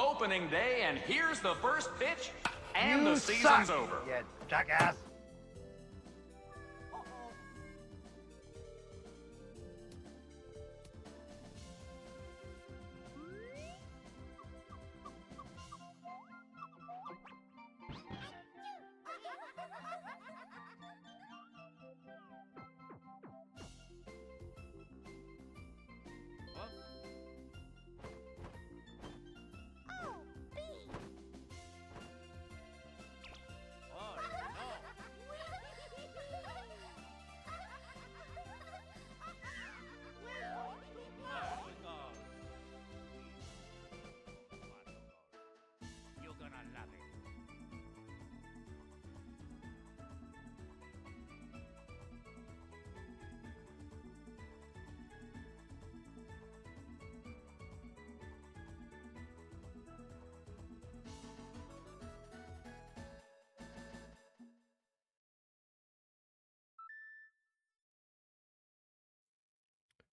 opening day, and here's the first pitch, and You the season's suck, over. you jackass.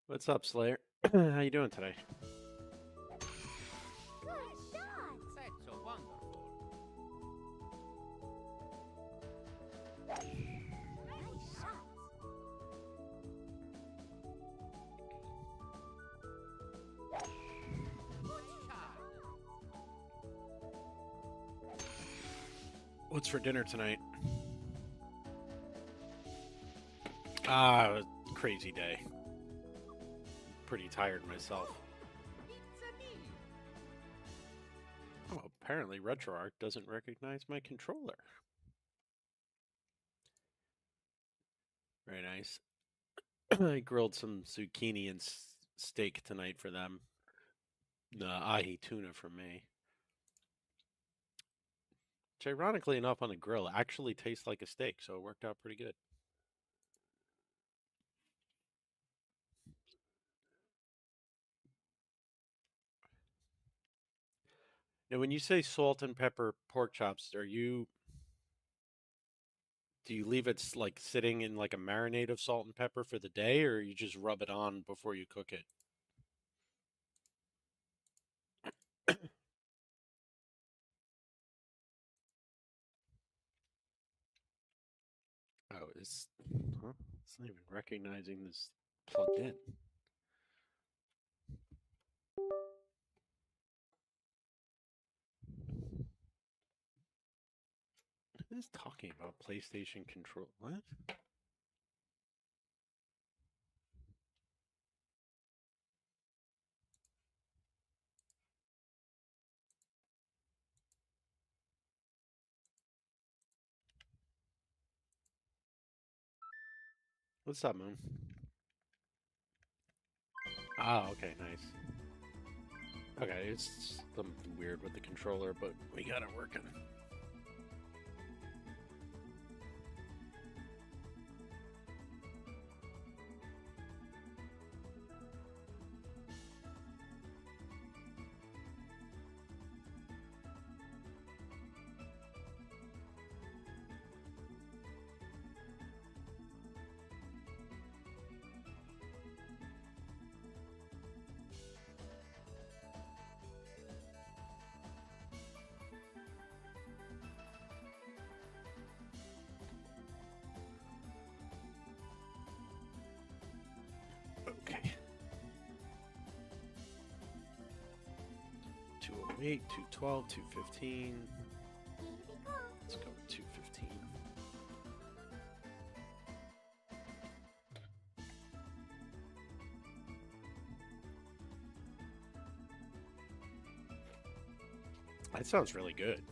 What's up, Slayer? How you doing today? That's so wonderful. What's for dinner tonight? Ah, crazy day. Pretty tired myself. Oh, apparently RetroArch doesn't recognize my controller. Very nice. I grilled some zucchini and steak tonight for them. The ahi tuna for me. Which, ironically enough, on the grill actually tastes like a steak, so it worked out pretty good. Now, when you say salt and pepper pork chops, do you leave it like sitting in like a marinade of salt and pepper for the day, or you just rub it on before you cook it? Oh, it's not even recognizing this plugged in. It is talking about PlayStation control. What? What's up, Moon? Ah, okay, nice. Okay, it's something weird with the controller, but we got it working. Okay. 208, 212, 215. Let's go with 215. That sounds really good.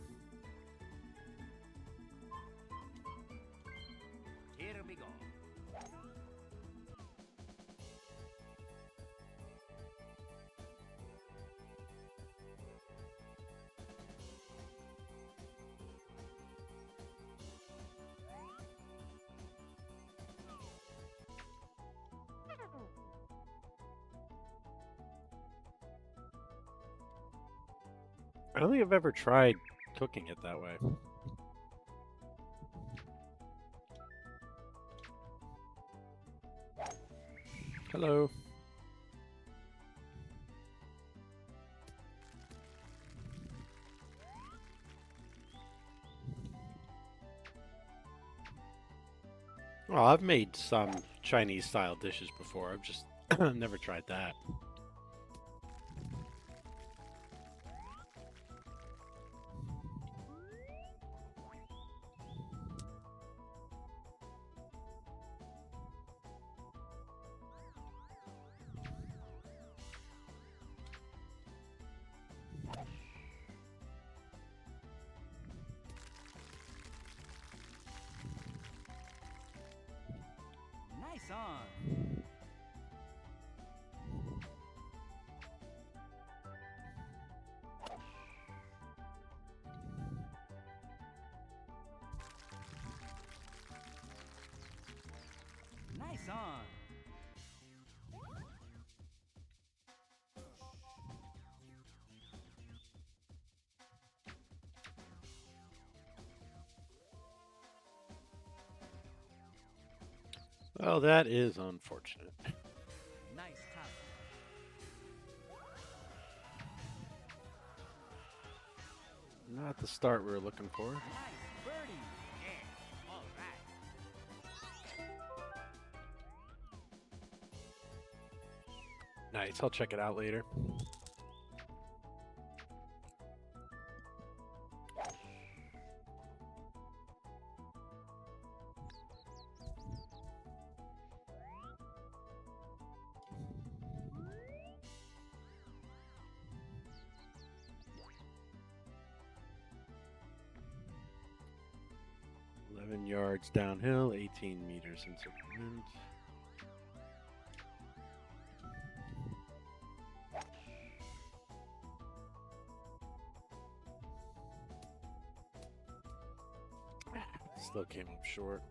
Here we go. I don't think I've ever tried cooking it that way. Hello. Well, I've made some Chinese style dishes before. I've just never tried that. Nice on. Nice on. Well, that is unfortunate. Nice top. Not the start we were looking for. Nice birdie. Yeah. All right. Nice. I'll check it out later. Yards downhill, 18 meters into the wind. Still came up short.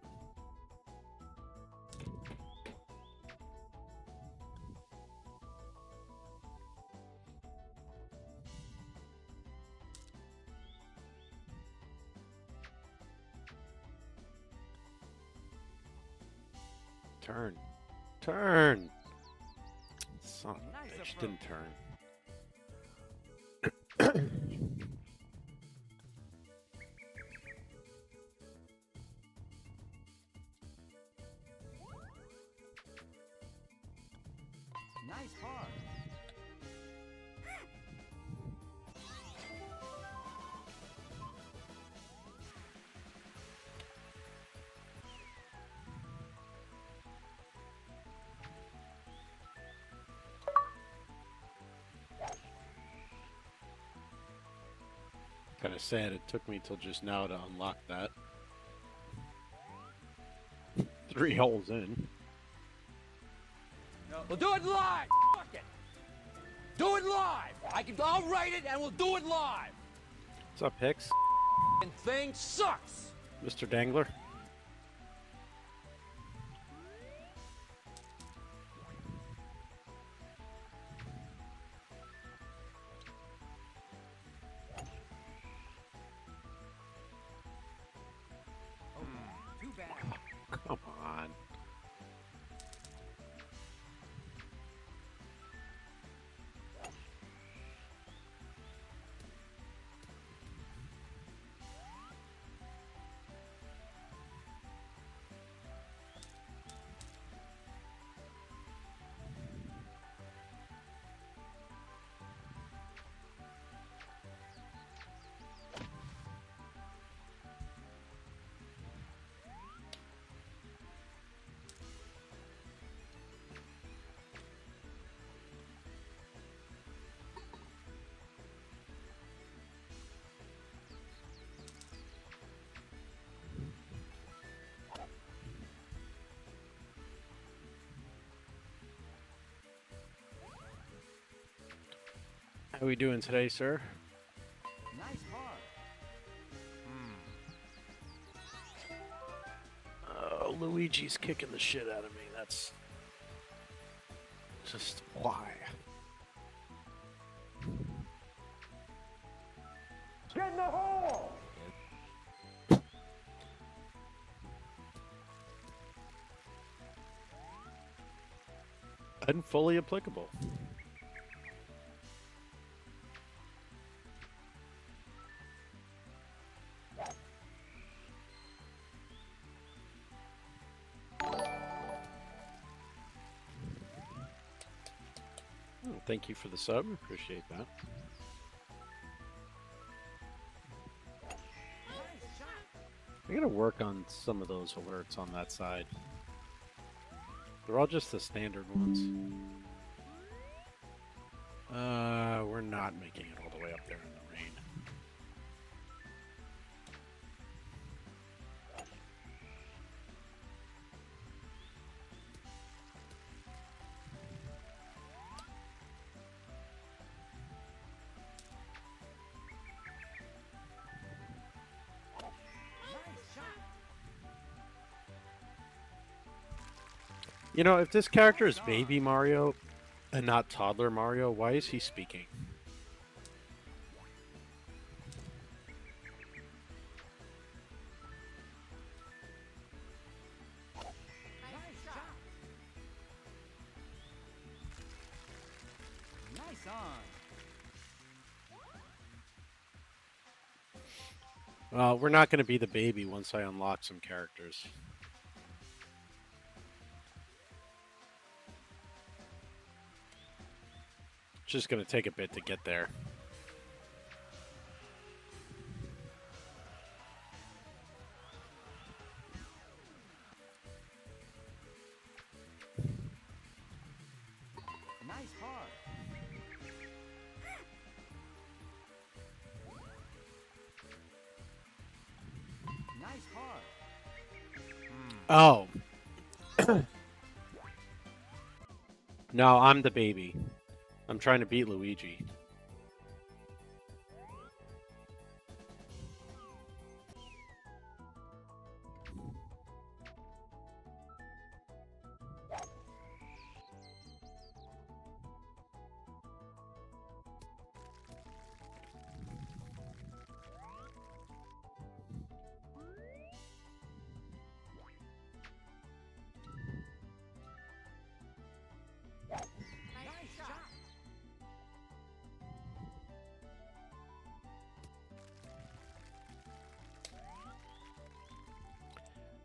Turn. Turn! Son of a Nice bitch, approach. didn't turn. Nice par. Kind of sad it took me till just now to unlock that. 3 holes in. We'll do it live. Fuck it. Do it live. I'll write it and we'll do it live. What's up, Hicks? And thing sucks. Mr. Dangler? Too bad. Come on. How we doing today, sir? Nice par. Oh, Luigi's kicking the shit out of me. That's just why. Get in the hole. And fully applicable. Oh, thank you for the sub. Appreciate that. Nice shot. I gotta work on some of those alerts on that side. They're all just the standard ones. We're not making it all the way up there in the rain. Nice shot. You know, if this character is Baby Mario and not Toddler Mario, why is he speaking? Nice shot. Nice on. Well, we're not going to be the baby once I unlock some characters. It's just going to take a bit to get there. Nice par. Nice par. Oh. No, I'm the baby. I'm trying to beat Luigi. Nice shot.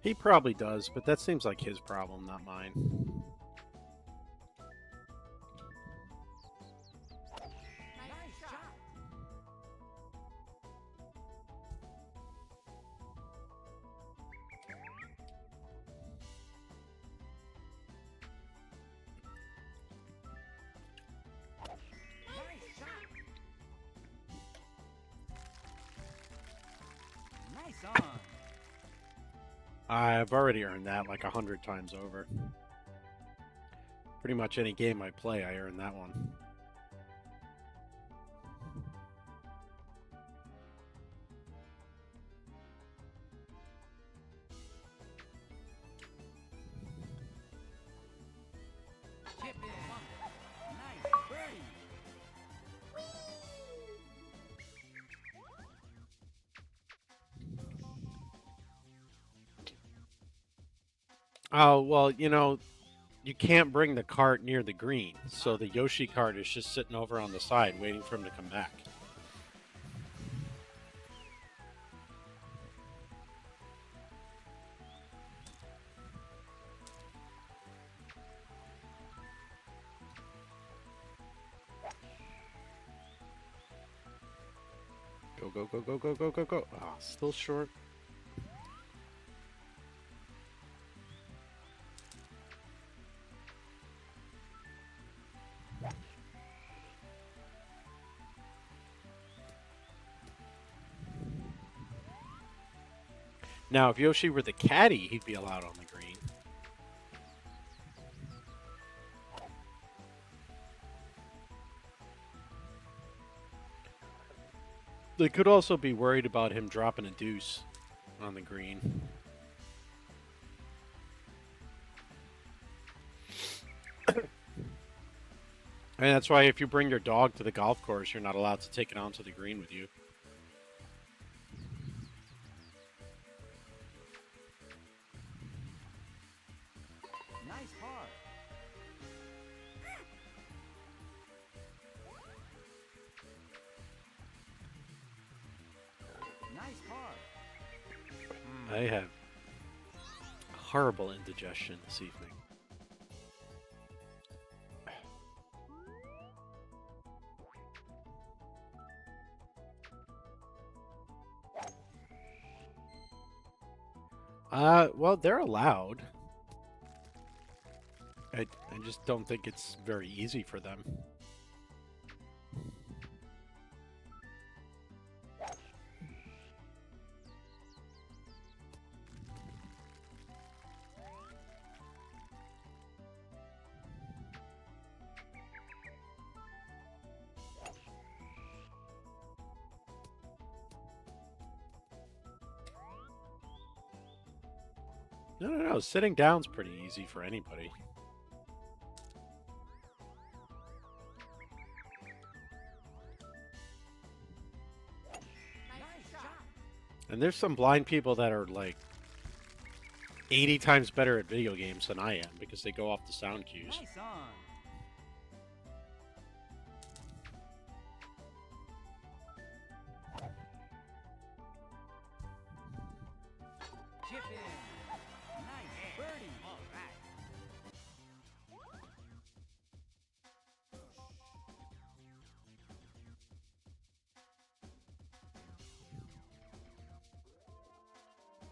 He probably does, but that seems like his problem, not mine. Nice shot. Nice shot. Nice on. I've already earned that like 100 times over. Pretty much any game I play, I earn that one. Chip in. Nice birdie. Oh, well, you know, you can't bring the cart near the green, so the Yoshi cart is just sitting over on the side waiting for him to come back. Go, go, go, go, go, go, go, go. Ah, still short. Now, if Yoshi were the caddy, he'd be allowed on the green. They could also be worried about him dropping a deuce on the green. And that's why if you bring your dog to the golf course, you're not allowed to take it onto the green with you. Nice par. Nice par. I have horrible indigestion this evening. Well, they're allowed. I just don't think it's very easy for them. No. Sitting down's pretty easy for anybody. Nice shot. And there's some blind people that are like 80 times better at video games than I am because they go off the sound cues. Nice on. Chip in. Nice birdie. All right.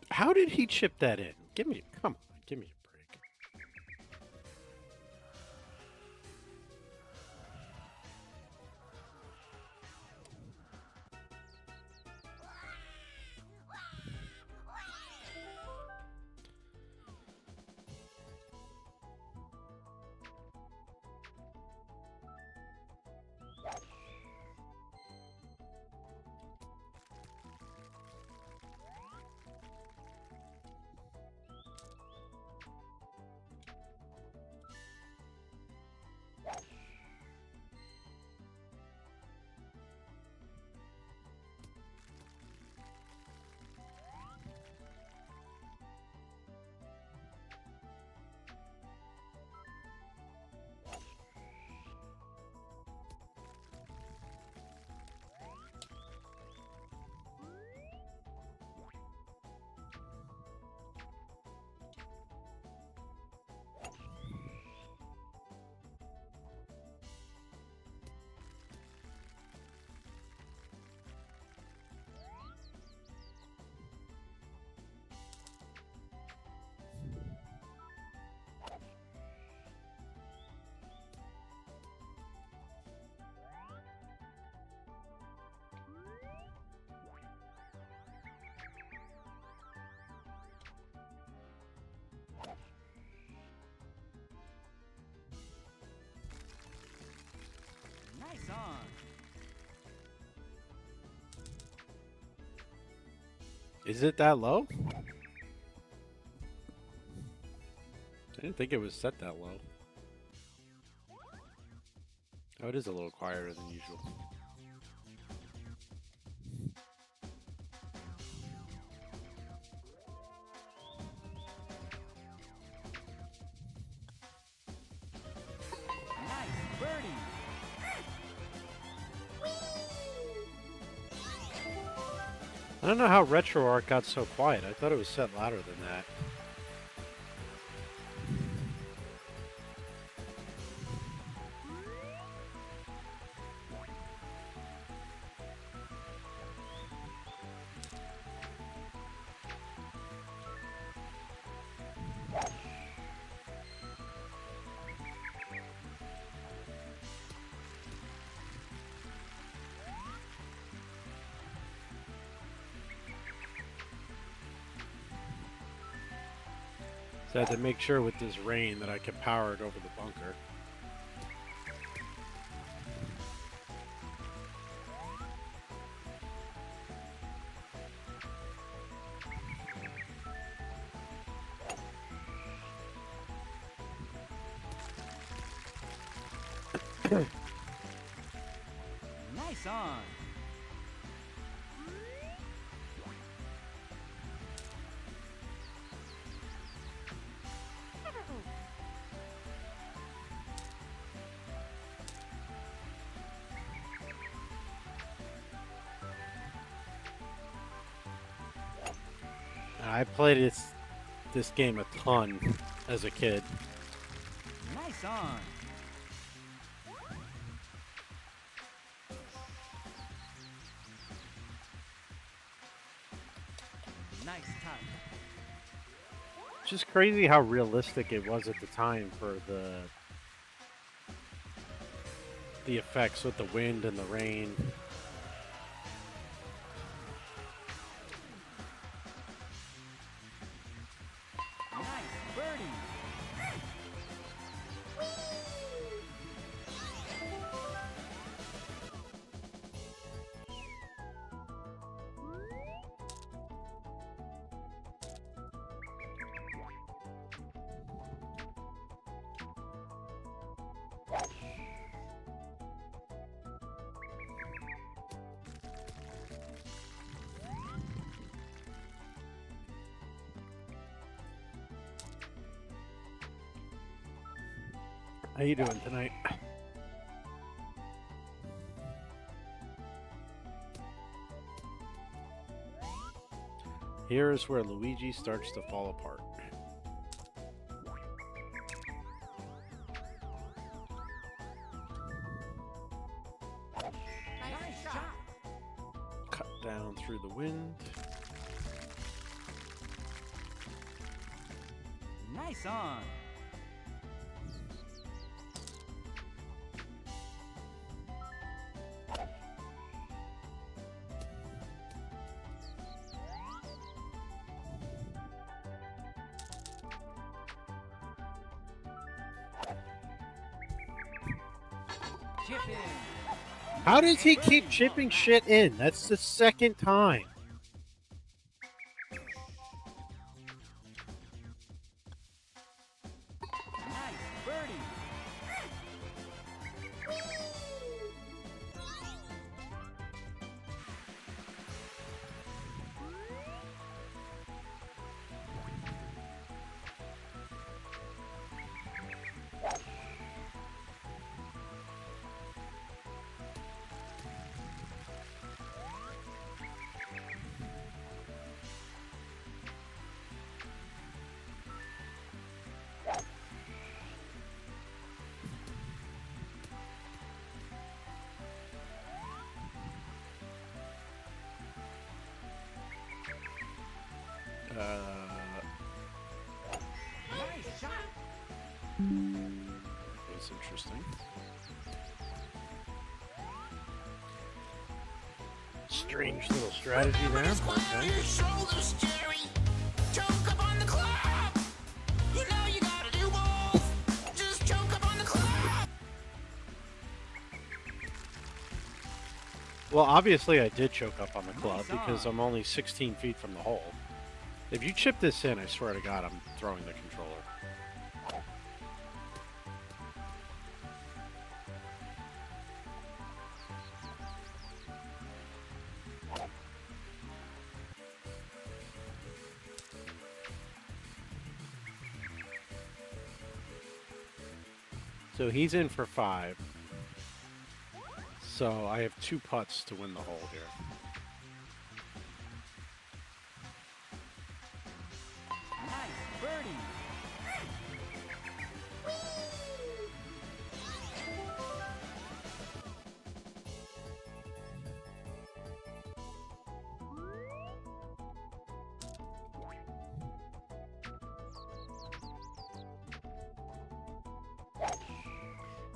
How did he chip that in? Come on, give me a break. Nice on. Is it that low? I didn't think it was set that low. Oh, it is a little quieter than usual. Nice birdie. I don't know how RetroArch got so quiet. I thought it was set louder than that. So I had to make sure with this rain that I could power it over the bunker. Nice on. I played this game a ton as a kid. Nice on. Nice touch. It's just crazy how realistic it was at the time for the effects with the wind and the rain. Nice birdie. How you doing tonight? Here is where Luigi starts to fall apart. Nice shot. Cut down through the wind. Nice on. Chip in. How does he keep chipping shit in? That's the second time. Nice birdie. Nice shot. That's interesting. Strange little strategy there. Okay. Shoulders, Jerry. Choke up on the club. You know you gotta do both. Just choke up on the club. Well, obviously I did choke up on the club because I'm only 16 feet from the hole. If you chip this in, I swear to God, I'm throwing the controller. So he's in for 5. So I have 2 putts to win the hole here. Nice birdie.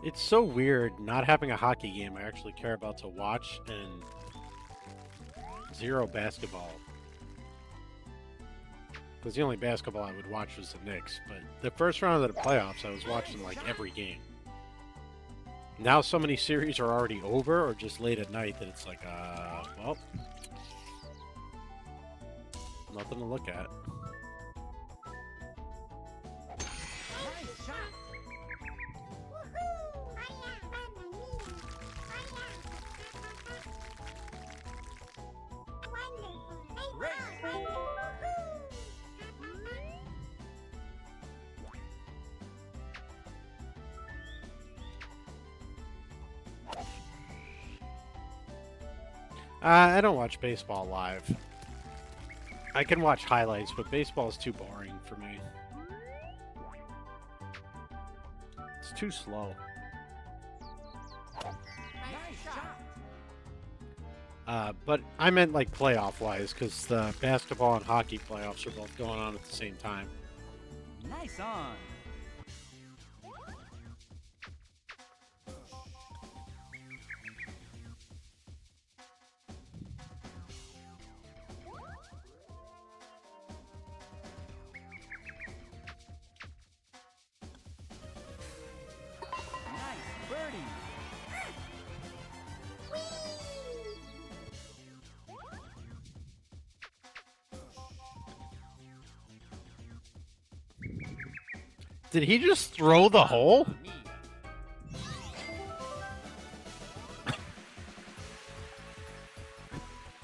It's so weird not having a hockey game I actually care about to watch and 0 basketball. Because the only basketball I would watch was the Knicks. But the first round of the playoffs, I was watching like every game. Now so many series are already over or just late at night that it's like, well, nothing to look at. Nice shot. Great. I don't watch baseball live. I can watch highlights, but baseball is too boring for me. It's too slow. Nice shot. But I meant like playoff-wise, because the basketball and hockey playoffs are both going on at the same time. Nice on. Nice birdie. Did he just throw the hole?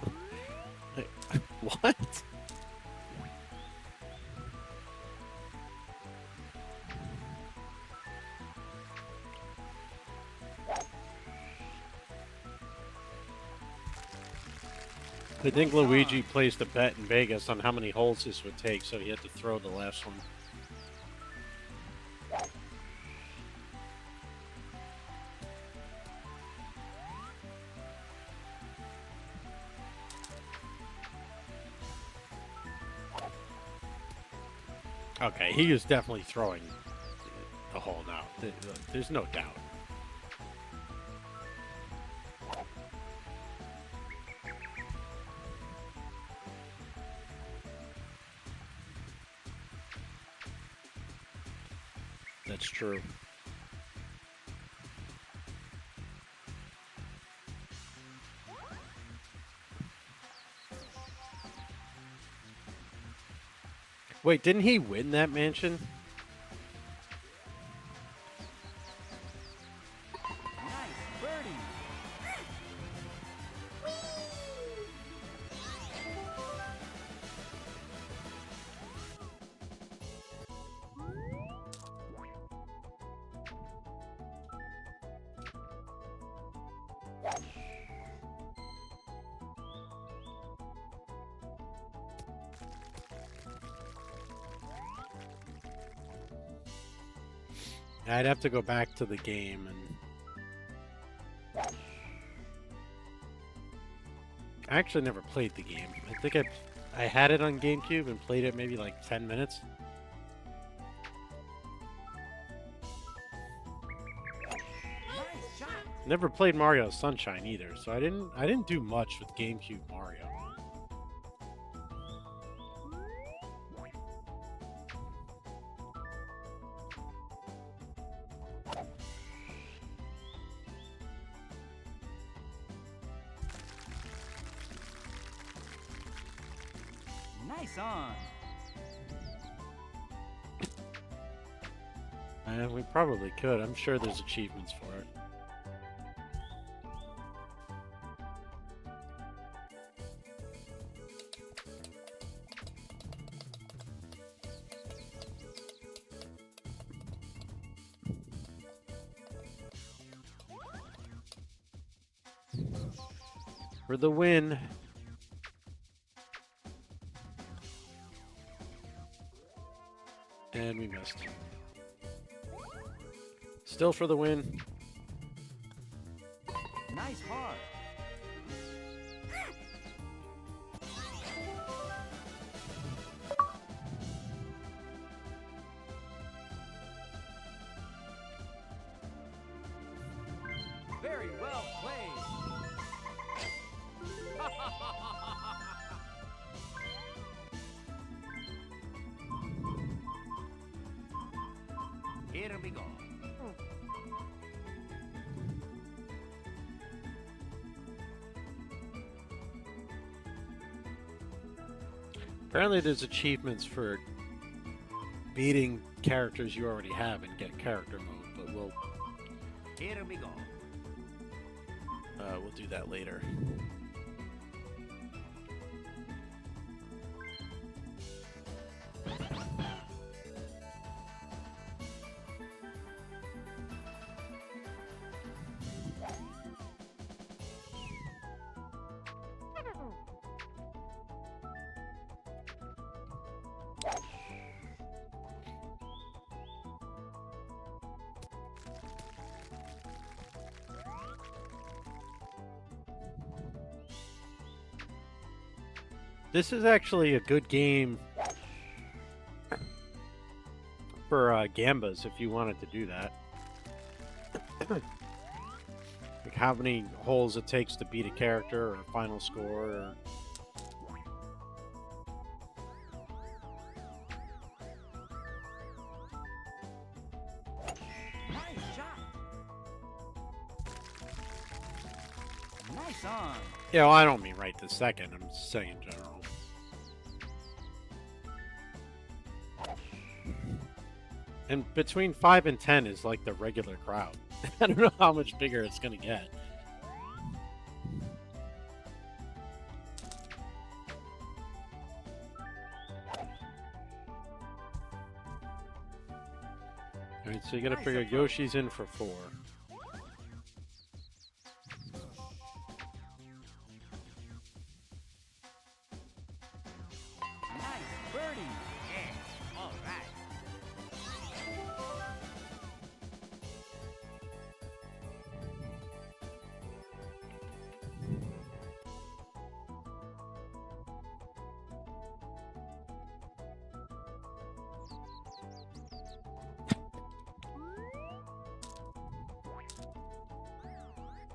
Mamma mia. What? I think Luigi placed a bet in Vegas on how many holes this would take, so he had to throw the last one. Okay, he is definitely throwing the hole now. There's no doubt. That's true. Wait, didn't he win that mansion? Nice birdie. I'd have to go back to the game and... I actually never played the game. I think I had it on GameCube and played it maybe like 10 minutes. Nice shot. Never played Mario Sunshine either, so I didn't do much with GameCube Mario. Nice on. We probably could. I'm sure there's achievements for it. For the win. And we missed. Still for the win. Nice par. Very well played. Here we go. Apparently there's achievements for beating characters you already have and get character mode, but we'll Here we go. we'll do that later. This is actually a good game for Gambas if you wanted to do that. Like how many holes it takes to beat a character or final score. Or... Nice shot. Nice on. Yeah, well, I don't mean right this second. I'm just saying in general. And between 5 and 10 is like the regular crowd. I don't know how much bigger it's going to get. Alright, so you gotta figure Yoshi's in for 4. Nice birdie. Yeah. All right.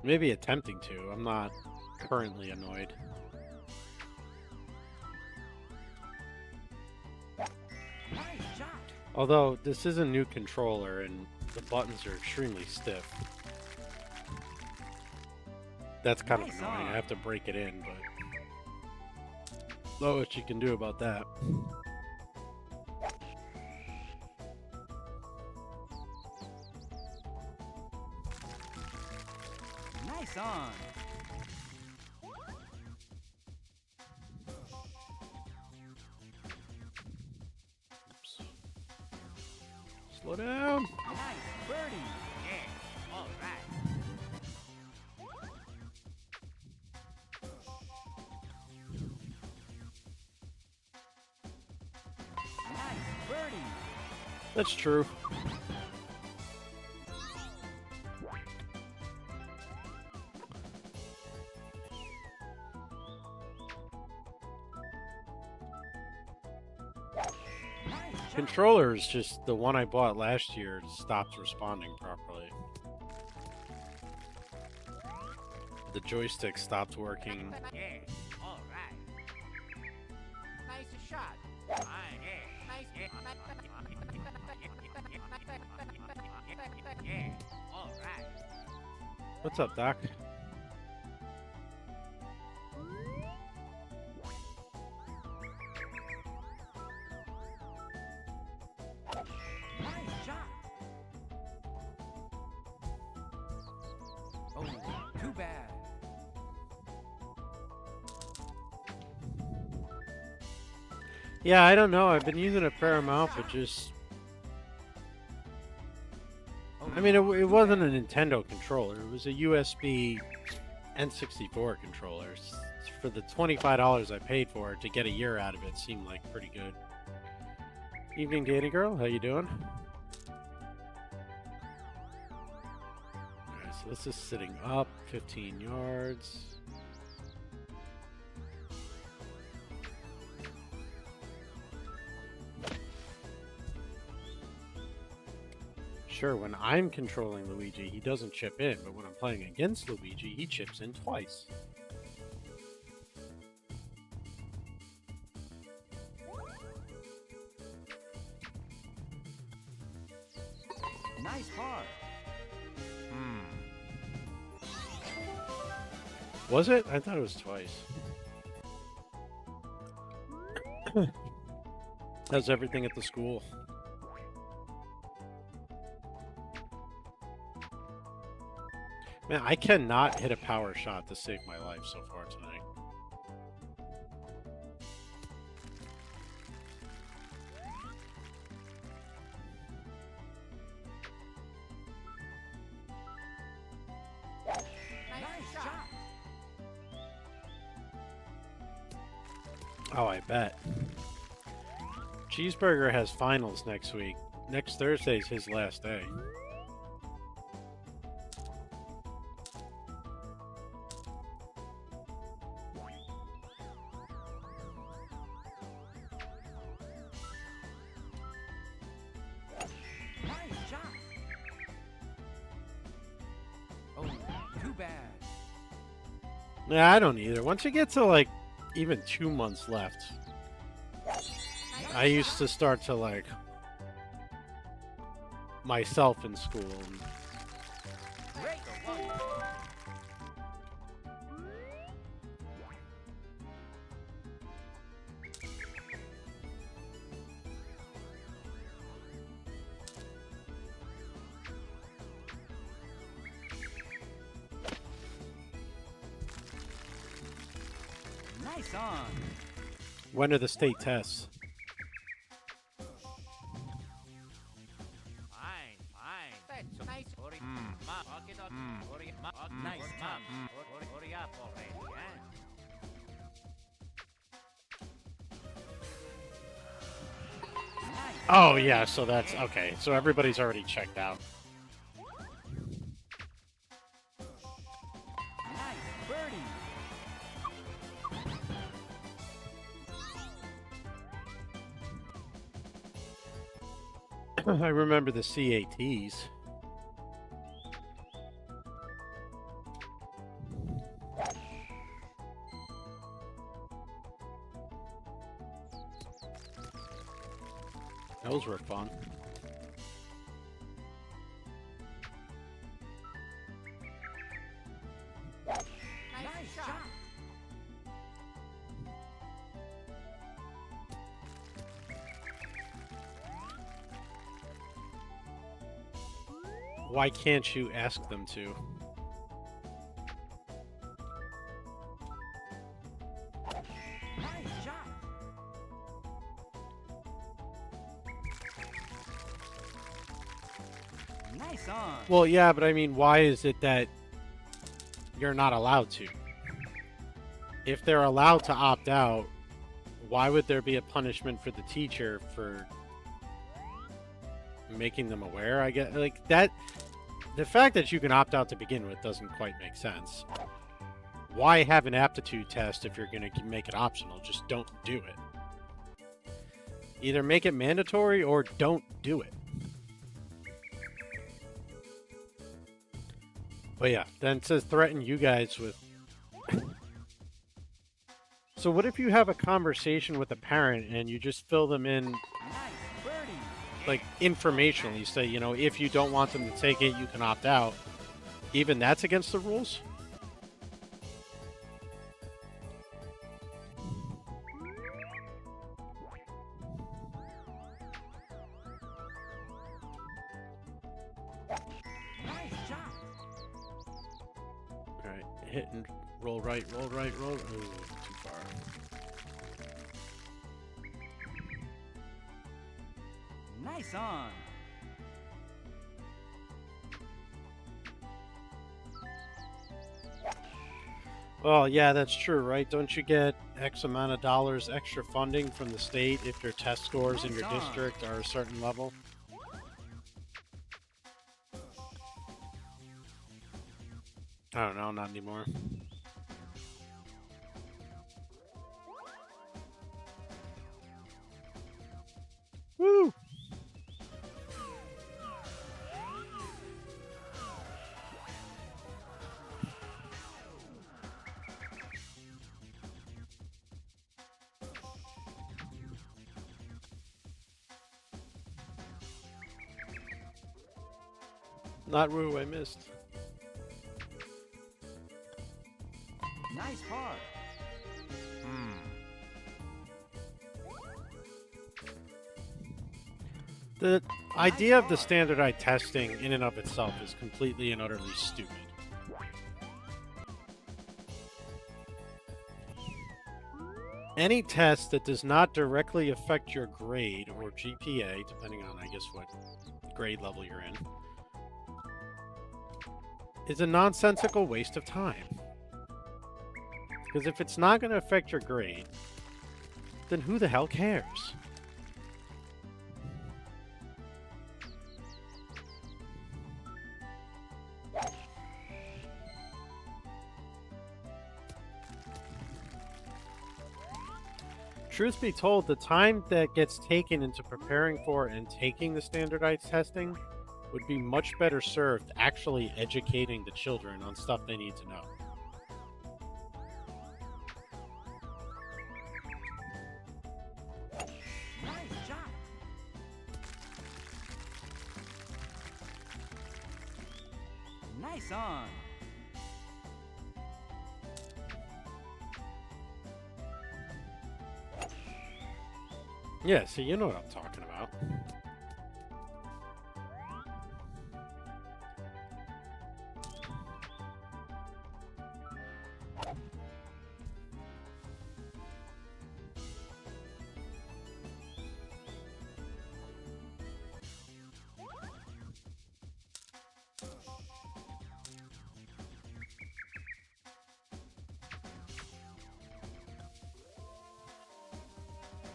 Maybe attempting to. I'm not currently annoyed. Nice shot. Although, this is a new controller and the buttons are extremely stiff. That's kind of Nice annoying. on. I have to break it in, but... Not what you can do about that. Nice on. Oops. Slow down! Nice birdie. Yeah. All right. Nice birdie. That's true. Nice shot. Controller is just the one I bought last year stopped responding properly. The joystick stopped working. Yeah. All right. Nice shot. Nice. Yeah. All right. What's up, Doc? Nice shot. Oh, too bad. Yeah, I don't know. I've been using it a fair amount, but just... Oh, I mean, it wasn't a Nintendo controller. It was a USB N64 controller. For the $25 I paid for it, to get a year out of it seemed like pretty good. Evening, Danny Girl. How you doing? Alright, so this is sitting up 15 yards. Sure, when I'm controlling Luigi, he doesn't chip in, but when I'm playing against Luigi, he chips in twice. nice par. Was it? I thought it was twice. How's everything at the school? Man, I cannot hit a power shot to save my life so far tonight. Nice shot. Oh, I bet. Cheeseburger has finals next week. Next Thursday's his last day. bad. Yeah, I don't either. Once you get to like even 2 months left, I used to start to like myself in school. And Great one. Nice on. when are the state tests? Fine, fine. That's nice. Nice, mom. Hurry up already, Nice. Oh yeah, so that's okay. So everybody's already checked out. Nice birdie. I remember the CATs. Those were fun. Nice shot. Why can't you ask them to? Nice shot. Nice on. Well, yeah, but I mean, why is it that you're not allowed to? If they're allowed to opt out, why would there be a punishment for the teacher for making them aware? I get like that. The fact that you can opt out to begin with doesn't quite make sense. Why have an aptitude test if you're going to make it optional? Just don't do it. Either make it mandatory or don't do it. But yeah, then it says threaten you guys with... So what if you have a conversation with a parent and you just fill them in, Nice birdie. like, informationally? Say, you know, if you don't want them to take it, you can opt out. Even that's against the rules? Nice shot. Alright, hit and roll right, roll right, roll... Ooh, too far. Nice on. Well, yeah, that's true, right? Don't you get X amount of dollars extra funding from the state if your test scores in your Nice on. district are a certain level? I don't know, not anymore. Woo! Not Rue, I missed. Nice par. The idea of the standardized testing in and of itself is completely and utterly stupid. Any test that does not directly affect your grade or GPA, depending on, I guess, what grade level you're in, is a nonsensical waste of time. Because if it's not going to affect your grade, then who the hell cares? Truth be told, the time that gets taken into preparing for and taking the standardized testing would be much better served actually educating the children on stuff they need to know. Nice job. Nice on. Yeah, so you know what I'm talking about.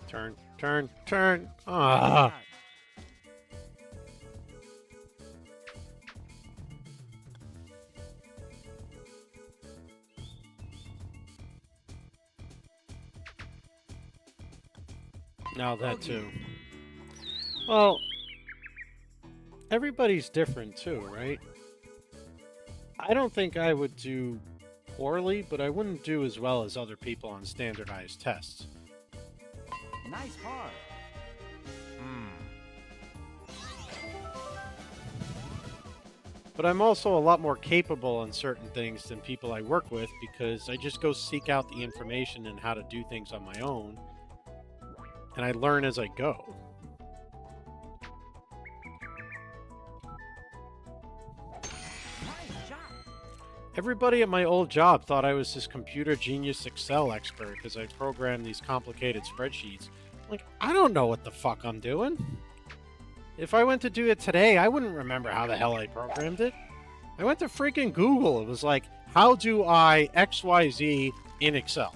Turn, turn, turn. Ah. Now that too. Well, everybody's different too, right? I don't think I would do poorly, but I wouldn't do as well as other people on standardized tests. Nice par. But I'm also a lot more capable on certain things than people I work with because I just go seek out the information and how to do things on my own. And I learn as I go. Nice job. Everybody at my old job thought I was this computer genius Excel expert because I programmed these complicated spreadsheets. Like, I don't know what the fuck I'm doing. If I went to do it today, I wouldn't remember how the hell I programmed it. I went to freaking Google. It was like, how do I XYZ in Excel?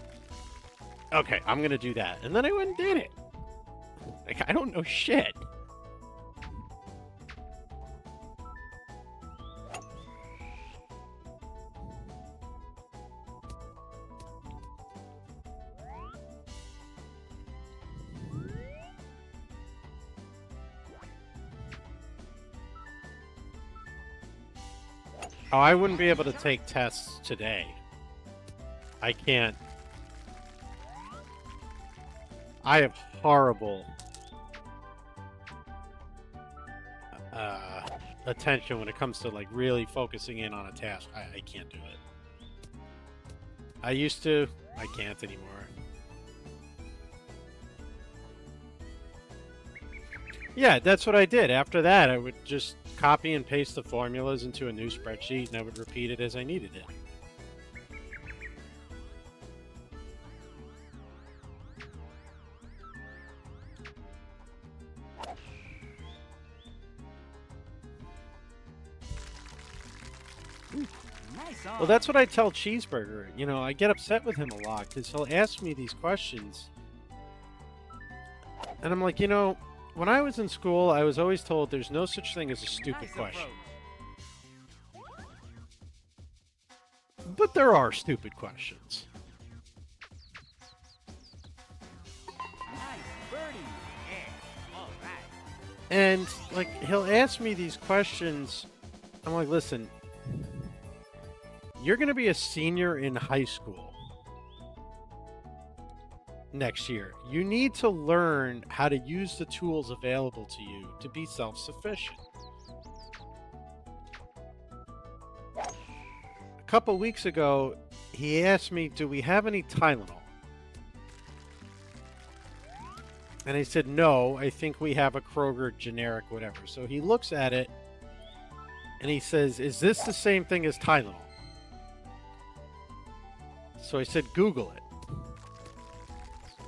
Okay, I'm going to do that. And then I went and did it. Like, I don't know shit. Oh, I wouldn't be able to take tests today. I can't. I have horrible attention when it comes to like really focusing in on a task. I can't do it. I used to. I can't anymore. Yeah, that's what I did. After that, I would just copy and paste the formulas into a new spreadsheet, and I would repeat it as I needed it. Nice on. Well, that's what I tell Cheeseburger. You know, I get upset with him a lot because he'll ask me these questions. And I'm like, you know, when I was in school, I was always told there's no such thing as a stupid Nice question. approach. But there are stupid questions. Nice birdie. Yeah. All right. And, like, he'll ask me these questions. I'm like, listen, you're going to be a senior in high school next year. You need to learn how to use the tools available to you to be self-sufficient. A couple weeks ago, he asked me, do we have any Tylenol? And I said, no, I think we have a Kroger generic whatever. So he looks at it and he says, is this the same thing as Tylenol? So I said, Google it.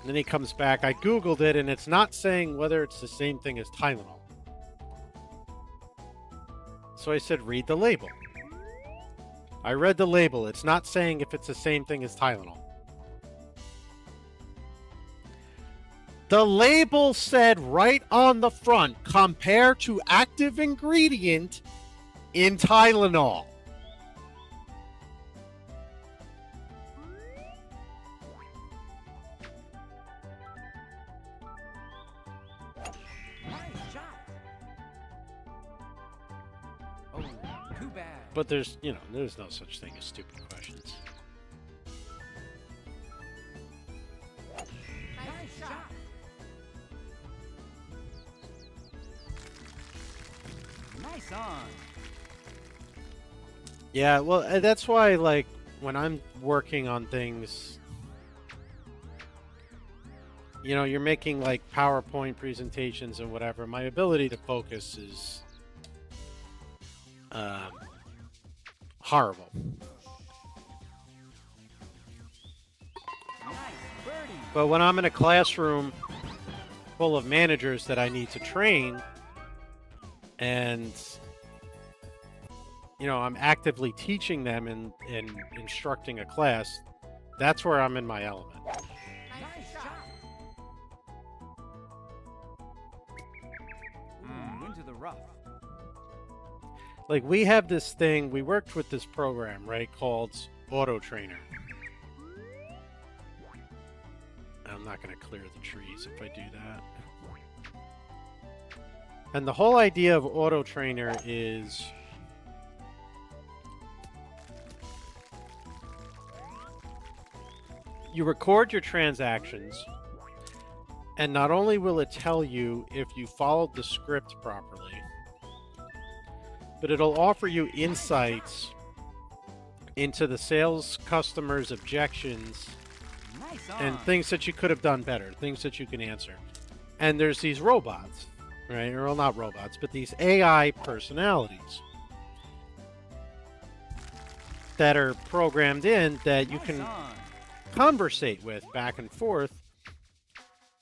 And then he comes back, I Googled it, and it's not saying whether it's the same thing as Tylenol. So I said, read the label. I read the label. It's not saying if it's the same thing as Tylenol. The label said right on the front, compare to active ingredient in Tylenol. Nice shot. But there's, you know, there's no such thing as stupid questions. Nice shot. Nice on. Yeah, well, that's why, like, when I'm working on things, you know, you're making, like, PowerPoint presentations and whatever, my ability to focus is horrible. Nice birdie. But when I'm in a classroom full of managers that I need to train, and you know, I'm actively teaching them and instructing a class, that's where I'm in my element. Nice shot. Into the rough. Like, we have this thing, we worked with this program, right, called Auto Trainer. I'm not going to clear the trees if I do that. And the whole idea of Auto Trainer is you record your transactions, and not only will it tell you if you followed the script properly, but it'll offer you insights into the sales customer's objections Nice and on. things that you could have done better, things that you can answer. And there's these robots, right? Or, well, not robots, but these AI personalities that are programmed in that you Nice can on. conversate with back and forth.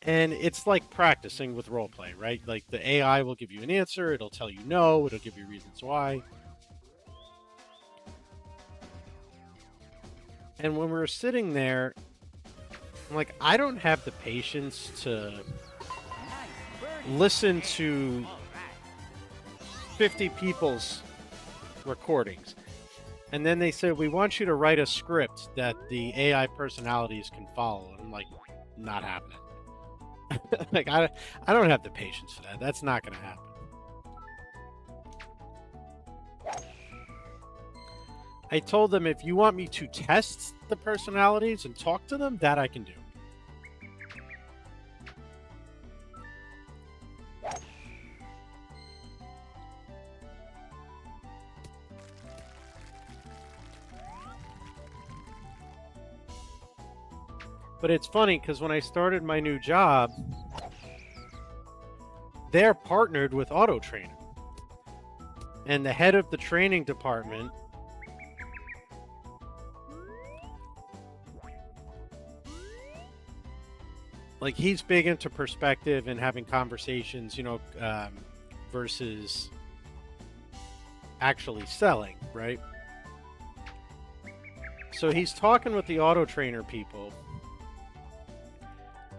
And it's like practicing with roleplay, right? Like, the AI will give you an answer, it'll tell you no, it'll give you reasons why. And when we're sitting there, I'm like, I don't have the patience to Nice birdie. listen to All right. 50 people's recordings. And then they said, we want you to write a script that the AI personalities can follow. And I'm like, not happening. Like, I don't have the patience for that. That's not going to happen. I told them, if you want me to test the personalities and talk to them, that I can do. But it's funny because when I started my new job, they're partnered with Auto Trainer. And the head of the training department like, he's big into perspective and having conversations, you know, versus actually selling, right? So he's talking with the Auto Trainer people.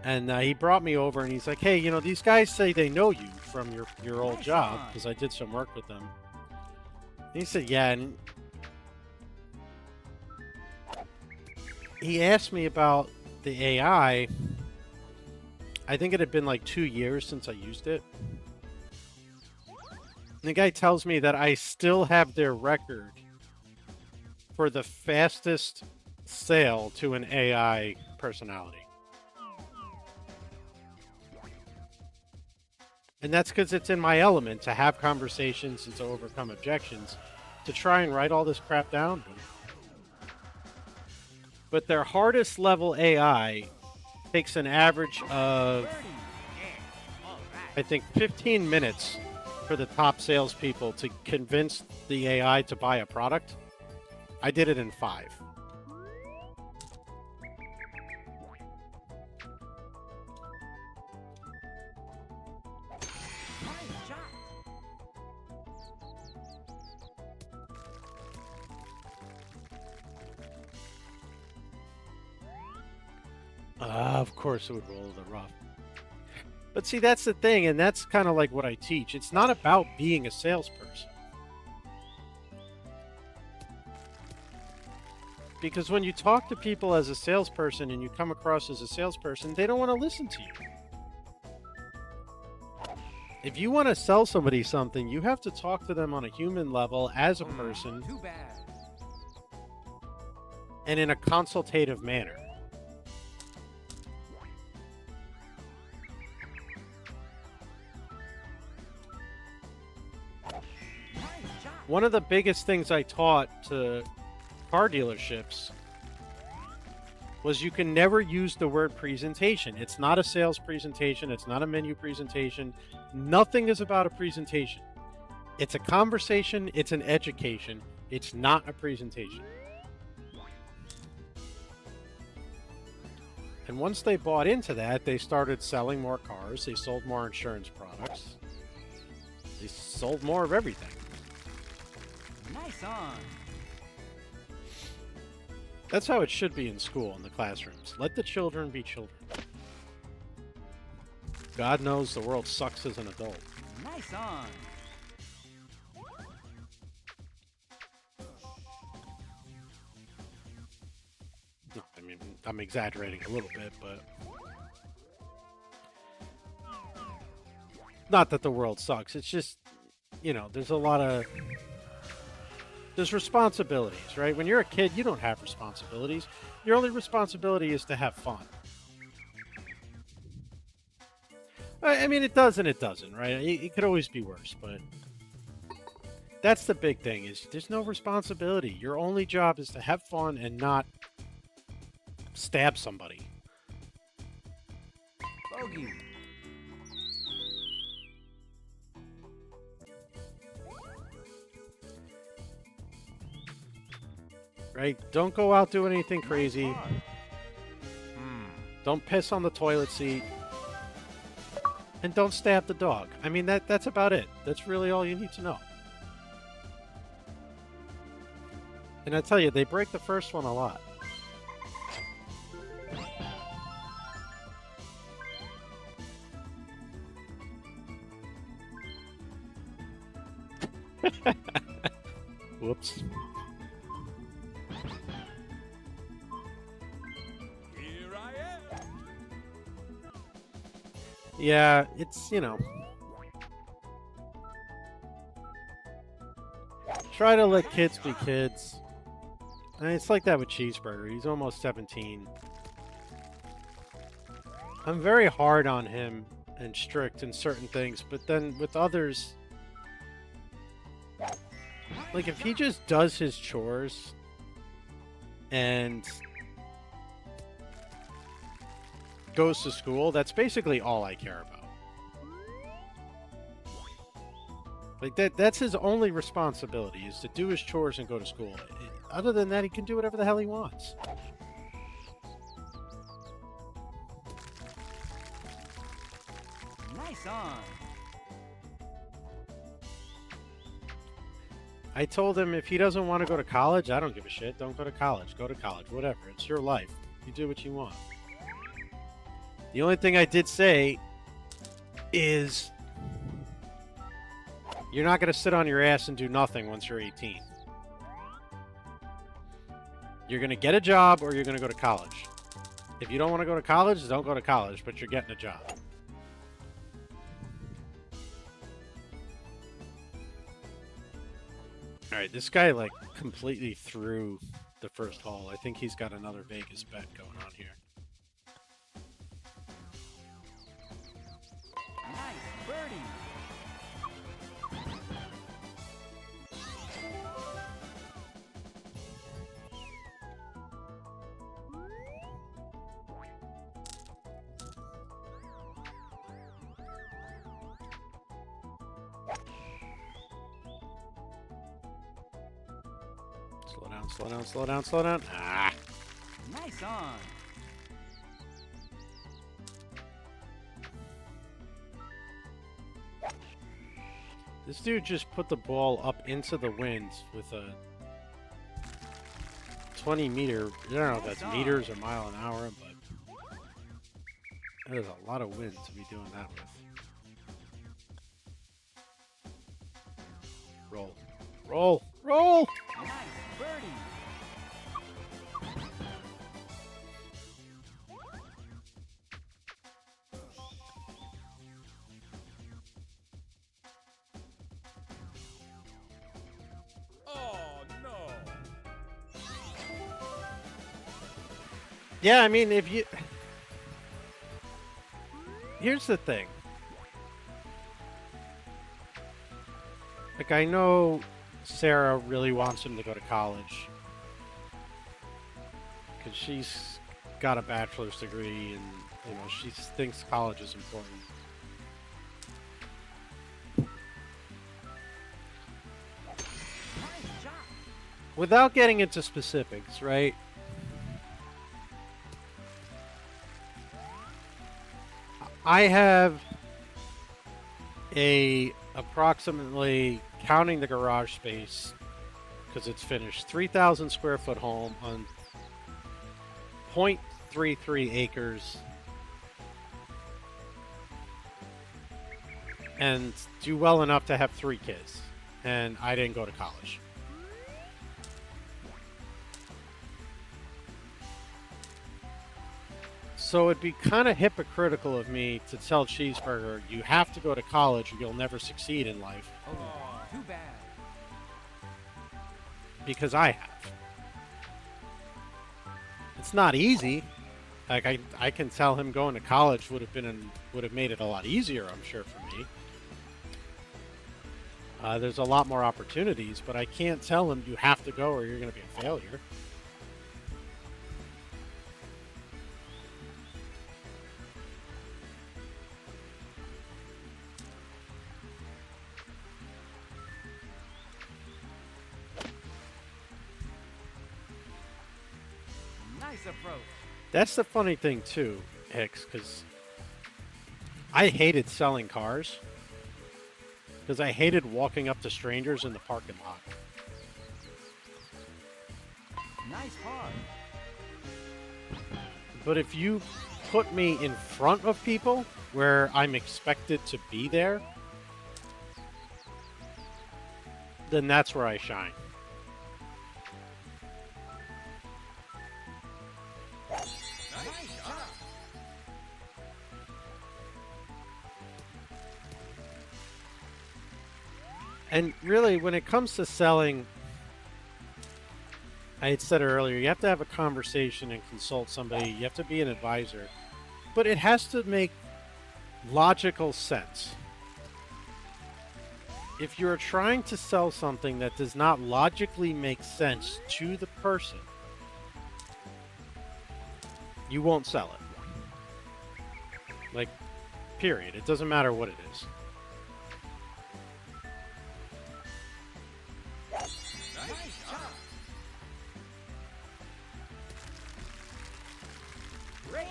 And he brought me over and he's like, hey, you know, these guys say they know you from your old Nice job, on. because I did some work with them. And he said, yeah. And he asked me about the AI. I think it had been like 2 years since I used it. And the guy tells me that I still have their record for the fastest sale to an AI personality. And that's because it's in my element to have conversations and to overcome objections, to try and write all this crap down. But their hardest level AI takes an average of, Birdie. Yeah. All right. I think, 15 minutes for the top salespeople to convince the AI to buy a product. I did it in 5. Nice shot. Of course it would roll the rough. But see, that's the thing, and that's kind of like what I teach. It's not about being a salesperson. Because when you talk to people as a salesperson and you come across as a salesperson, they don't want to listen to you. If you want to sell somebody something, you have to talk to them on a human level as a person Too bad. and in a consultative manner. Nice job. One of the biggest things I taught to car dealerships was you can never use the word presentation. It's not a sales presentation. It's not a menu presentation. Nothing is about a presentation. It's a conversation. It's an education. It's not a presentation. And once they bought into that, they started selling more cars. They sold more insurance products. They sold more of everything. Nice on. That's how it should be in school, in the classrooms. Let the children be children. God knows the world sucks as an adult. Nice on. I mean, I'm exaggerating a little bit, but... Not that the world sucks. It's just, you know, there's a lot of... There's responsibilities, right? When you're a kid, you don't have responsibilities. Your only responsibility is to have fun. I mean, it does and it doesn't, right? It could always be worse, but that's the big thing is there's no responsibility. Your only job is to have fun and not stab somebody. Bogey. Right? Don't go out doing anything crazy. Nice par. Don't piss on the toilet seat. And don't stab the dog. I mean, that's about it. That's really all you need to know. And I tell you, they break the first one a lot. Whoops. Here I am. Yeah, it's, you know. Try to let kids be kids. And it's like that with Cheeseburger. He's almost 17. I'm very hard on him and strict in certain things, but then with others, like if he just does his chores and goes to school, that's basically all I care about. Like that's his only responsibility is to do his chores and go to school. Other than that, he can do whatever the hell he wants. Nice on. I told him if he doesn't want to go to college, I don't give a shit. Don't go to college. Go to college. Whatever. It's your life. You do what you want. The only thing I did say is you're not going to sit on your ass and do nothing once you're 18. You're going to get a job or you're going to go to college. If you don't want to go to college, don't go to college, but you're getting a job. All right, this guy like completely threw the first hole. I think he's got another Vegas bet going on here. Nice birdie. Slow down, slow down, slow down, slow down. Ah. Nice on. This dude just put the ball up into the wind with a 20 meter, I don't know if that's meters or mile an hour, but that is a lot of wind to be doing that with. Roll, roll, roll! Nice birdie. Yeah, I mean, if you... Here's the thing. Like, I know Sarah really wants him to go to college. Because she's got a bachelor's degree and, you know, she thinks college is important. Nice shot. Without getting into specifics, right? I have a approximately, counting the garage space, because it's finished, 3,000 square foot home on 0.33 acres, and do well enough to have 3 kids, and I didn't go to college. So it'd be kind of hypocritical of me to tell Cheeseburger, you have to go to college or you'll never succeed in life, Oh, too bad. because I have. It's not easy. Like, I can tell him going to college would have made it a lot easier, I'm sure, for me. There's a lot more opportunities, but I can't tell him you have to go or you're going to be a failure. Nice approach. That's the funny thing too, Hicks, because I hated selling cars. Because I hated walking up to strangers in the parking lot. Nice par. But if you put me in front of people where I'm expected to be there, then that's where I shine. Nice shot. And really, when it comes to selling, I had said earlier, you have to have a conversation and consult somebody. You have to be an advisor. But it has to make logical sense. If you're trying to sell something that does not logically make sense to the person, you won't sell it. Like, period. It doesn't matter what it is. Nice shot. Great.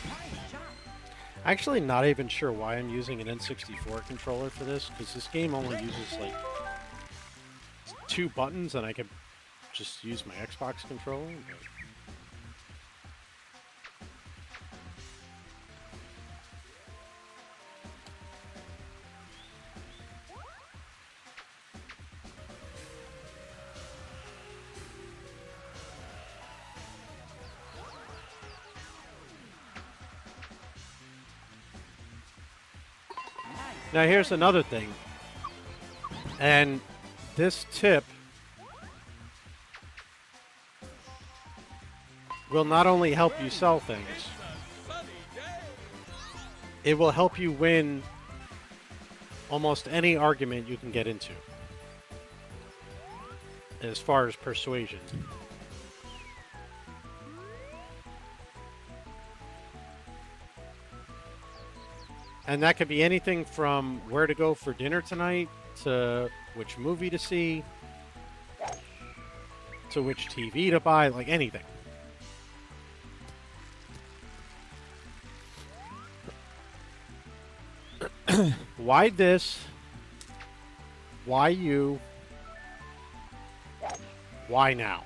Nice shot. Actually, not even sure why I'm using an N64 controller for this, because this game only uses like 2 buttons, and I could just use my Xbox controller. But... Nice. Now, here's another thing, and this tip will not only help you sell things, it will help you win almost any argument you can get into as far as persuasion. And that could be anything from where to go for dinner tonight, to which movie to see, to which TV to buy, like anything. Why this? Why you? Why now?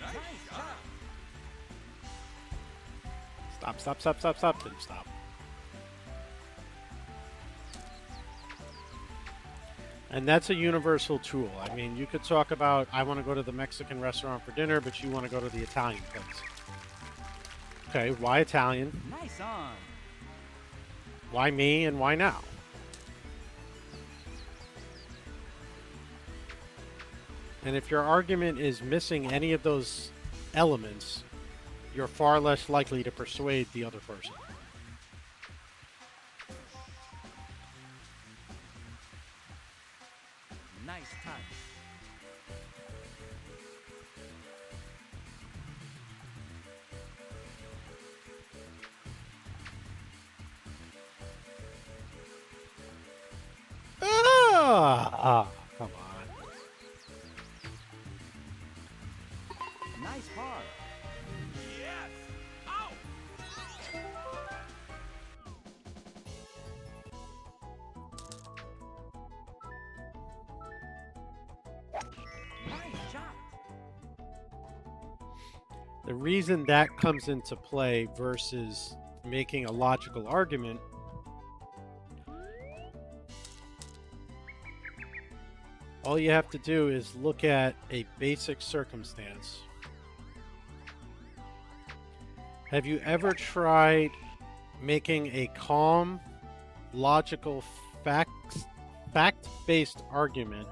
Nice shot. Stop, stop, stop, stop, stop. Didn't stop. And that's a universal tool. I mean, you could talk about, I want to go to the Mexican restaurant for dinner, but you want to go to the Italian place. Okay, why Italian? Nice on. Why me and why now? And if your argument is missing any of those elements, you're far less likely to persuade the other person. Nice touch. Come on. Nice par. Yes! Out! Nice shot. The reason that comes into play versus making a logical argument all you have to do is look at a basic circumstance. Have you ever tried making a calm, logical, fact-based argument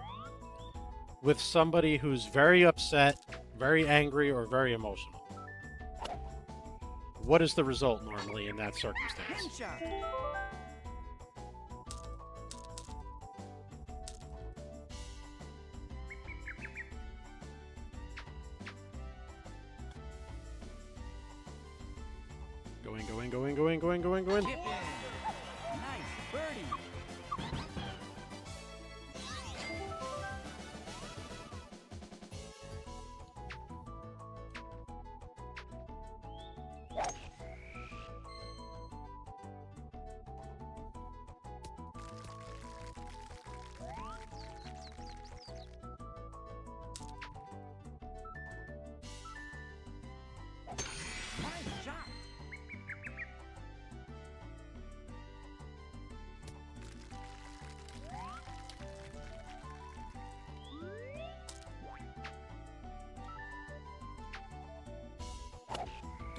with somebody who's very upset, very angry, or very emotional? What is the result normally in that circumstance? Pin shot. Going. Chip in. Nice birdie. Nice shot.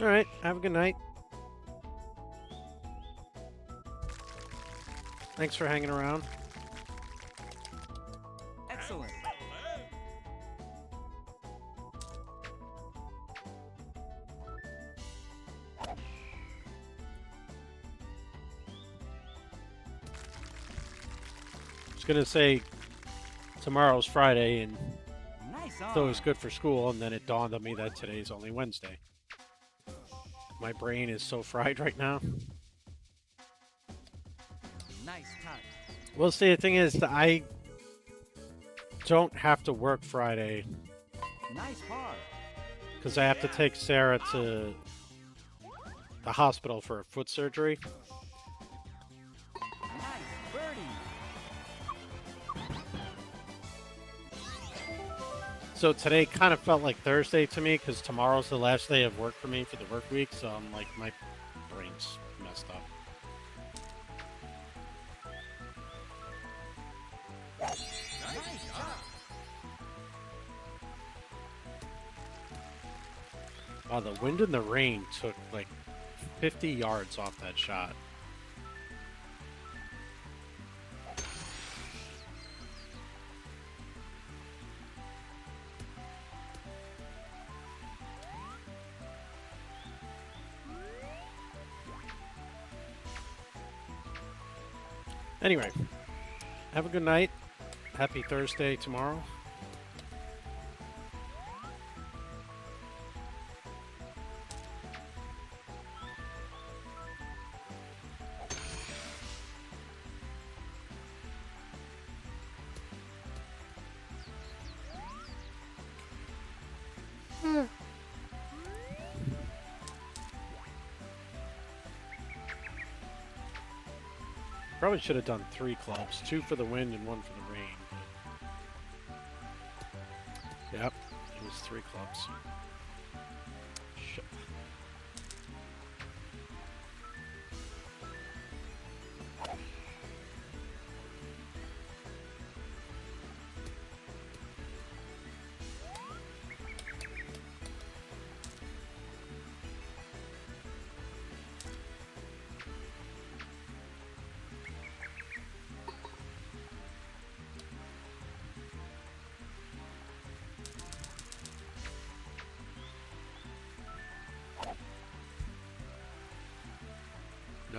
All right, have a good night. Thanks for hanging around. Excellent. I was gonna say tomorrow's Friday and Nice on. so it was good for school, and then it dawned on me that today's only Wednesday. My brain is so fried right now. Nice touch. Well, see, the thing is, I don't have to work Friday Nice par. because I have to take Sarah to the hospital for a foot surgery. Nice birdie. So today kind of felt like Thursday to me because tomorrow's the last day of work for me for the work week. So I'm like, my brain's messed up. Nice shot. Wow, the wind and the rain took like 50 yards off that shot. Anyway, have a good night. Happy Thursday tomorrow. Probably should have done 3 clubs, 2 for the wind and 1 for the rain. But... Yep, it was 3 clubs. Shit.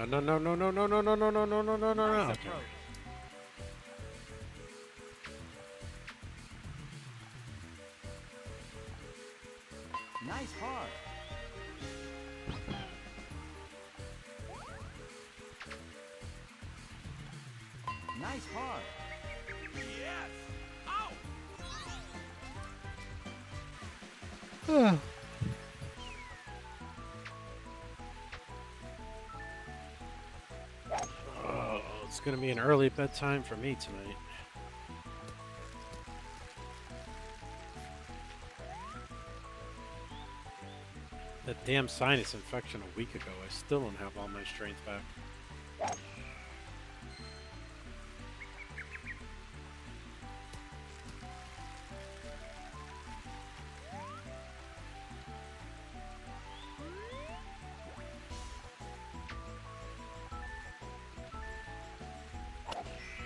no, no, no, no, no, no, no, no, no, no, no, no, no, no. Nice Okay. approach. Nice par. Nice par. Yes! Out! Oh, it's gonna be an early bedtime for me tonight. That damn sinus infection a week ago, I still don't have all my strength back.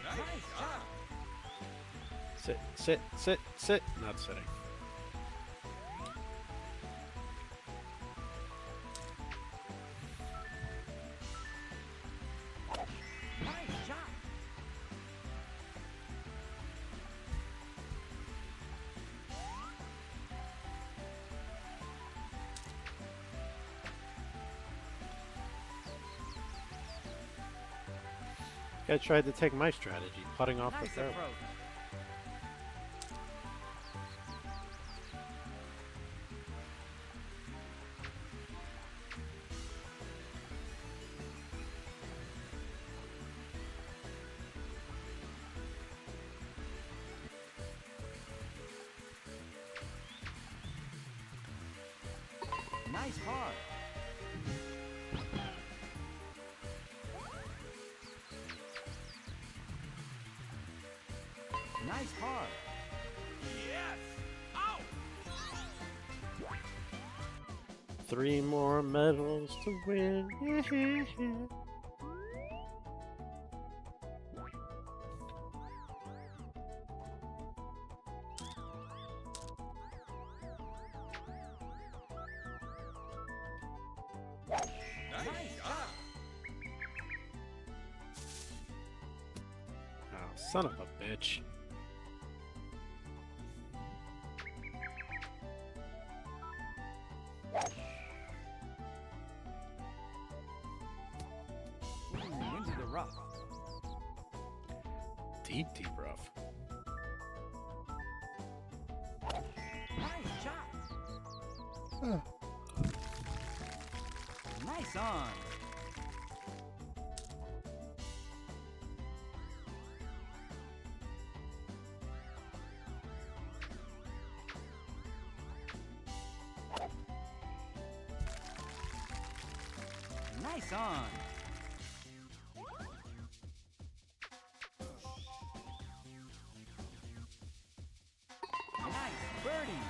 Nice job! Sit, sit, sit, sit. Not sitting. Nice shot. Guy tried to take my strategy, putting off the Nice fairway. approach. Nice par. Nice par. Yes! Out! 3 more medals to win. Nice job! Oh, son of a bitch. Ooh, into the rough. Deep, deep rough. Nice shot. Nice on. Nice on. Nice birdie.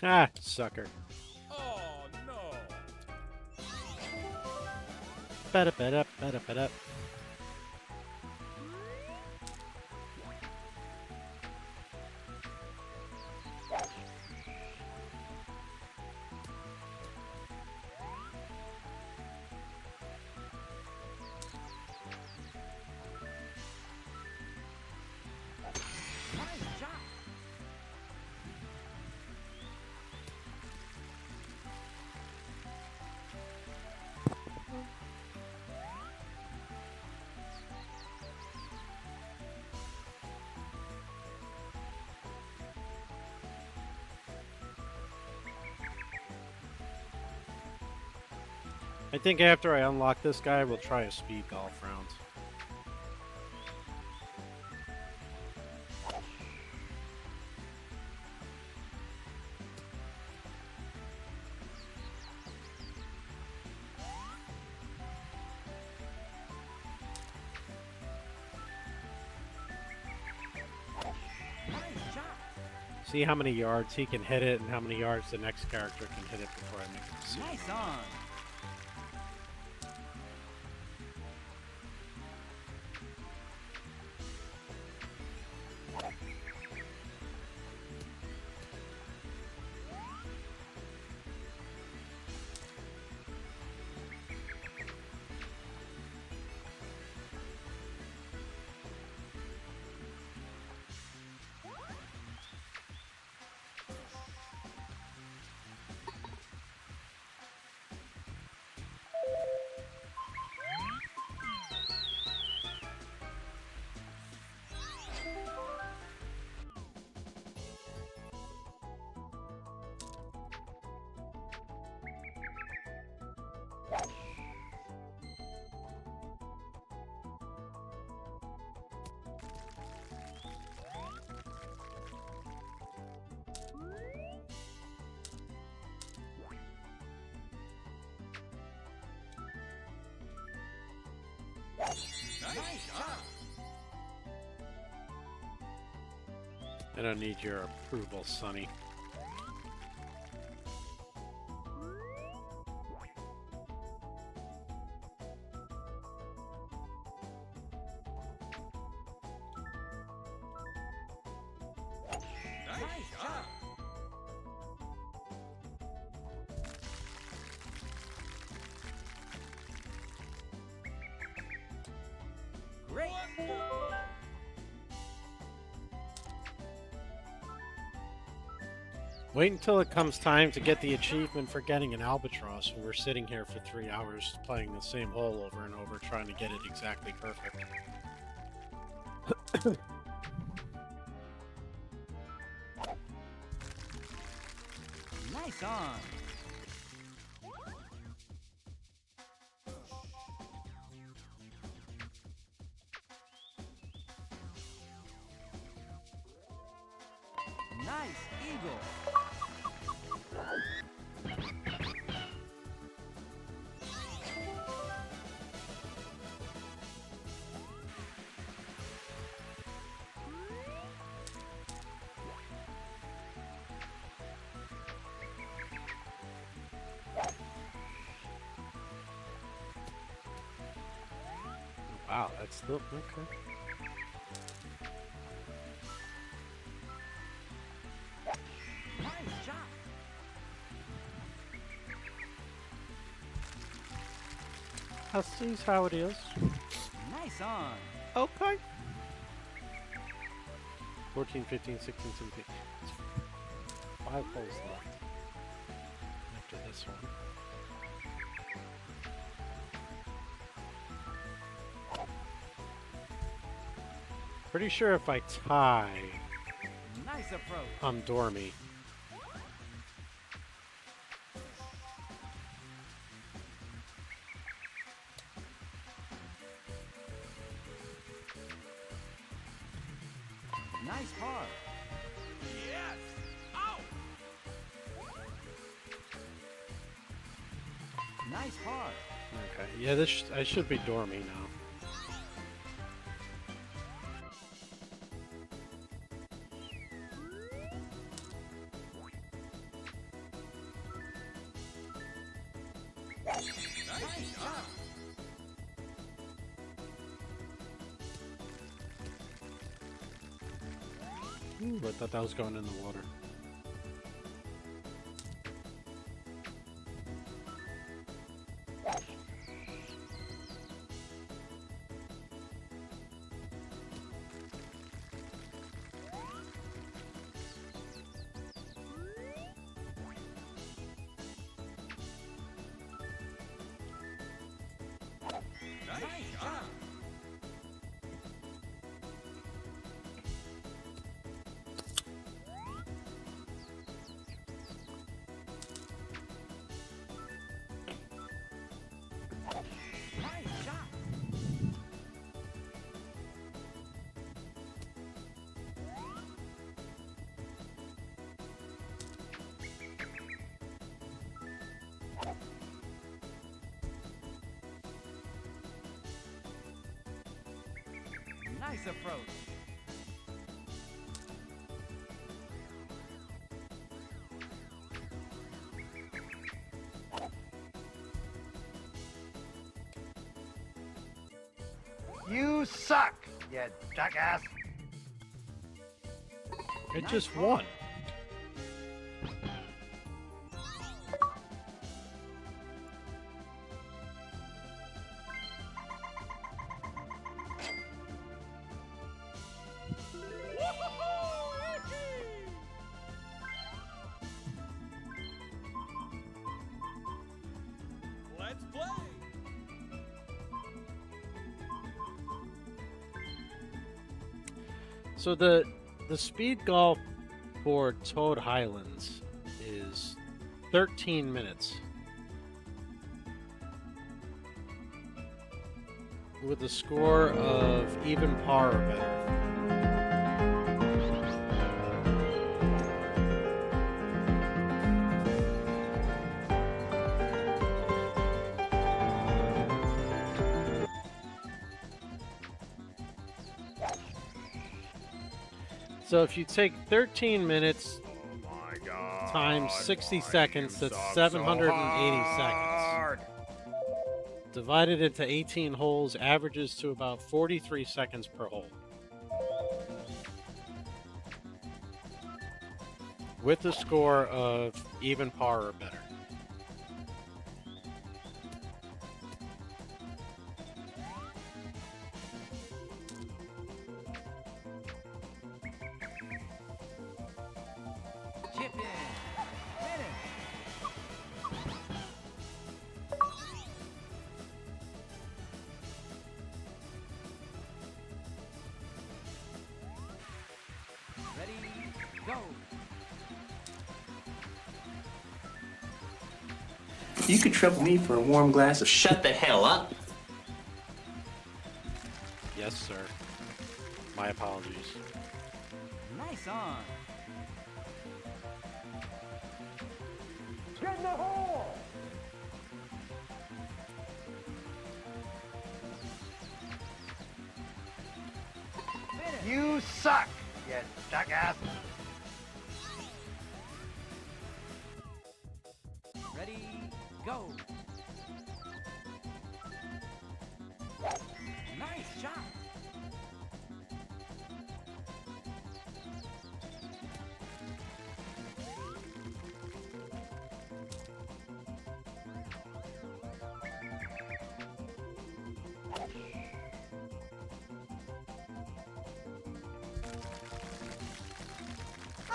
Ah, sucker. Oh, no! Better, better, better, better. Nice shot. I think after I unlock this guy, we'll try a speed golf round. Nice shot. See how many yards he can hit it and how many yards the next character can hit it before I make a decision. Nice on. Nice shot. I don't need your approval, Sonny. Nice shot. Great. Wait until it comes time to get the achievement for getting an albatross when we're sitting here for 3 hours playing the same hole over and over trying to get it exactly perfect. Nice on. Nice eagle. Wow, that's still okay. Nice shot. I'll see how it is. Nice on. Okay. 14, 15, 16, 17. 5 holes left after this one. Pretty sure if I tie, Nice approach. I'm Dormy. Nice par. Yes! Out! Nice par. Okay, yeah, this I should be Dormy now. Nice shot. Ooh, I thought that was going in the water. Nice shot. Nice shot. Nice approach. You suck, you jackass. It Nice just ball. won. Let's play! So the speed golf for Toad Highlands is 13 minutes. With a score of even par or better. So if you take 13 minutes Oh my god. times 60 why seconds, you that's suck 780 so seconds. hard? Divided into 18 holes averages to about 43 seconds per hole. With a score of even par or better. Chip in. Finish. Ready, go. You could trouble me for a warm glass of shut the hell up. Yes, sir. My apologies. Nice on. Get in the hole! Finish. You suck, you jackass! Ready, go. Nice shot.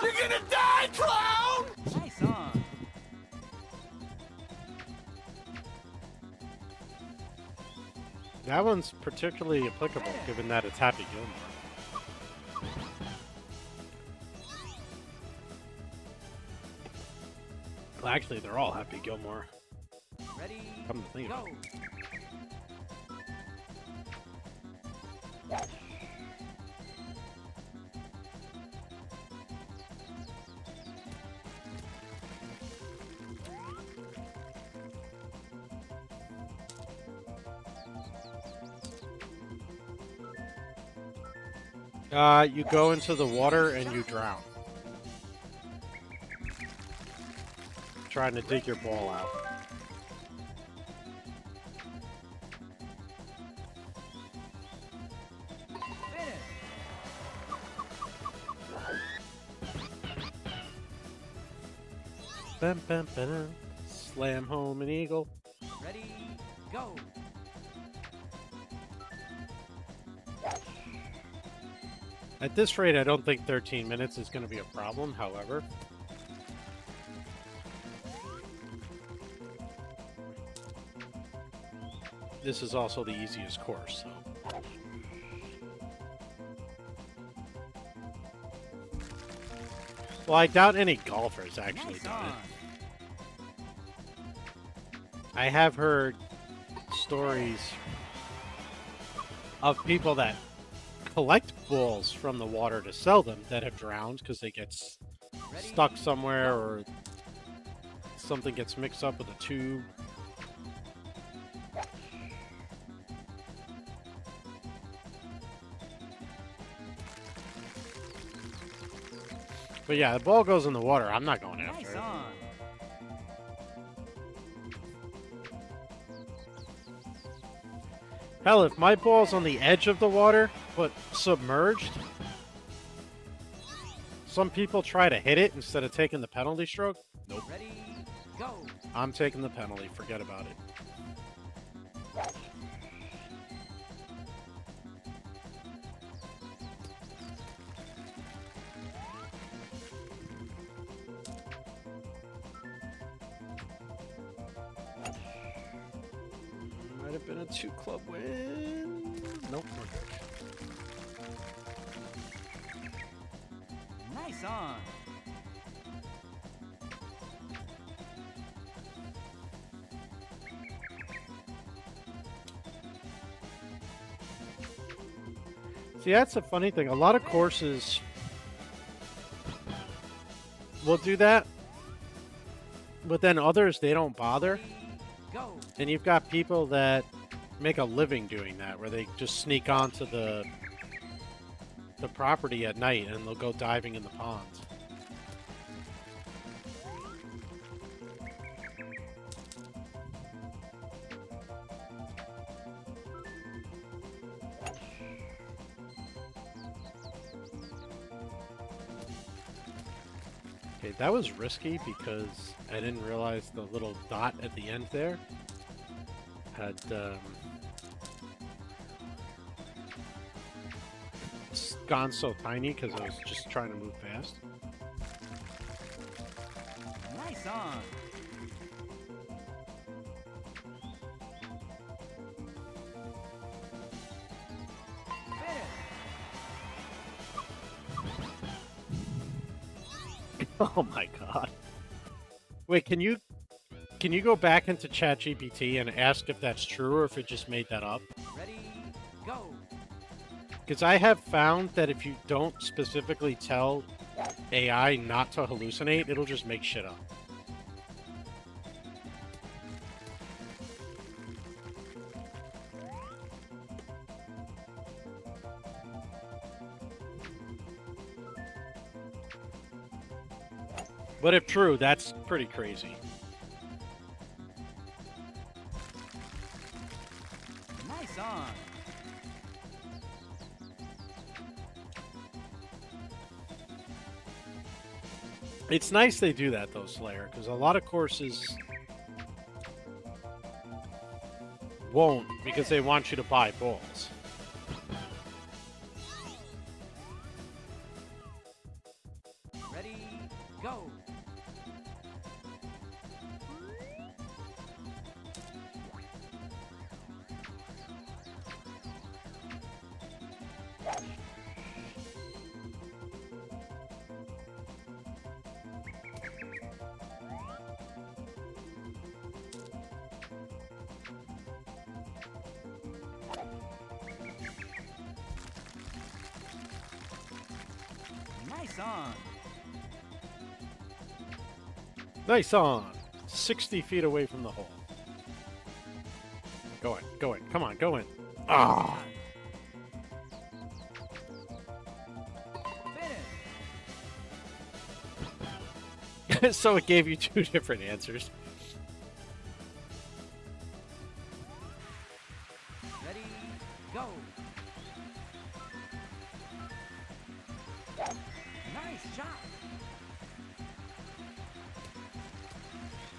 You're gonna die, clown! Nice on. That one's particularly applicable given that it's Happy Gilmore. Well, actually, they're all Happy Gilmore. Ready, Come to think of go. it. You go into the water and you drown. Trying to dig your ball out. Finish. Bam, bam, bam. Slam home an eagle. Ready, go. At this rate, I don't think 13 minutes is going to be a problem, however. This is also the easiest course, so. Well, I doubt any golfers actually Nice done on. it. I have heard stories of people that collect balls from the water to sell them that have drowned because they get Ready, stuck somewhere or something gets mixed up with a tube. But yeah, the ball goes in the water. I'm not going after Nice it. on. Hell, if my ball's on the edge of the water, but submerged, some people try to hit it instead of taking the penalty stroke. Nope. Ready, go. I'm taking the penalty. Forget about it. Might have been a 2-club win. Nope, we're good. Nice on. See, that's the funny thing. A lot of courses will do that, but then others, they don't bother. Ready, go. And you've got people that make a living doing that, where they just sneak onto the property at night and they'll go diving in the ponds. Okay, that was risky because I didn't realize the little dot at the end there had gone so tiny because I was just trying to move fast. Nice on. Oh my god. Wait, can you go back into ChatGPT and ask if that's true or if it just made that up? Ready, go. Because I have found that if you don't specifically tell AI not to hallucinate, it'll just make shit up. But if true, that's pretty crazy. Nice on. It's nice they do that though, Slayer, because a lot of courses won't because they want you to buy balls. Ready, go. Nice on. Nice on. 60 feet away from the hole. Go in, go in. Come on, go in. Ah. Finish. So it gave you two different answers. Ready, go. Nice shot.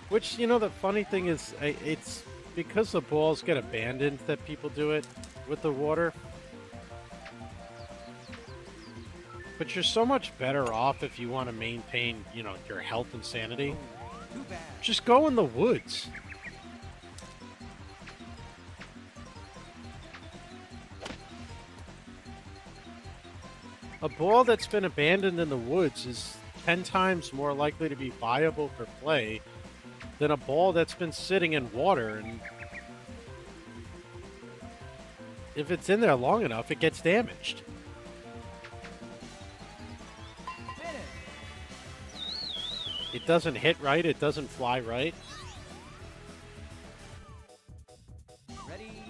Which, you know, the funny thing is, it's because the balls get abandoned that people do it with the water. But you're so much better off if you want to maintain, you know, your health and sanity. Too bad. Just go in the woods. A ball that's been abandoned in the woods is 10 times more likely to be viable for play than a ball that's been sitting in water, and if it's in there long enough, it gets damaged. Finish. It doesn't hit right, it doesn't fly right. Ready,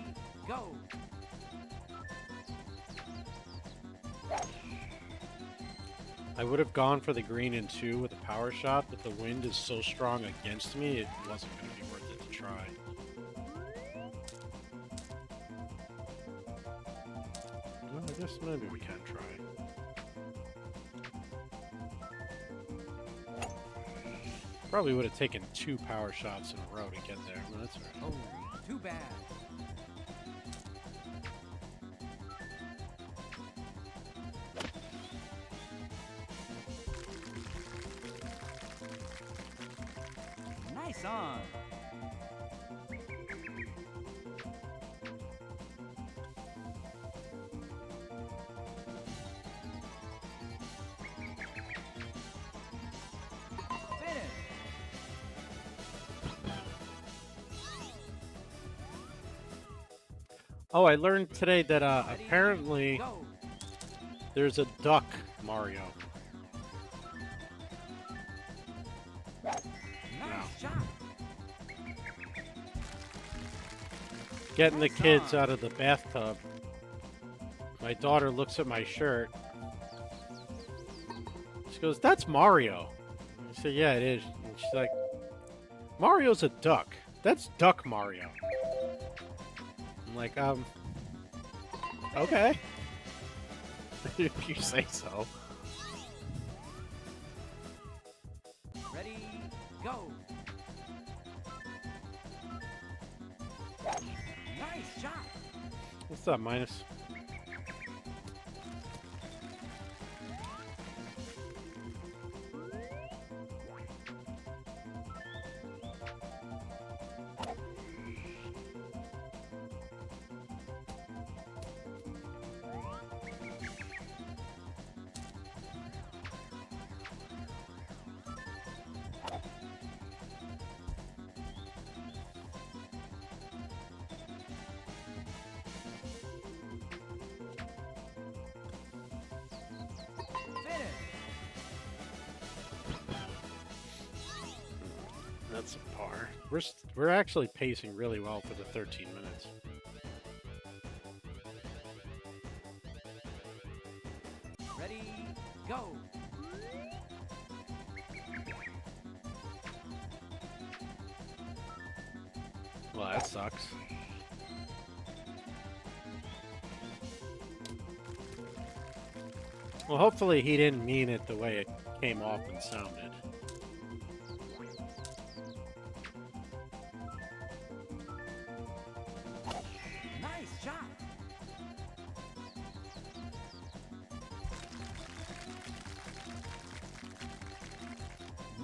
go. I would have gone for the green in 2 with a power shot, but the wind is so strong against me, it wasn't going to be worth it to try. Well, I guess maybe we can try. Probably would have taken 2 power shots in a row to get there, but that's all right. Oh, too bad. Nice on. Finish. Oh, I learned today that Ready, apparently go. there's a duck Mario. Nice shot. Getting the Nice kids on. out of the bathtub. My daughter looks at my shirt, She goes, "That's Mario." I said, "Yeah, it is." And she's like, "Mario's a duck. That's Duck Mario." I'm like, okay. If you say so. Ready, go. Nice shot. What's up, Minus? Finish. That's a par. We're actually pacing really well for the 13 minutes. Ready, go. Well, that sucks. Well, hopefully he didn't mean it the way it came off and sounded. Nice shot.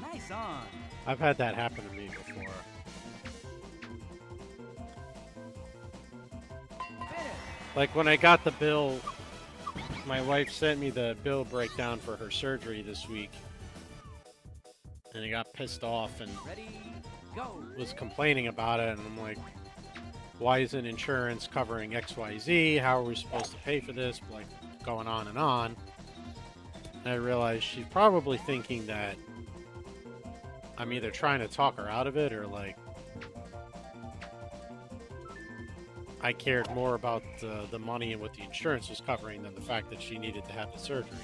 Nice on. I've had that happen to me before. Finish. Like when I got the bill, my wife sent me the bill breakdown for her surgery this week. And I got pissed off and Ready, go. was complaining about it. And I'm like, why isn't insurance covering XYZ? How are we supposed to pay for this? Like going on and on. And I realized she's probably thinking that I'm either trying to talk her out of it or like I cared more about the money and what the insurance was covering than the fact that she needed to have the surgery.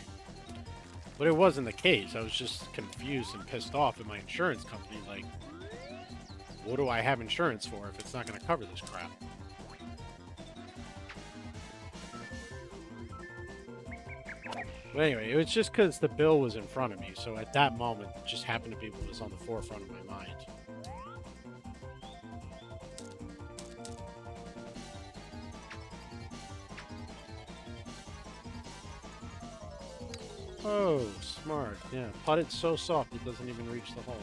But it wasn't the case. I was just confused and pissed off at my insurance company. Like, what do I have insurance for if it's not going to cover this crap? But anyway, it was just because the bill was in front of me. So at that moment, it just happened to be what was on the forefront of my mind. Oh, smart. Yeah, putt it so soft it doesn't even reach the hole.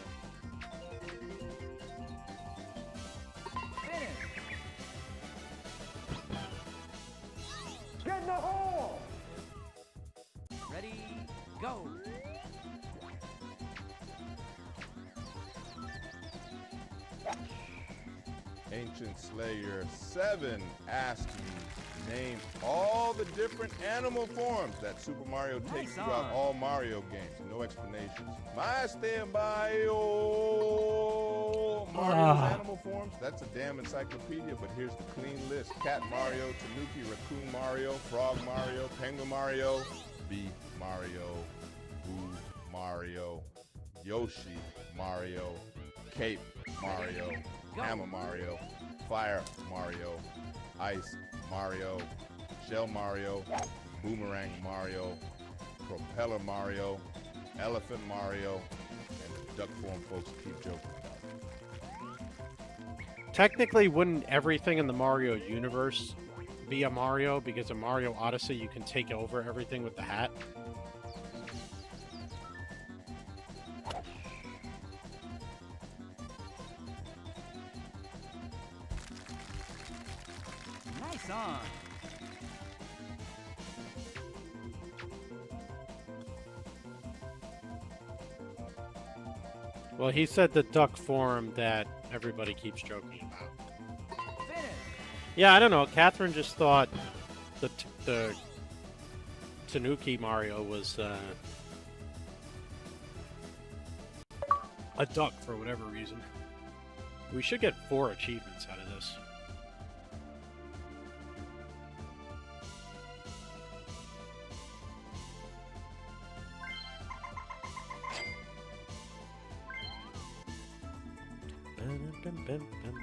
Finish. Get in the hole! Ready, go. Ancient Slayer 7 asked me to name all the different animal forms that Super Mario takes Nice throughout on. all Mario games. No explanations. My standby Mario's animal forms. That's a damn encyclopedia, but here's the clean list. Cat Mario, Tanuki, Raccoon Mario, Frog Mario, Penguin Mario, Bee Mario, Boo Mario, Yoshi Mario, Cape Mario, Hammer Mario, Fire Mario, Ice Mario, Shell Mario, Boomerang Mario, Propeller Mario, Elephant Mario, and the duck form folks keep joking about. Technically, wouldn't everything in the Mario universe be a Mario? Because in Mario Odyssey, you can take over everything with the hat. Nice on. Well, he said the duck form that everybody keeps joking about. Finish. Yeah, I don't know. Catherine just thought the Tanuki Mario was a duck for whatever reason. We should get 4 achievements out of this. bum, bum.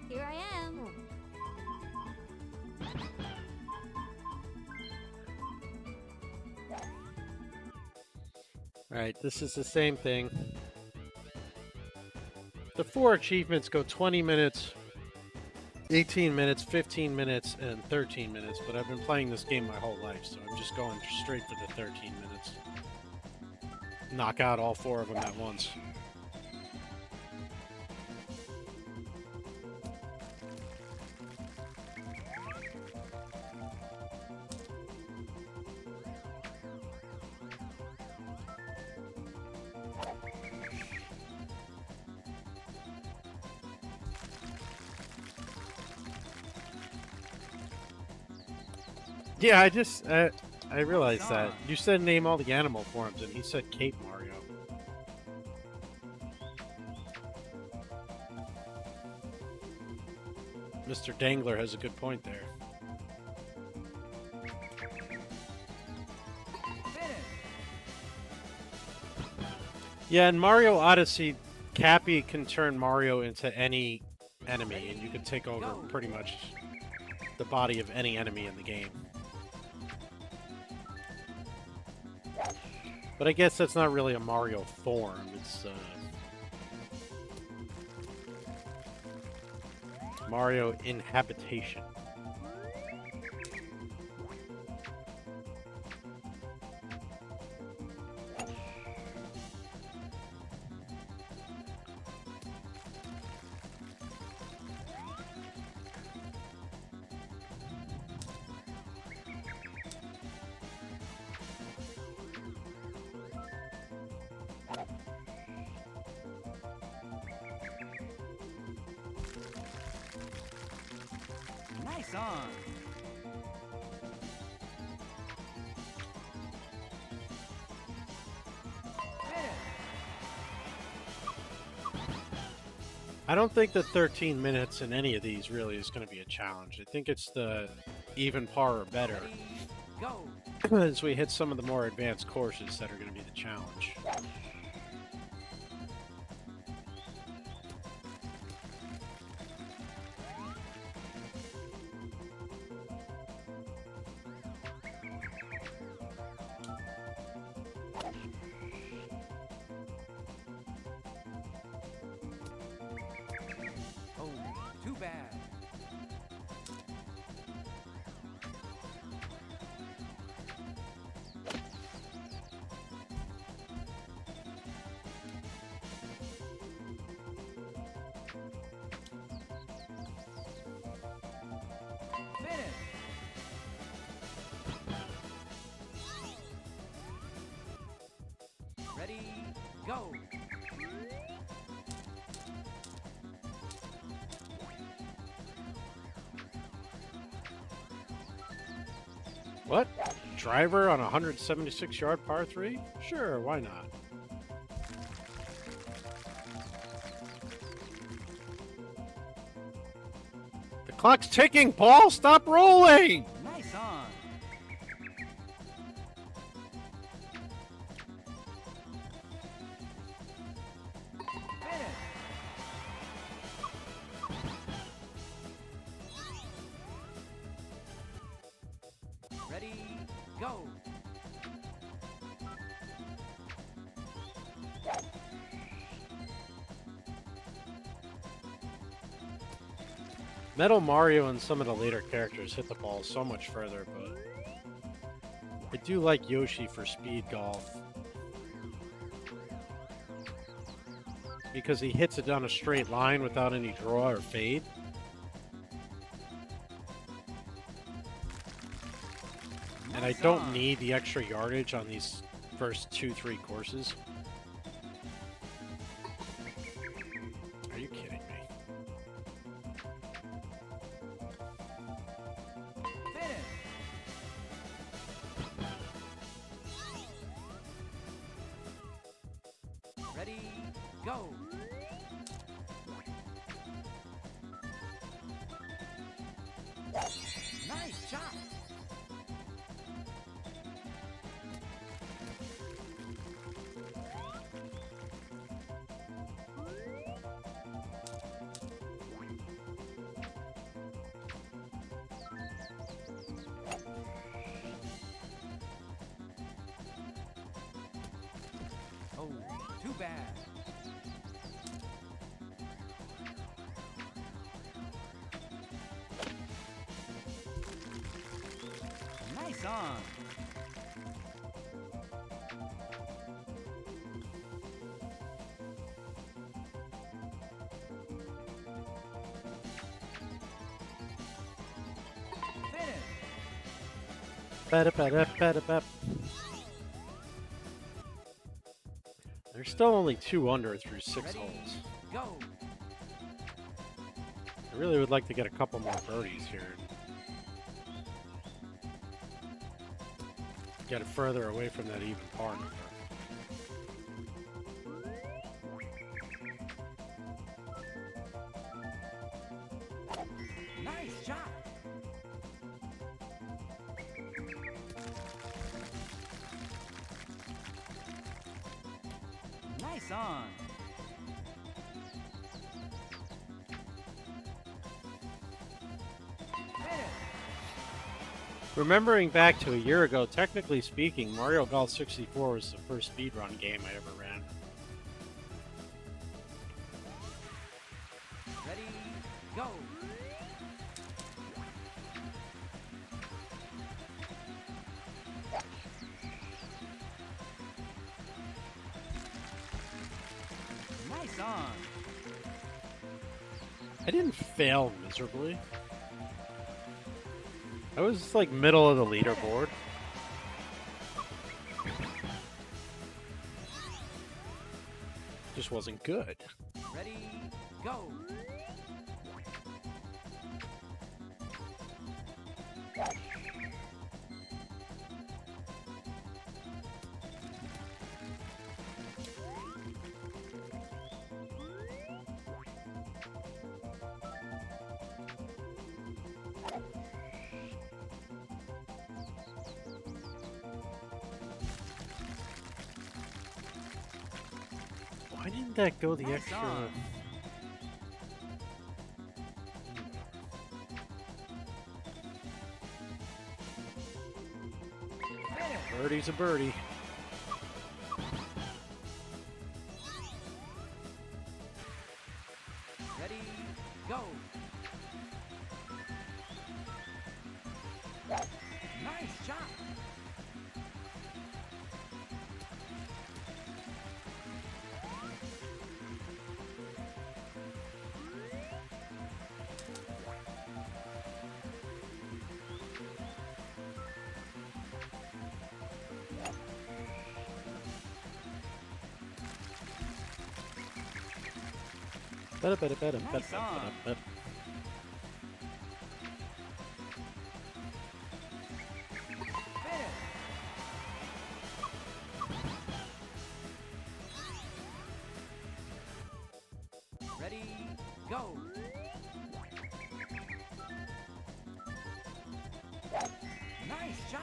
Here I am. Alright, this is the same thing. The 4 achievements go 20 minutes, 18 minutes, 15 minutes, and 13 minutes, but I've been playing this game my whole life, so I'm just going straight for the 13 minutes. Knock out all 4 of them at once. Yeah, I realized that. You said name all the animal forms, and he said Cape Mario. Mr. Dangler has a good point there. Yeah, in Mario Odyssey, Cappy can turn Mario into any enemy, and you can take over pretty much the body of any enemy in the game. But I guess that's not really a Mario form, it's Mario inhabitation. Nice on. I don't think the 13 minutes in any of these really is going to be a challenge. I think it's the even par or better Go. as we hit some of the more advanced courses that are going to be the challenge. Oh, too bad. Finish. Ready, go. What? Driver on a 176-yard par 3? Sure, why not? The clock's ticking, Paul! Stop rolling! Nice on. Finish. Ready, go. Metal Mario and some of the later characters hit the ball so much further, but I do like Yoshi for speed golf. Because he hits it down a straight line without any draw or fade. And I don't need the extra yardage on these first 2-3 courses. Are you kidding me? Finish. Ready, go. Nice shot. on. Finish. Ba-da-ba-da-ba-da-ba. There's still only 2 under through 6 Ready, holes. go. I really would like to get a couple more birdies here. Get it further away from that even par number. Nice shot. Nice on. Finish. Remembering back to a year ago, technically speaking, Mario Golf 64 was the first speedrun game I ever ran. Ready, go. Nice on. I didn't fail miserably. I was like middle of the leaderboard. Just wasn't good. Ready, go. Why didn't that go the Nice extra? on. Finish. Birdie's a birdie. Ready, go. Nice shot. Nice on. Finish. Ready, go. Nice shot.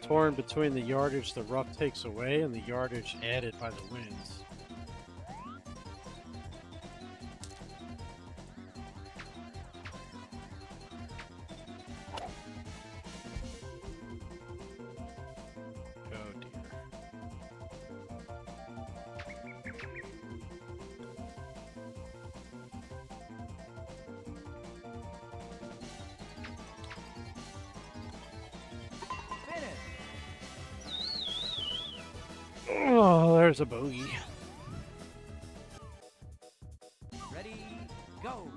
Torn between the yardage the rough takes away and the yardage added by the winds. Oh dear. Finish. Oh, there's a bogey. Ready, go.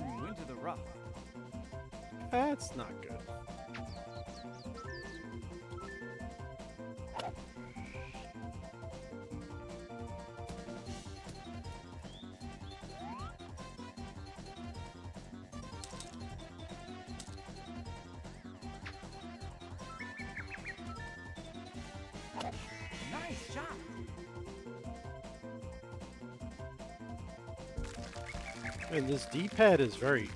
Ooh, into the rough. That's not good. Nice shot. And this D-pad is very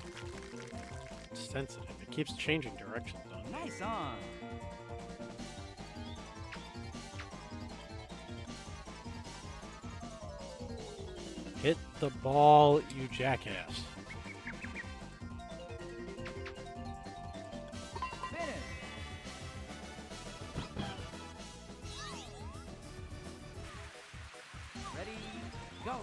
sensitive. It keeps changing directions on me. Nice on. the ball, you jackass. Finish. Ready, go.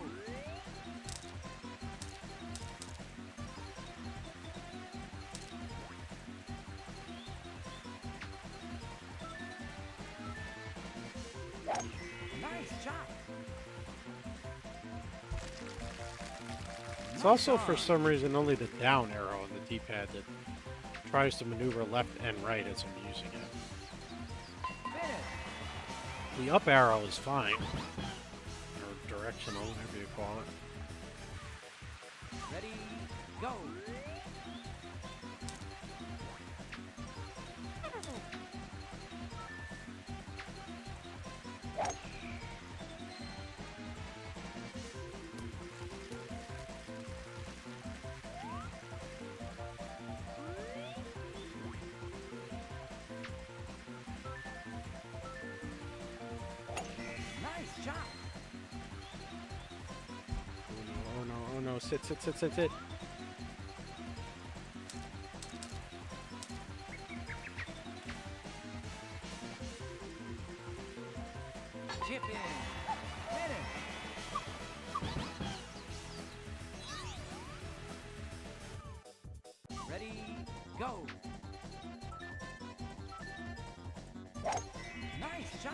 Nice shot. It's also, for some reason, only the down arrow on the D-pad that tries to maneuver left and right as I'm using it. Finish. The up arrow is fine. Or directional, whatever you call it. Ready, go. Nice shot. Oh no, oh no, sit, sit, sit, sit, sit. Chip in. Finish. Ready, go. Nice shot.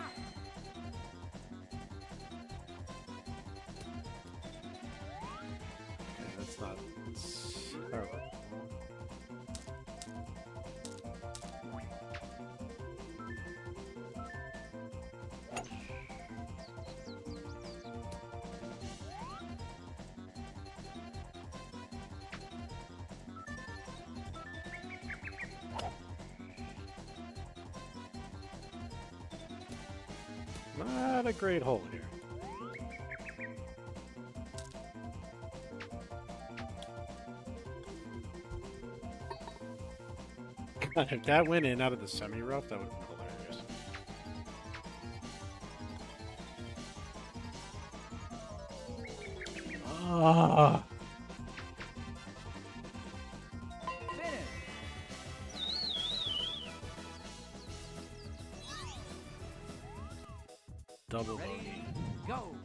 Okay, that's not terrible. Not a great hole here. God, if that went in out of the semi-rough, that would have been hilarious. Ah, Finish. double Ready, bogey. go.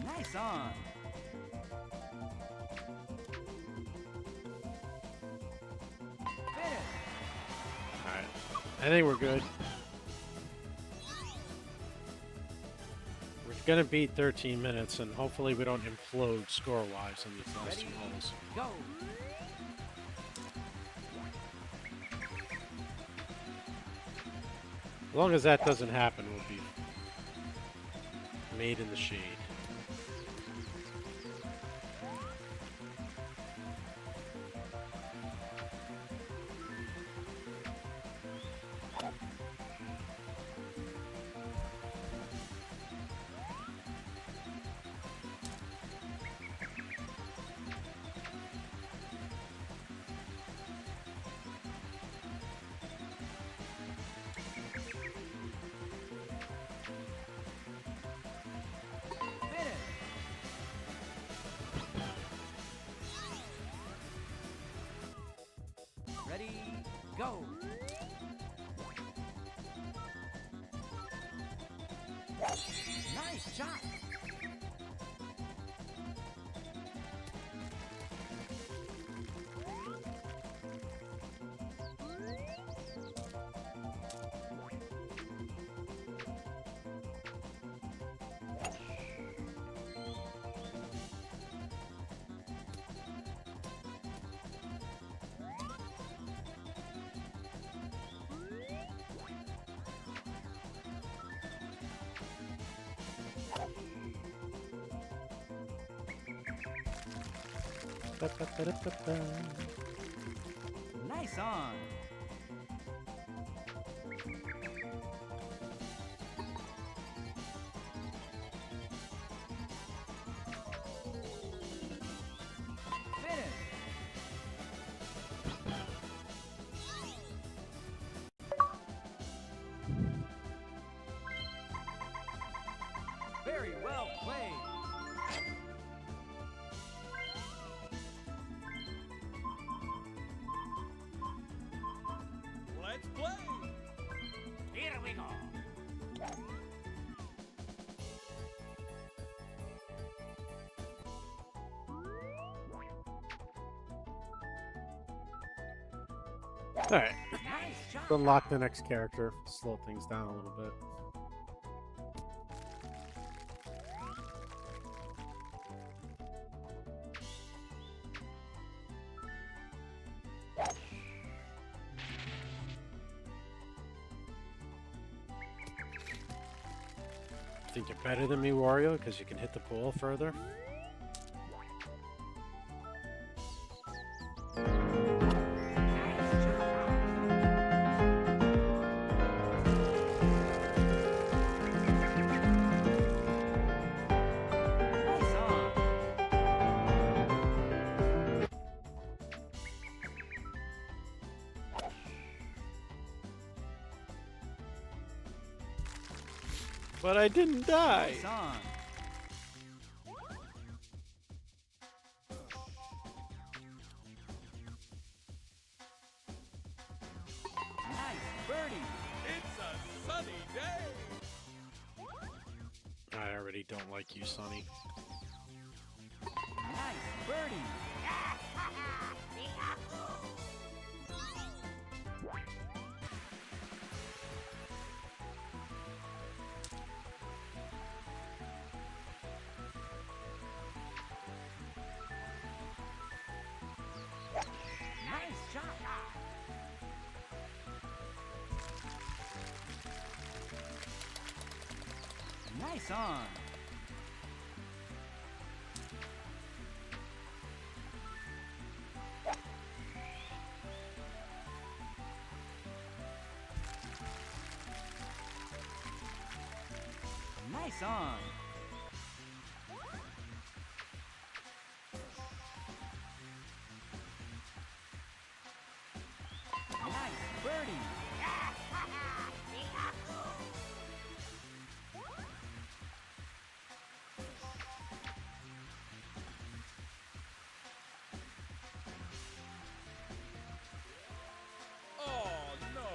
Nice on. Finish. Alright, I think we're good. We're gonna beat 13 minutes, and hopefully we don't implode score-wise in these last two holes. Go. As long as that doesn't happen, we'll be made in the shade. Finish. Ready, go. Nice shot. Nice on. Finish. play. Here we go. Alright, Nice shot. unlock the next character, slow things down a little bit. Think you're better than me, Wario, because you can hit the ball further? Nice on. But I didn't die! Nice on. Nice birdie. It's a sunny day. I already don't like you, Sonny. Nice birdie. Nice shot. Nice on. Nice on. Nice birdie. Oh no.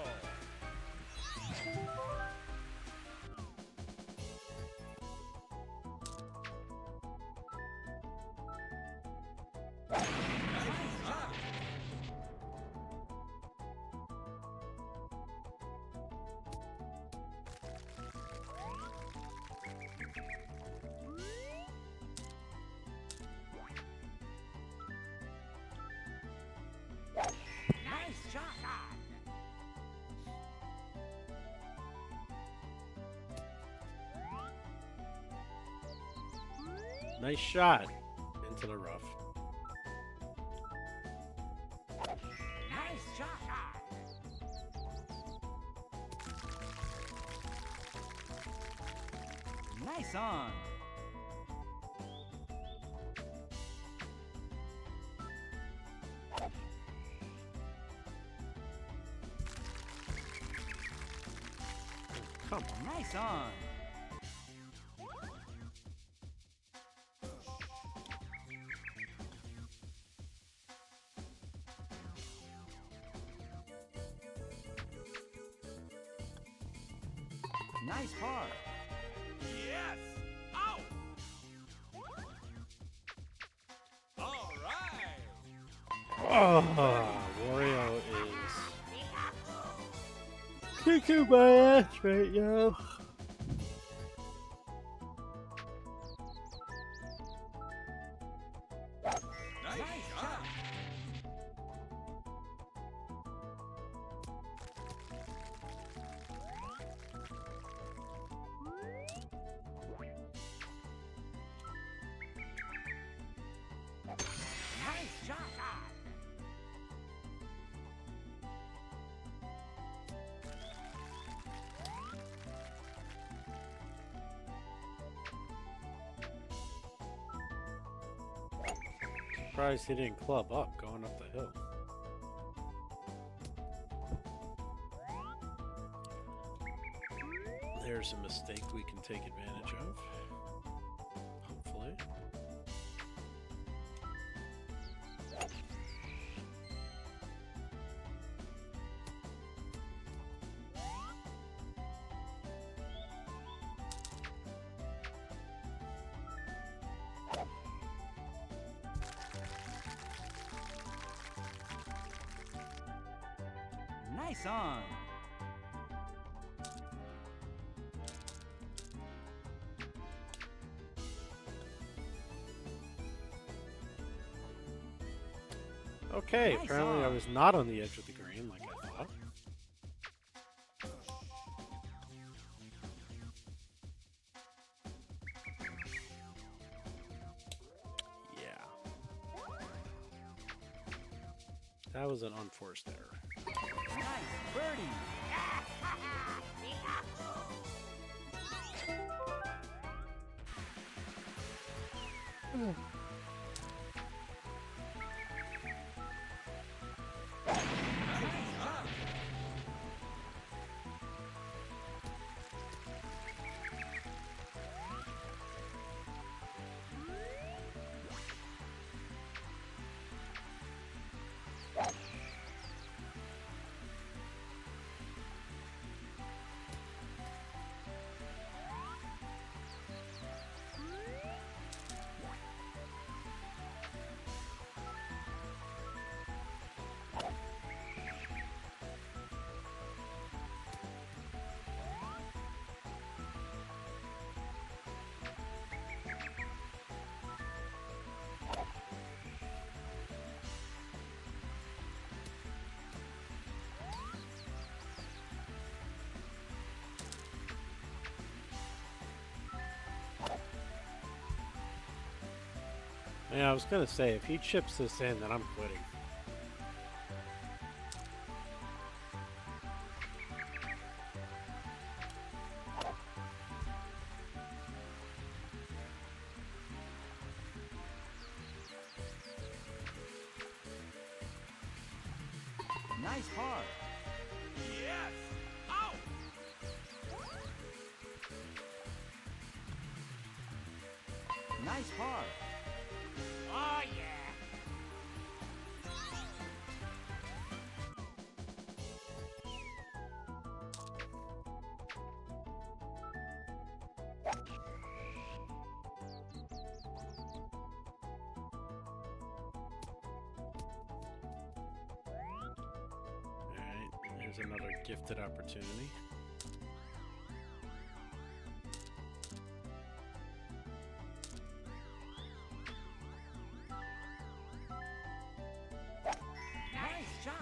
Nice shot. Nice shot into the rough. Nice shot. Nice on. Come on. Nice on. Nice par. Yes. Out. All right. Oh, Wario is kicking my ass right now. Nice shot. Nice shot. Surprised he didn't club up going up the hill. There's a mistake we can take advantage of. Hopefully. Nice on. Okay, Nice apparently I on. was not on the edge of the green like I thought. Yeah. That was an unforced error. Nice birdie. Yeah, I was gonna say, if he chips this in, then I'm quitting. Nice par. Yes! Out! Nice par. Oh, yeah! Alright, here's another gifted opportunity. Nice shot!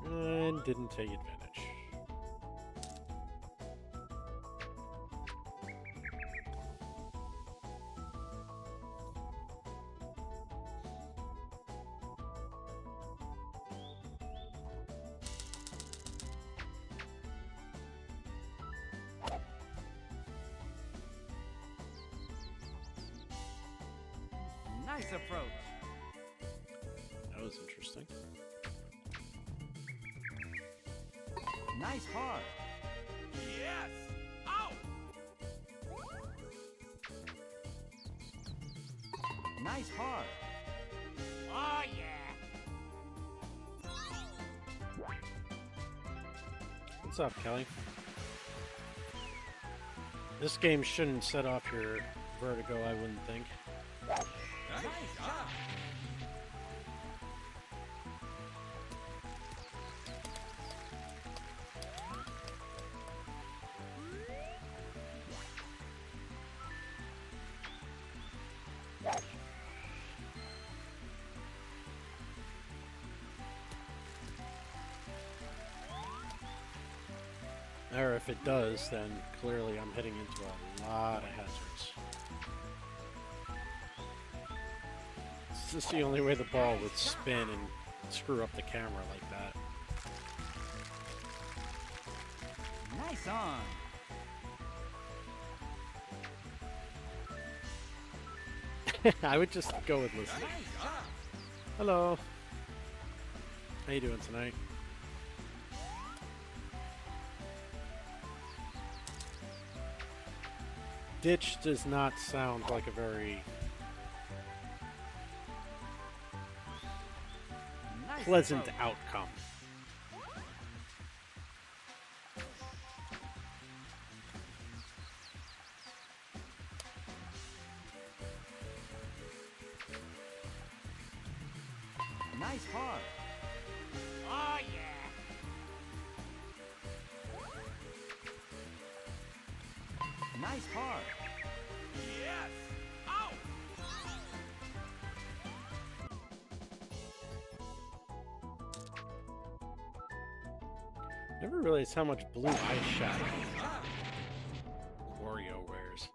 And didn't take advantage. Nice approach. That was interesting. Nice par. Yes! Out! Nice par. Oh, yeah! What's up, Kelly? This game shouldn't set off your vertigo, I wouldn't think. Nice shot! Or if it does, then clearly I'm heading into a lot of hazards. This is the only way the ball would spin and screw up the camera like that. Nice on. I would just go with listening. Nice shot! Hello. How you doing tonight? Ditch does not sound like a very Nice pleasant approach. outcome. hard. Oh, yeah. Nice hard. Yes. Ow. Never realized how much blue eyeshadow Wario wears.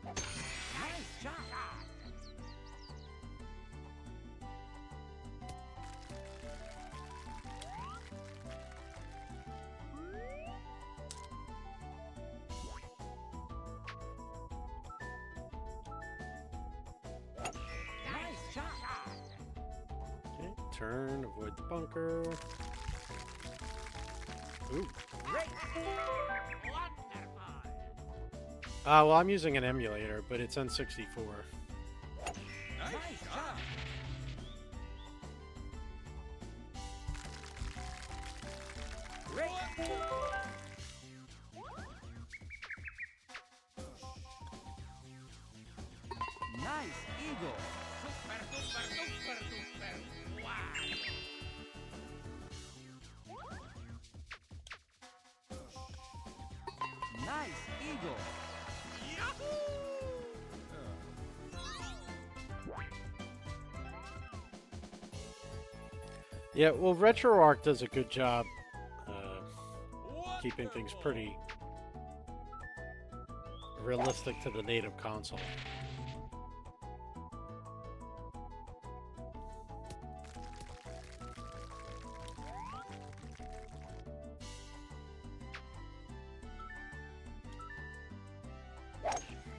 Nice shot. Nice shot. Okay, turn, avoid the bunker. Ooh. Well, I'm using an emulator, but it's N64. Nice shot. Great. Nice eagle. Super, super, super, super. Wow. Nice eagle. Yeah, well, RetroArch does a good job keeping things pretty realistic to the native console.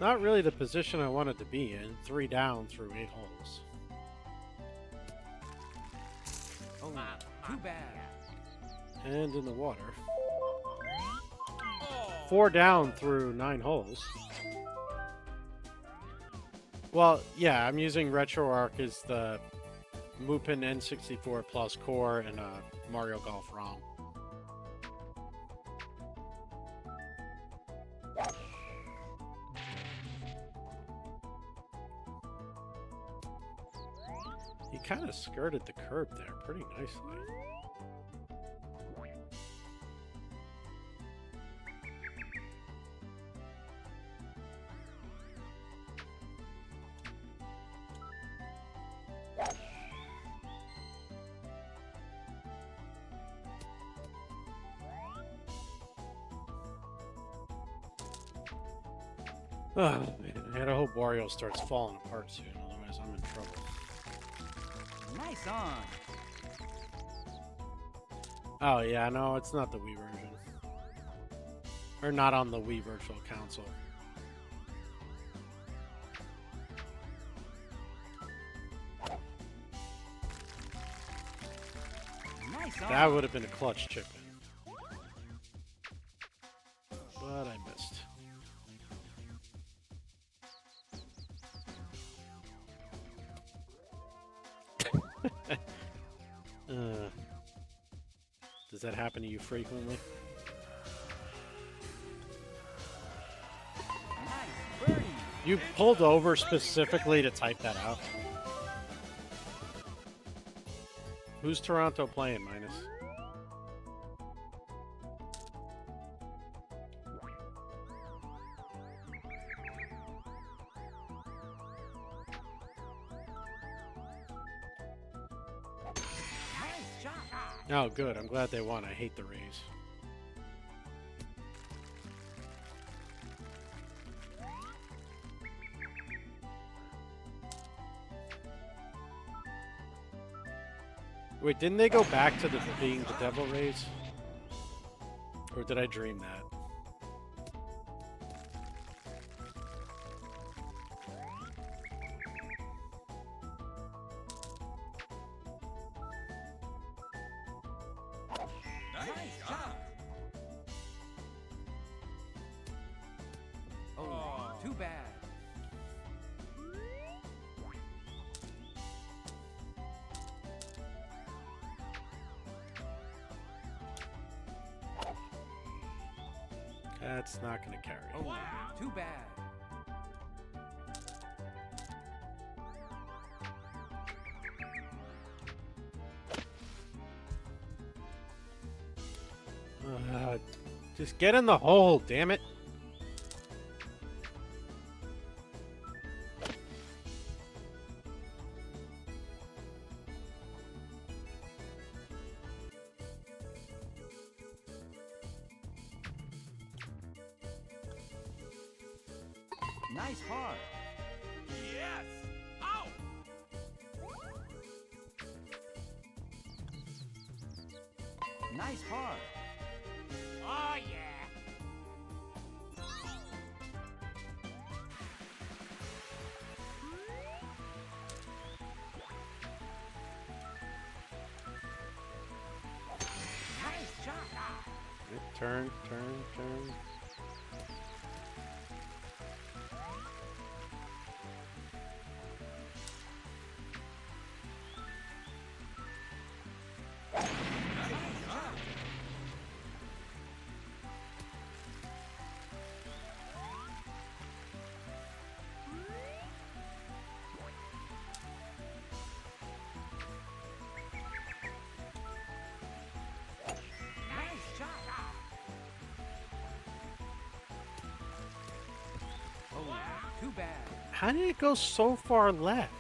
Not really the position I wanted to be in. 3 down through 8 holes. Oh, too bad. And in the water. 4 down through 9 holes. Well, yeah, I'm using RetroArch as the Mupen N64 Plus core and Mario Golf ROM. He kind of skirted the curb there pretty nicely. Oh, man, I gotta hope Wario starts falling apart soon, otherwise I'm in trouble. Nice on. Oh yeah, no, it's not the Wii version. Or not on the Wii Virtual Console. Nice on. That would have been a clutch chip in. But I missed. Does that happen to you frequently? Nice birdie. You pulled over specifically to type that out? Who's Toronto playing, Minus? Nice shot. Oh, good. I'm glad they won. I hate the Rays. Wait, didn't they go back to being the Devil Rays? Or did I dream that? Nice shot. Oh, too bad. That's not going to carry. Oh, too bad. Just get in the hole, damn it. Nice par. Yes! Ow! Nice par. Oh, yeah! Nice shot. Turn, turn, turn. Nice shot. Oh, too bad. How did it go so far left?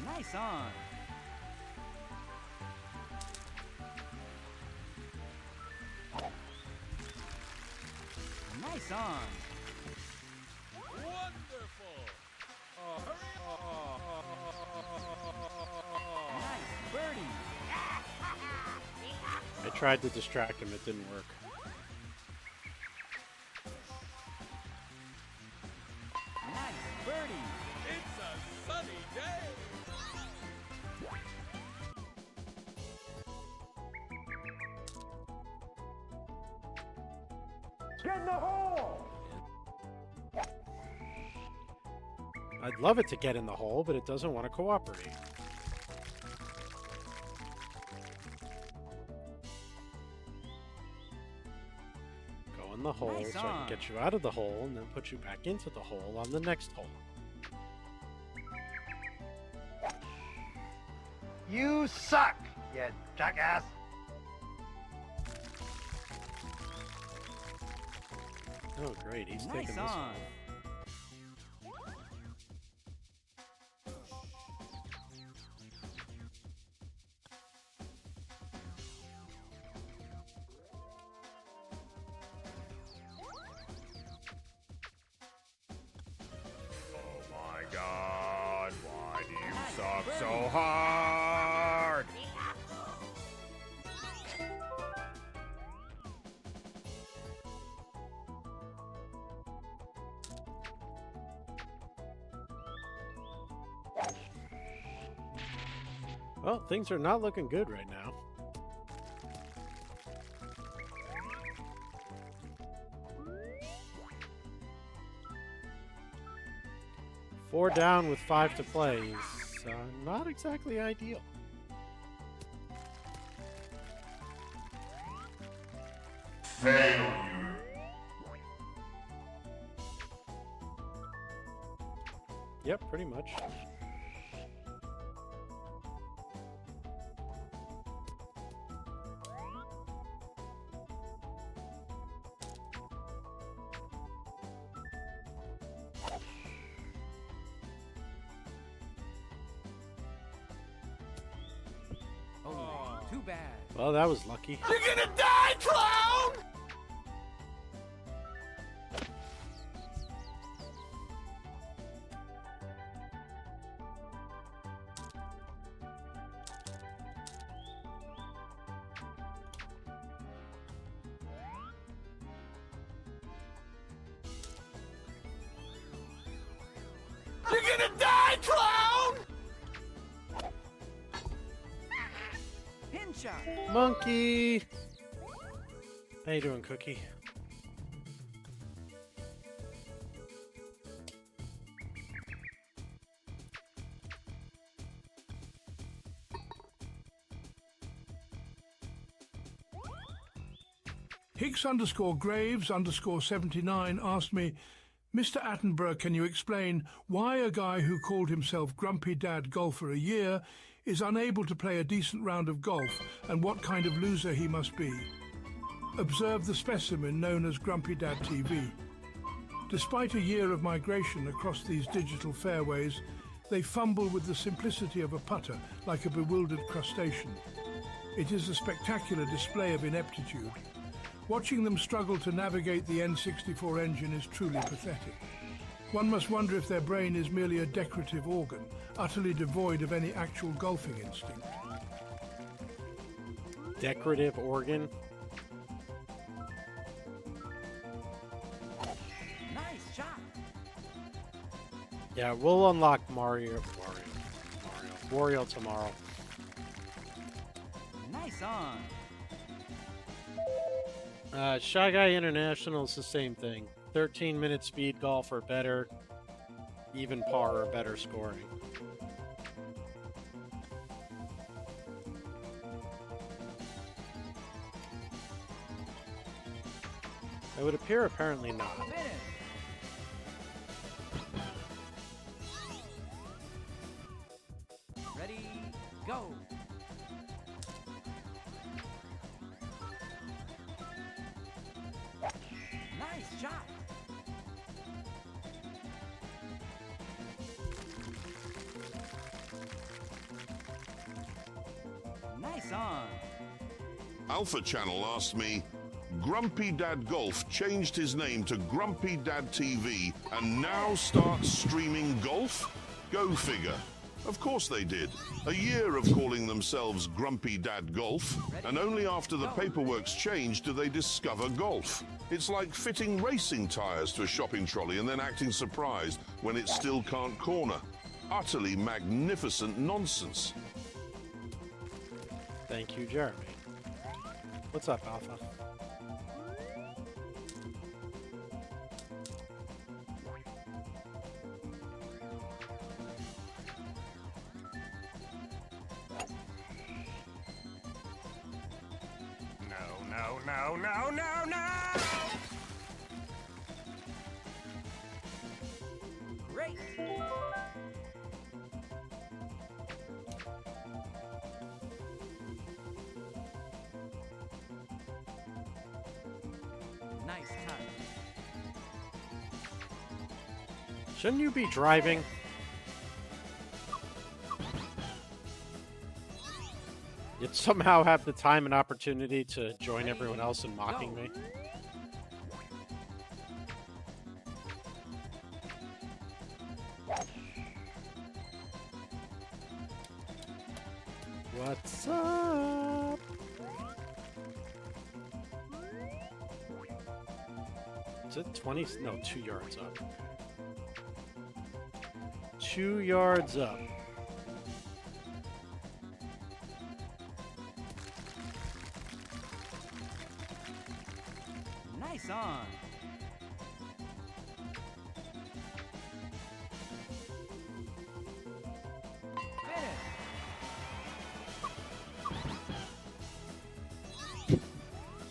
Nice on. Nice on. Wonderful! Nice birdie. I tried to distract him, it didn't work. Nice birdie. It's a sunny day! Get in the hole! I'd love it to get in the hole, but it doesn't want to cooperate. Go in the hole Nice so I on. can get you out of the hole and then put you back into the hole on the next hole. You suck, you jackass! Oh, great. He's Nice taking this on. hole. Oh my god, why do you Nice suck so birdie. hard? Well, things are not looking good right now. Four down with 5 to play is not exactly ideal. Yep, pretty much. Oh, too bad. Well, that was lucky. You're gonna die, clown! You're gonna die, clown! shot. Monkey! How you doing, Cookie? Hicks_Graves_79 asked me, Mr. Attenborough, can you explain why a guy who called himself Grumpy Dad Golfer a year is unable to play a decent round of golf and what kind of loser he must be? Observe the specimen known as Grumpy Dad TV. Despite a year of migration across these digital fairways, they fumble with the simplicity of a putter like a bewildered crustacean. It is a spectacular display of ineptitude. Watching them struggle to navigate the N64 engine is truly pathetic. One must wonder if their brain is merely a decorative organ, utterly devoid of any actual golfing instinct. Decorative organ? Nice shot. Yeah, we'll unlock Wario tomorrow. Nice on. Shy Guy International is the same thing. 13-minute speed golf or better, even par or better scoring. It would appear apparently not. Finish. Ready, go. Nice shot. Nice on. Alpha Channel asked me, Grumpy Dad Golf changed his name to Grumpy Dad TV and now starts streaming golf? Go figure. Of course they did. A year of calling themselves Grumpy Dad Golf, and only after the paperwork's changed do they discover golf. It's like fitting racing tires to a shopping trolley and then acting surprised when it still can't corner. Utterly magnificent nonsense. Thank you, Jeremy. What's up, Alpha? No. Great. Nice touch. Shouldn't you be driving? You'd somehow have the time and opportunity to join everyone else in mocking me. What's up? Is it 20? No, 2 yards up. 2 yards up. Nice on.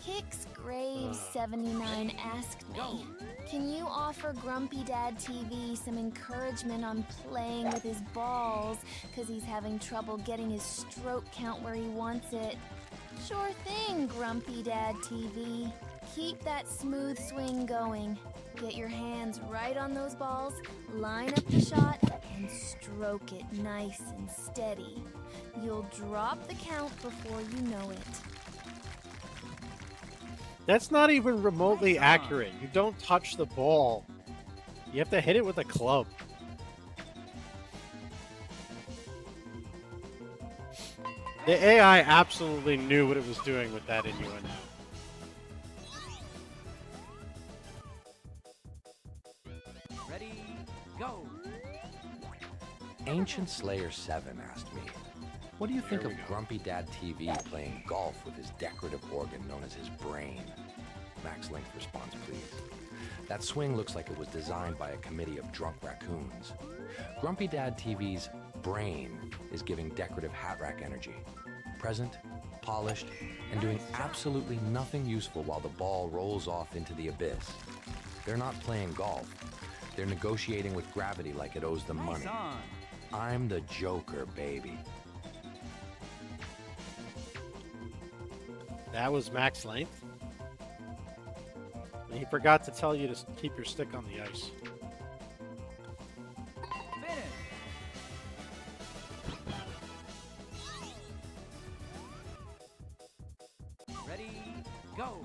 Hicks_Graves_79 asked me, can you offer Grumpy Dad TV some encouragement on playing with his balls, cause he's having trouble getting his stroke count where he wants it? Sure thing, Grumpy Dad TV. Keep that smooth swing going. Get your hands right on those balls, line up the shot, and stroke it nice and steady. You'll drop the count before you know it. That's not even remotely accurate. You don't touch the ball. You have to hit it with a club. The AI absolutely knew what it was doing with that innuendo. Ancient Slayer 7 asked me, What do you think There of we go. Grumpy Dad TV playing golf with his decorative organ known as his brain? Max Link response, please. That swing looks like it was designed by a committee of drunk raccoons. Grumpy Dad TV's brain is giving decorative hat rack energy. Present, polished, and doing absolutely nothing useful while the ball rolls off into the abyss. They're not playing golf. They're negotiating with gravity like it owes them money. Nice on. I'm the Joker, baby. That was max length. And he forgot to tell you to keep your stick on the ice. Finish. Ready, go.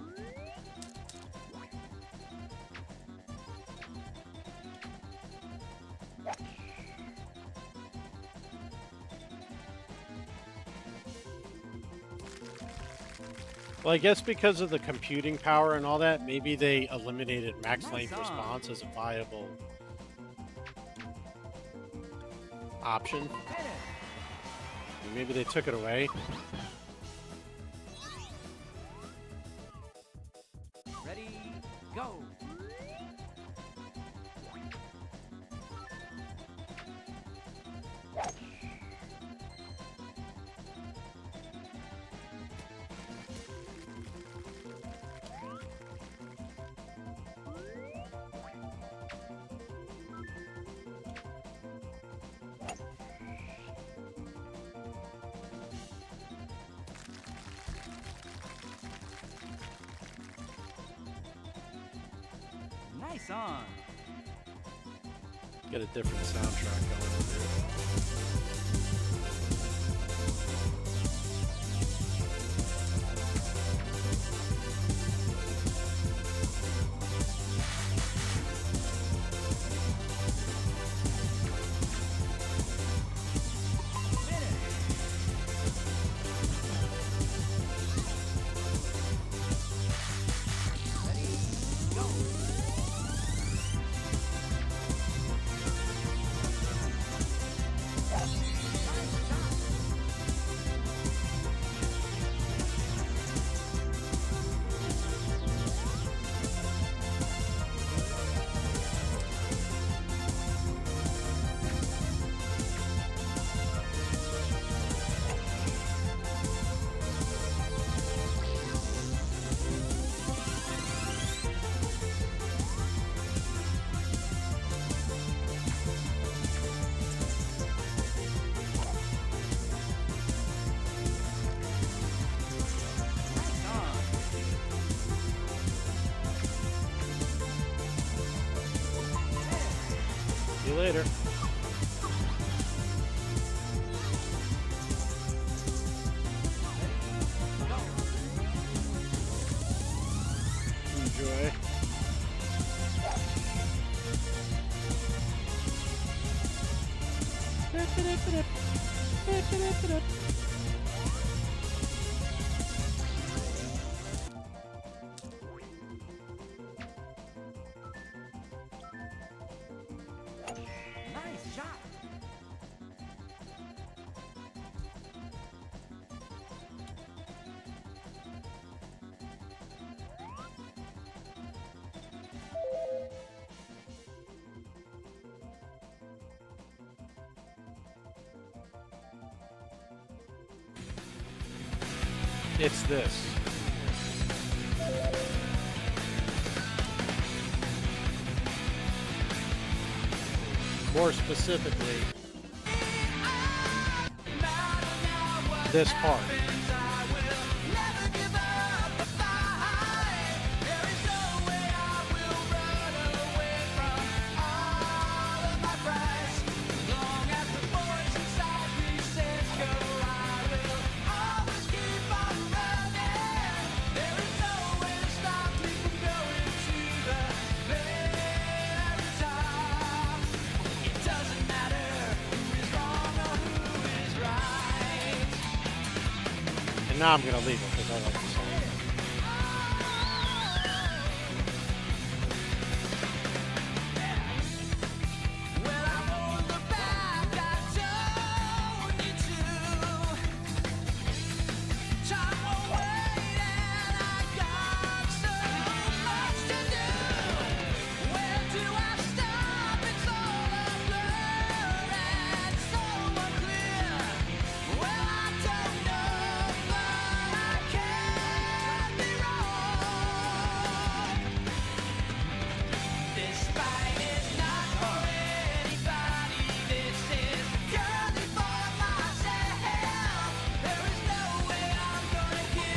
Well, I guess because of the computing power and all that, maybe they eliminated max length Nice on. response as a viable option. Finish. Maybe they took it away. Ready, go. Nice on. Get a different soundtrack going. See you later. Enjoy. Nice shot. It's this. More specifically, this part. And now I'm going to leave it because I like the song.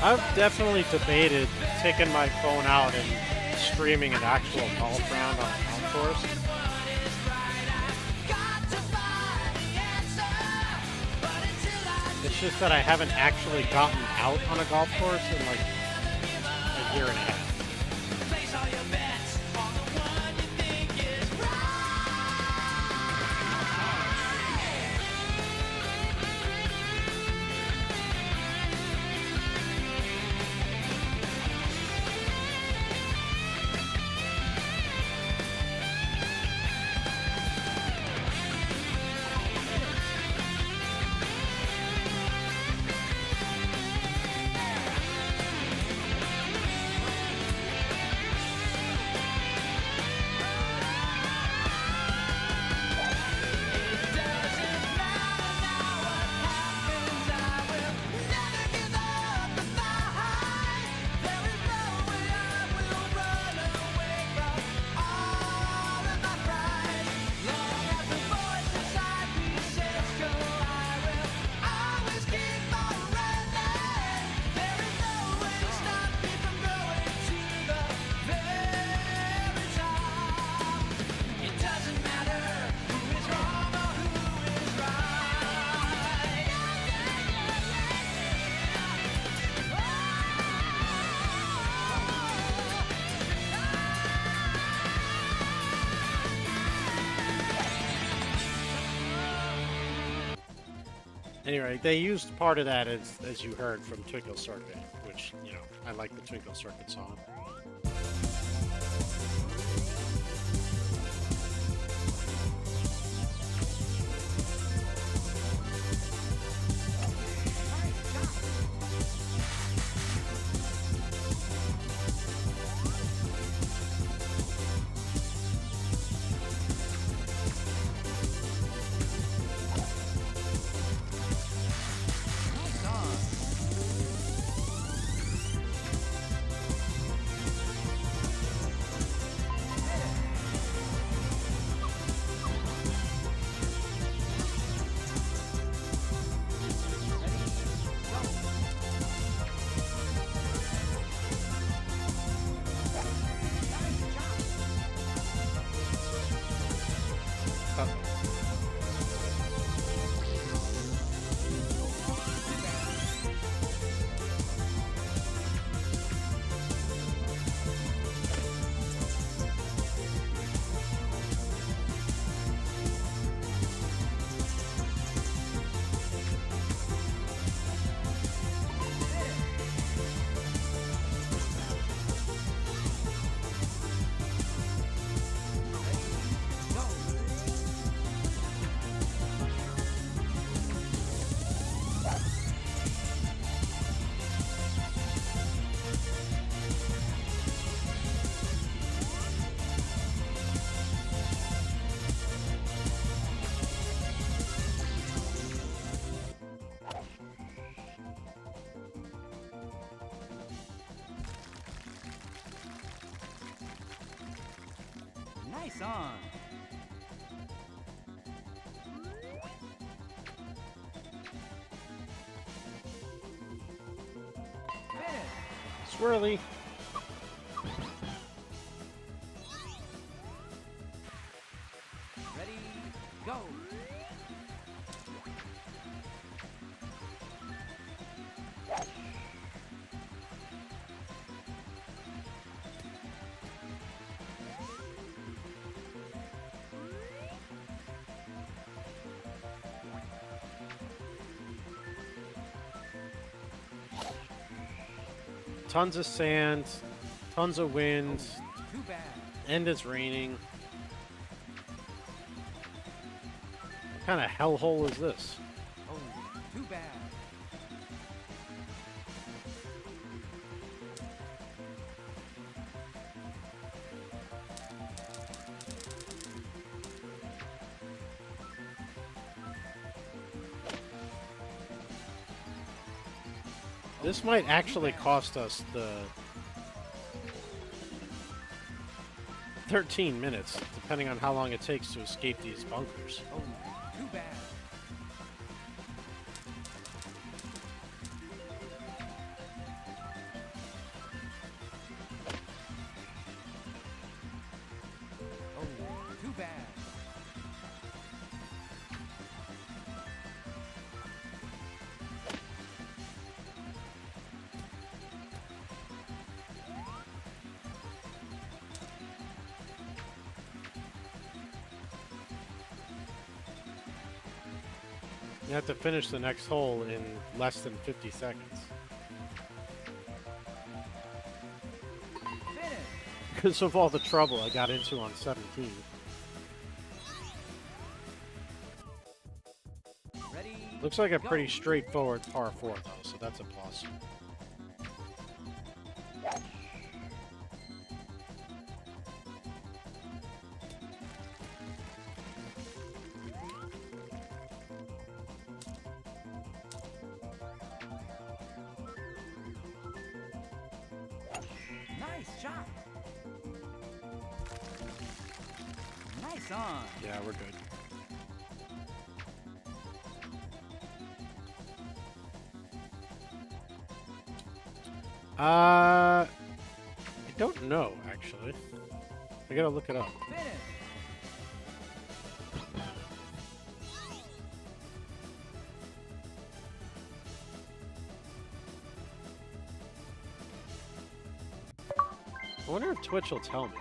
I've definitely debated taking my phone out and streaming an actual golf round on a golf course. It's just that I haven't actually gotten out on a golf course in like a year and a half. Anyway, they used part of that as you heard from Twinkle Circuit, which, you know, I like the Twinkle Circuit song. Nice on. Swirly. Ready, go. Tons of sand, tons of wind, Too bad. and it's raining. What kind of hellhole is this? Oh, too bad. This might actually cost us the 13 minutes, depending on how long it takes to escape these bunkers. Oh, too bad. You have to finish the next hole in less than 50 seconds. Finish. Because of all the trouble I got into on 17. Ready. Looks like a go. pretty straightforward par 4 though, so that's a plus. Nice shot. Nice on. Yeah, we're good. I don't know, actually. I gotta look it up. Finish. I wonder if Twitch will tell me.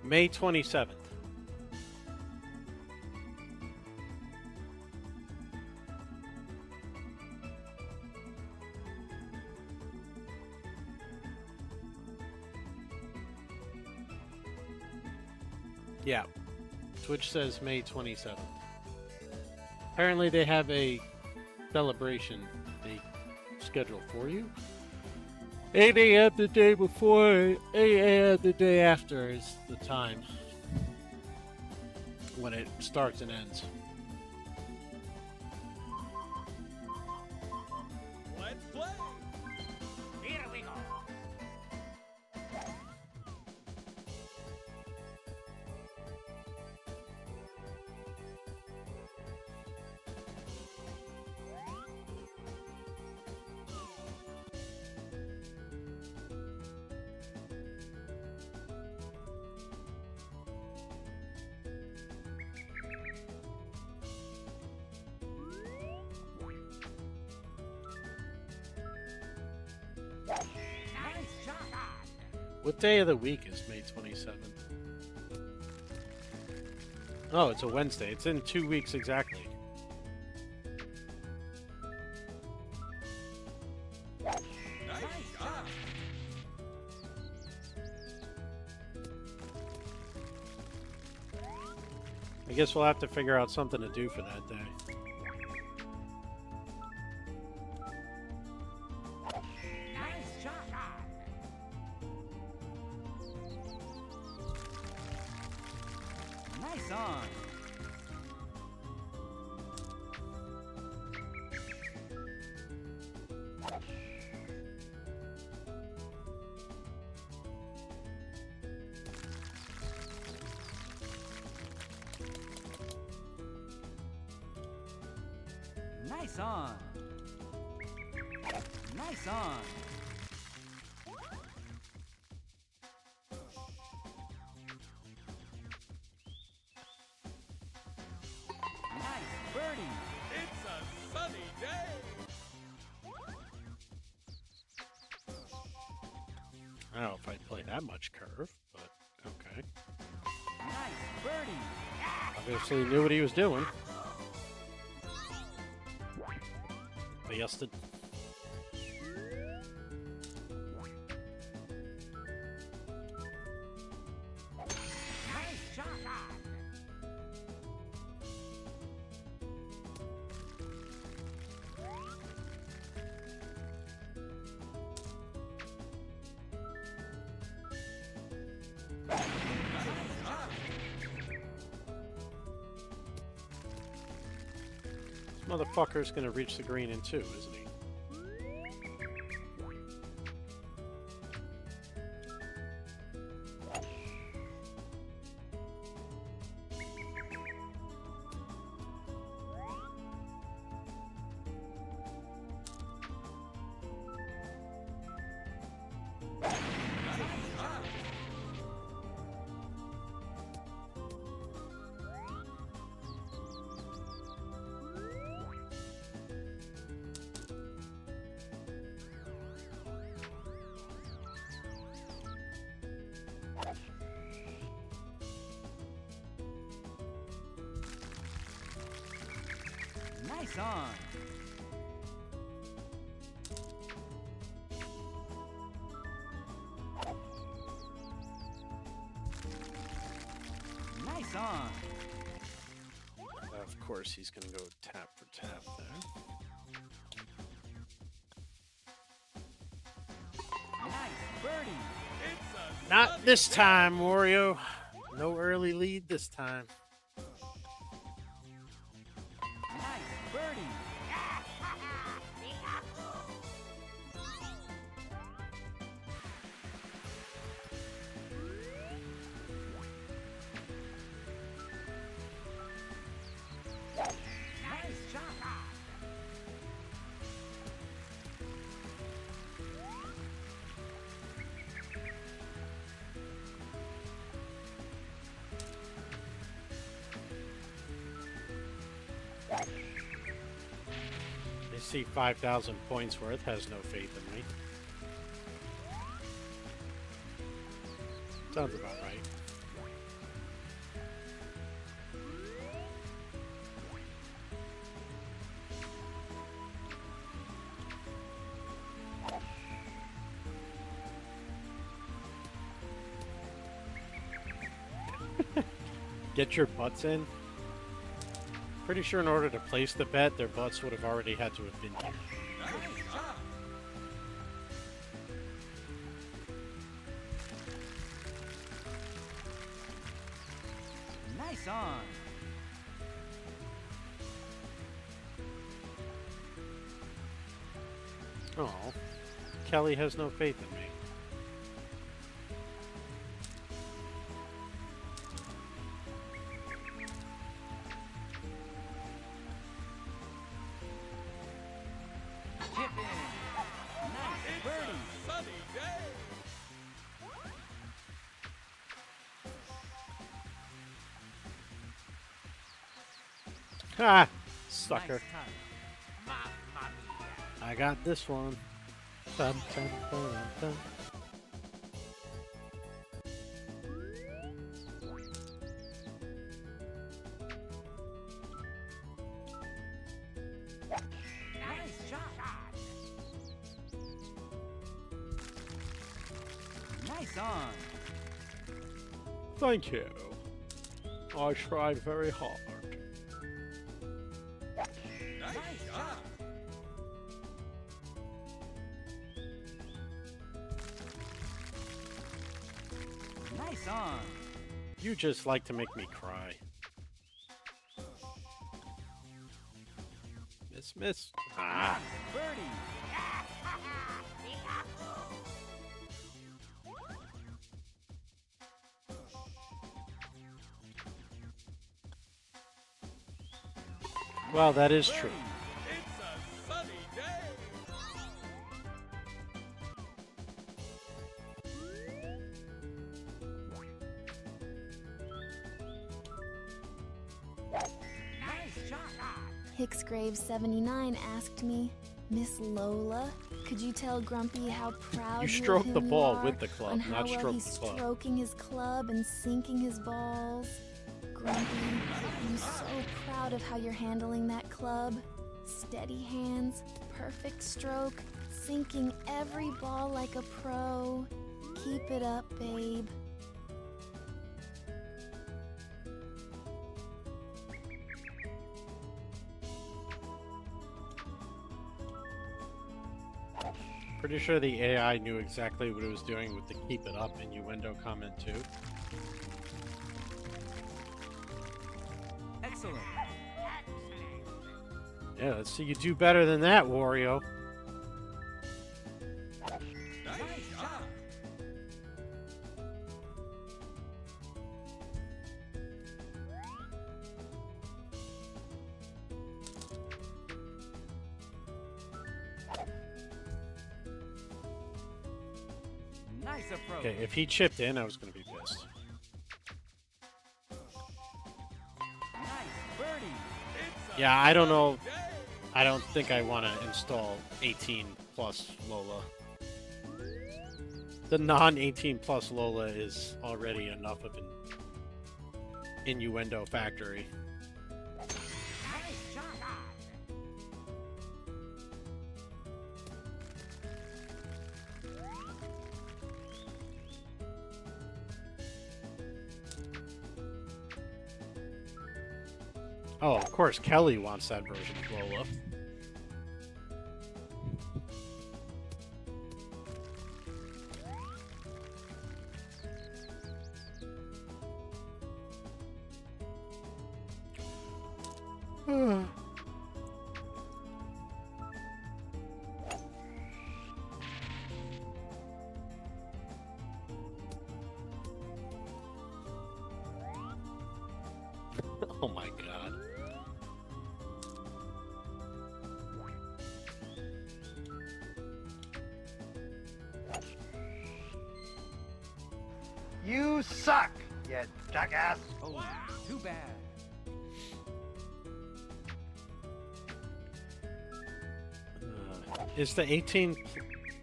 May 27th. Yeah. Twitch says May 27th. Apparently they have a celebration they schedule for you. 8 a.m. the day before, 8 a.m. the day after is the time when it starts and ends. Let's play. Here we go. Nice shot. What day of the week is May 27th? Oh, it's a Wednesday. It's in 2 weeks exactly. Nice shot. I guess we'll have to figure out something to do for that day. Nice shot. Nice on. Nice on. Nice on. Nice birdie. It's a sunny day. I don't know if I'd play that much curve, but okay. Nice birdie. Obviously knew what he was doing. But yes, the Nice shot. this motherfucker's gonna reach the green in 2, isn't he? Nice on. Nice on. Of course, he's going to go tap for tap there. Nice birdie. Not this time, Wario. No early lead this time. Nice birdie. Nice shot. They see 5,000 points worth, has no faith in me. Sounds about right. Get your butts in. Pretty sure in order to place the bet, their butts would have already had to have been here. Nice on. Oh, Kelly has no faith in me. Chip in. Nice birdie. Ha! Sucker. Nice touch. I got this one. Dun, dun, dun, dun. Nice shot. Nice on. Thank you. I tried very hard. Nice shot. Nice on. You just like to make me cry. Miss. Ah. Birdie. Well, that is true. Hicksgrave79 asked me, Miss Lola, could you tell Grumpy how proud You of stroke him the you ball are with the club, on how not well stroke he's the club. stroking his club and sinking his balls? Grumpy, I'm so proud of how you're handling that club. Steady hands, perfect stroke, sinking every ball like a pro. Keep it up, babe. Pretty sure the AI knew exactly what it was doing with the keep it up innuendo comment too. Excellent. Yeah, let's see you do better than that, Wario. Nice shot. Nice approach. Okay, if he chipped in, I was going to be pissed. Nice birdie. Yeah, I don't know. I don't think I want to install 18 plus Lola. The non-18 plus Lola is already enough of an innuendo factory. Nice shot. Oh, of course, Kelly wants that version of Lola. Oh my god. You suck, you jackass. Oh, too bad. Is the 18...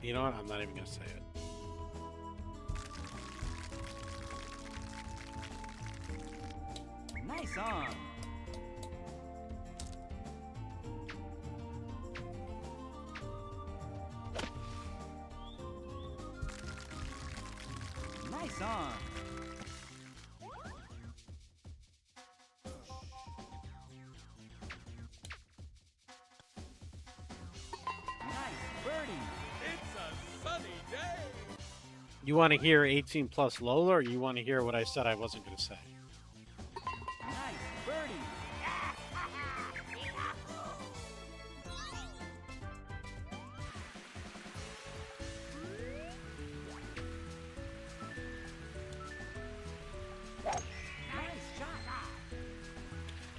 You know what? I'm not even going to say it. Nice on. Nice on. You want to hear 18 plus Lola, or you want to hear what I said I wasn't going to say? Nice birdie.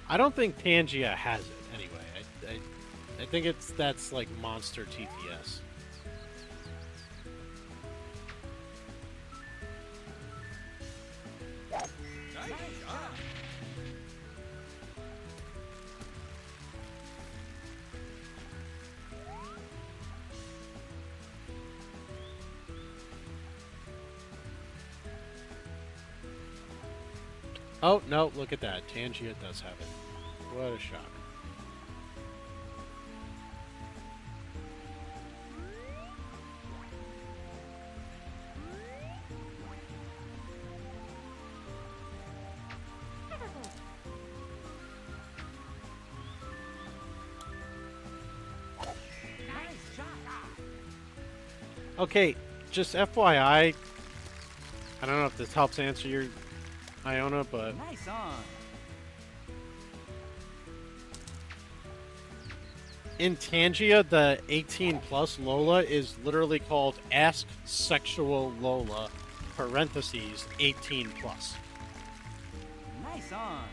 I don't think Tangia has it anyway. I think that's like monster TTS. Oh, no, look at that. Tangia does have it. What a shock. Okay, just FYI, I don't know if this helps answer your Iona, but Nice on. in Tangia, the 18 plus Lola is literally called Ask Sexual Lola, parentheses 18 plus. Nice on.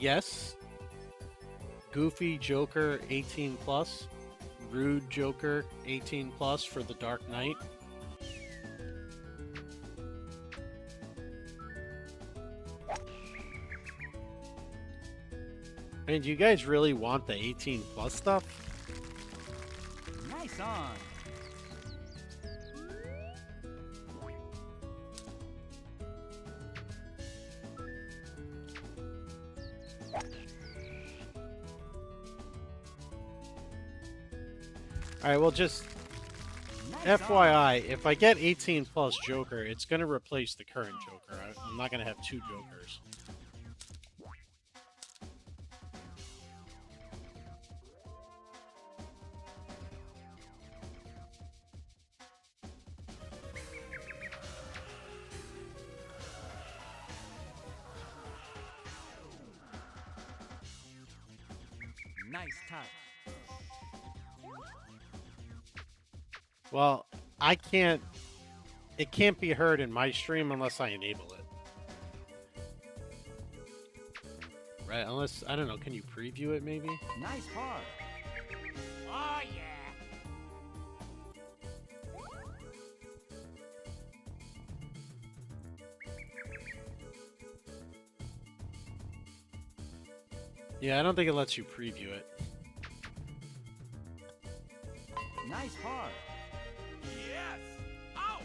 Yes. Goofy Joker 18 plus. Rude Joker 18 plus for the Dark Knight. I mean, do you guys really want the 18 plus stuff? Nice on. Alright, well, just Nice FYI, if I get 18 plus Joker, it's going to replace the current Joker. I'm not going to have two Jokers. Nice touch. Well, I can't it can't be heard in my stream unless I enable it. Right, unless, I don't know, can you preview it maybe? Nice par. Oh, yeah. Yeah, I don't think it lets you preview it. Nice par. Yes. Out.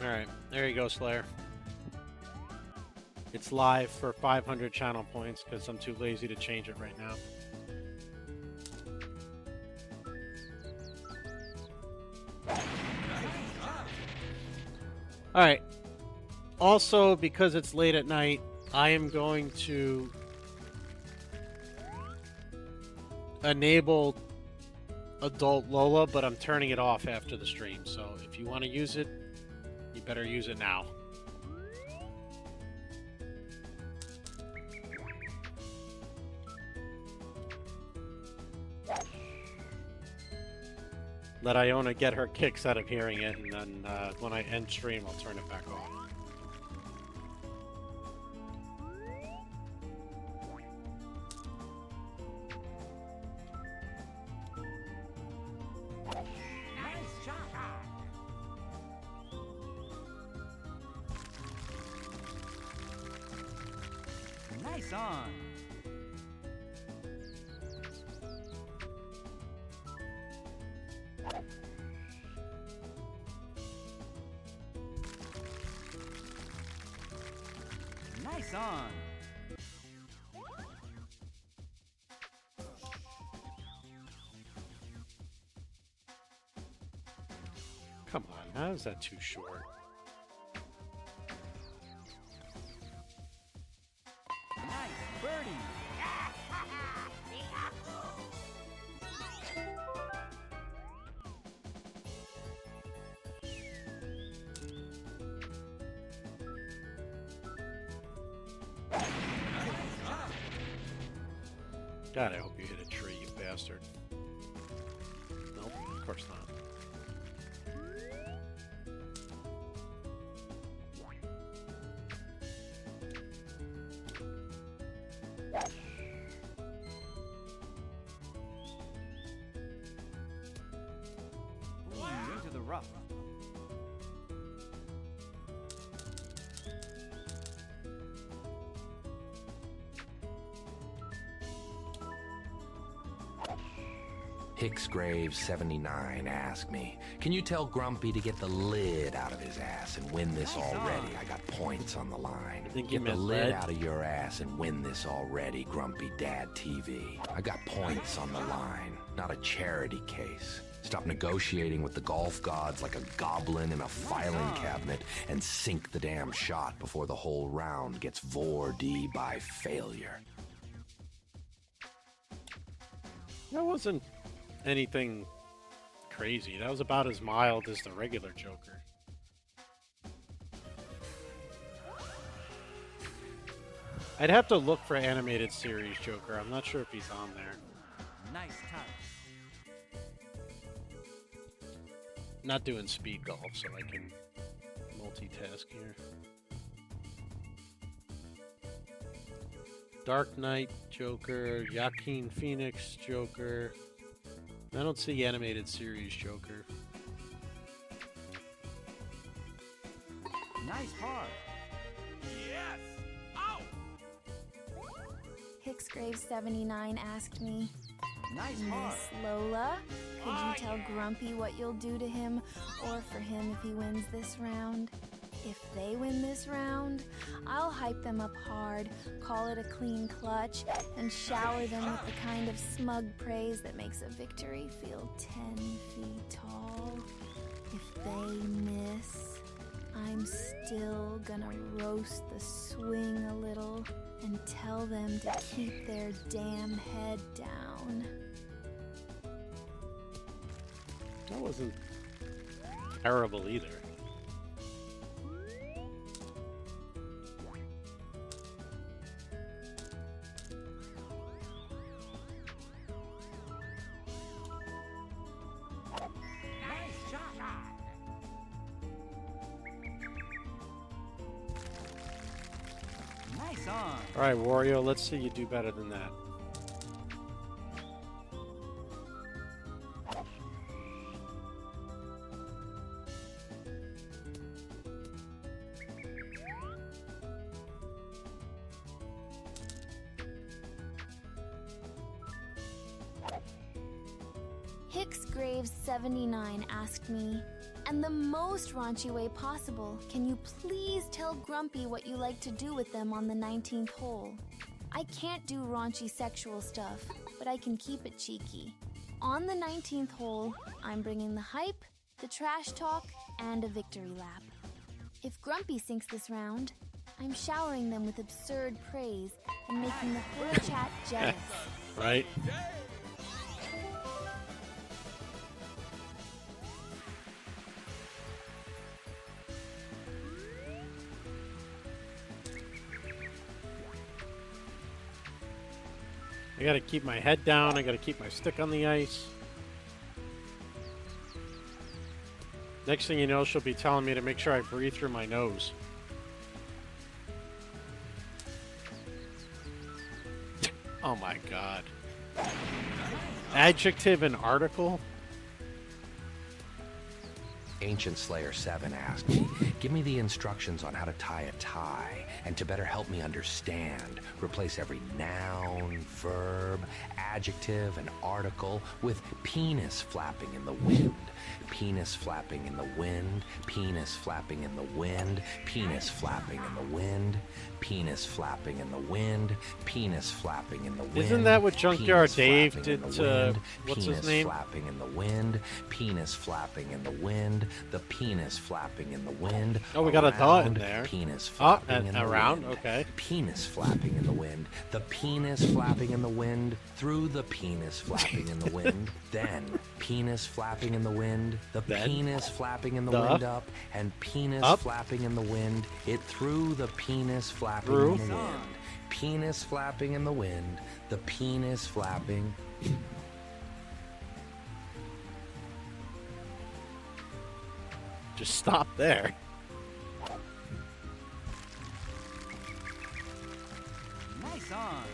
Alright, there you go, Slayer. It's live for 500 channel points because I'm too lazy to change it right now. Alright. Also, because it's late at night, I am going to enable Adult Lola, but I'm turning it off after the stream. So if you want to use it, you better use it now. Let Iona get her kicks out of hearing it, and then when I end stream, I'll turn it back off. Nice on. Nice on. Come on, how is that too short? Nice birdie. God, I hope you hit a tree, you bastard. Nope, of course not. Ooh, into the rough. Hicksgrave 79 asked me, can you tell Grumpy to get the lid out of his ass and win this already? I got points on the line. I think you Get the meant lid lead. out of your ass and win this already, Grumpy Dad TV. I got points on the line, not a charity case. Stop negotiating with the golf gods like a goblin in a filing cabinet and sink the damn shot before the whole round gets 4D by failure. That wasn't anything crazy. That was about as mild as the regular Joker. I'd have to look for animated series Joker. I'm not sure if he's on there. Nice touch. Not doing speed golf, so I can multitask here. Dark Knight Joker, Joaquin Phoenix Joker. I don't see animated series Joker. Nice par. Yes. Out. Hicksgrave79 asked me, Nice heart. Miss Lola, could you tell Grumpy what you'll do to him, or for him if he wins this round? If they win this round, I'll hype them up hard, call it a clean clutch, and shower them with the kind of smug praise that makes a victory feel 10 feet tall. If they miss, I'm still gonna roast the swing a little and tell them to keep their damn head down. That wasn't terrible either. Nice shot. Nice on. All right, Wario, let's see you do better than that. Hicksgraves79 asked me, and the most raunchy way possible, can you please tell Grumpy what you like to do with them on the 19th hole? I can't do raunchy sexual stuff, but I can keep it cheeky. On the 19th hole, I'm bringing the hype, the trash talk, and a victory lap. If Grumpy sinks this round, I'm showering them with absurd praise and making the whole chat jealous. Right? I gotta keep my head down, I gotta keep my stick on the ice. Next thing you know, she'll be telling me to make sure I breathe through my nose. Oh my god. Adjective and article? Ancient Slayer 7 asked me, give me the instructions on how to tie a tie, and to better help me understand, replace every noun, verb, adjective, and article with penis flapping in the wind. Penis flapping in the wind, penis flapping in the wind, penis flapping in the wind, penis flapping in the wind, penis flapping in the wind. Isn't that what Junkyard penis Dave flapping did in the to, wind, what's penis his name? Flapping in the wind, penis flapping in the wind, the penis flapping in the wind. Oh, we got a dot in around, there. Penis Oh, flapping in the around, wind. okay. Penis flapping in the wind, the penis flapping in the wind, through the penis flapping in the wind, then penis flapping in the wind, the penis flapping in the wind up, and penis Up. flapping in the wind, it through the penis flapping Through. in the wind. Penis flapping in the wind, the penis flapping. Just stop there. Nice on.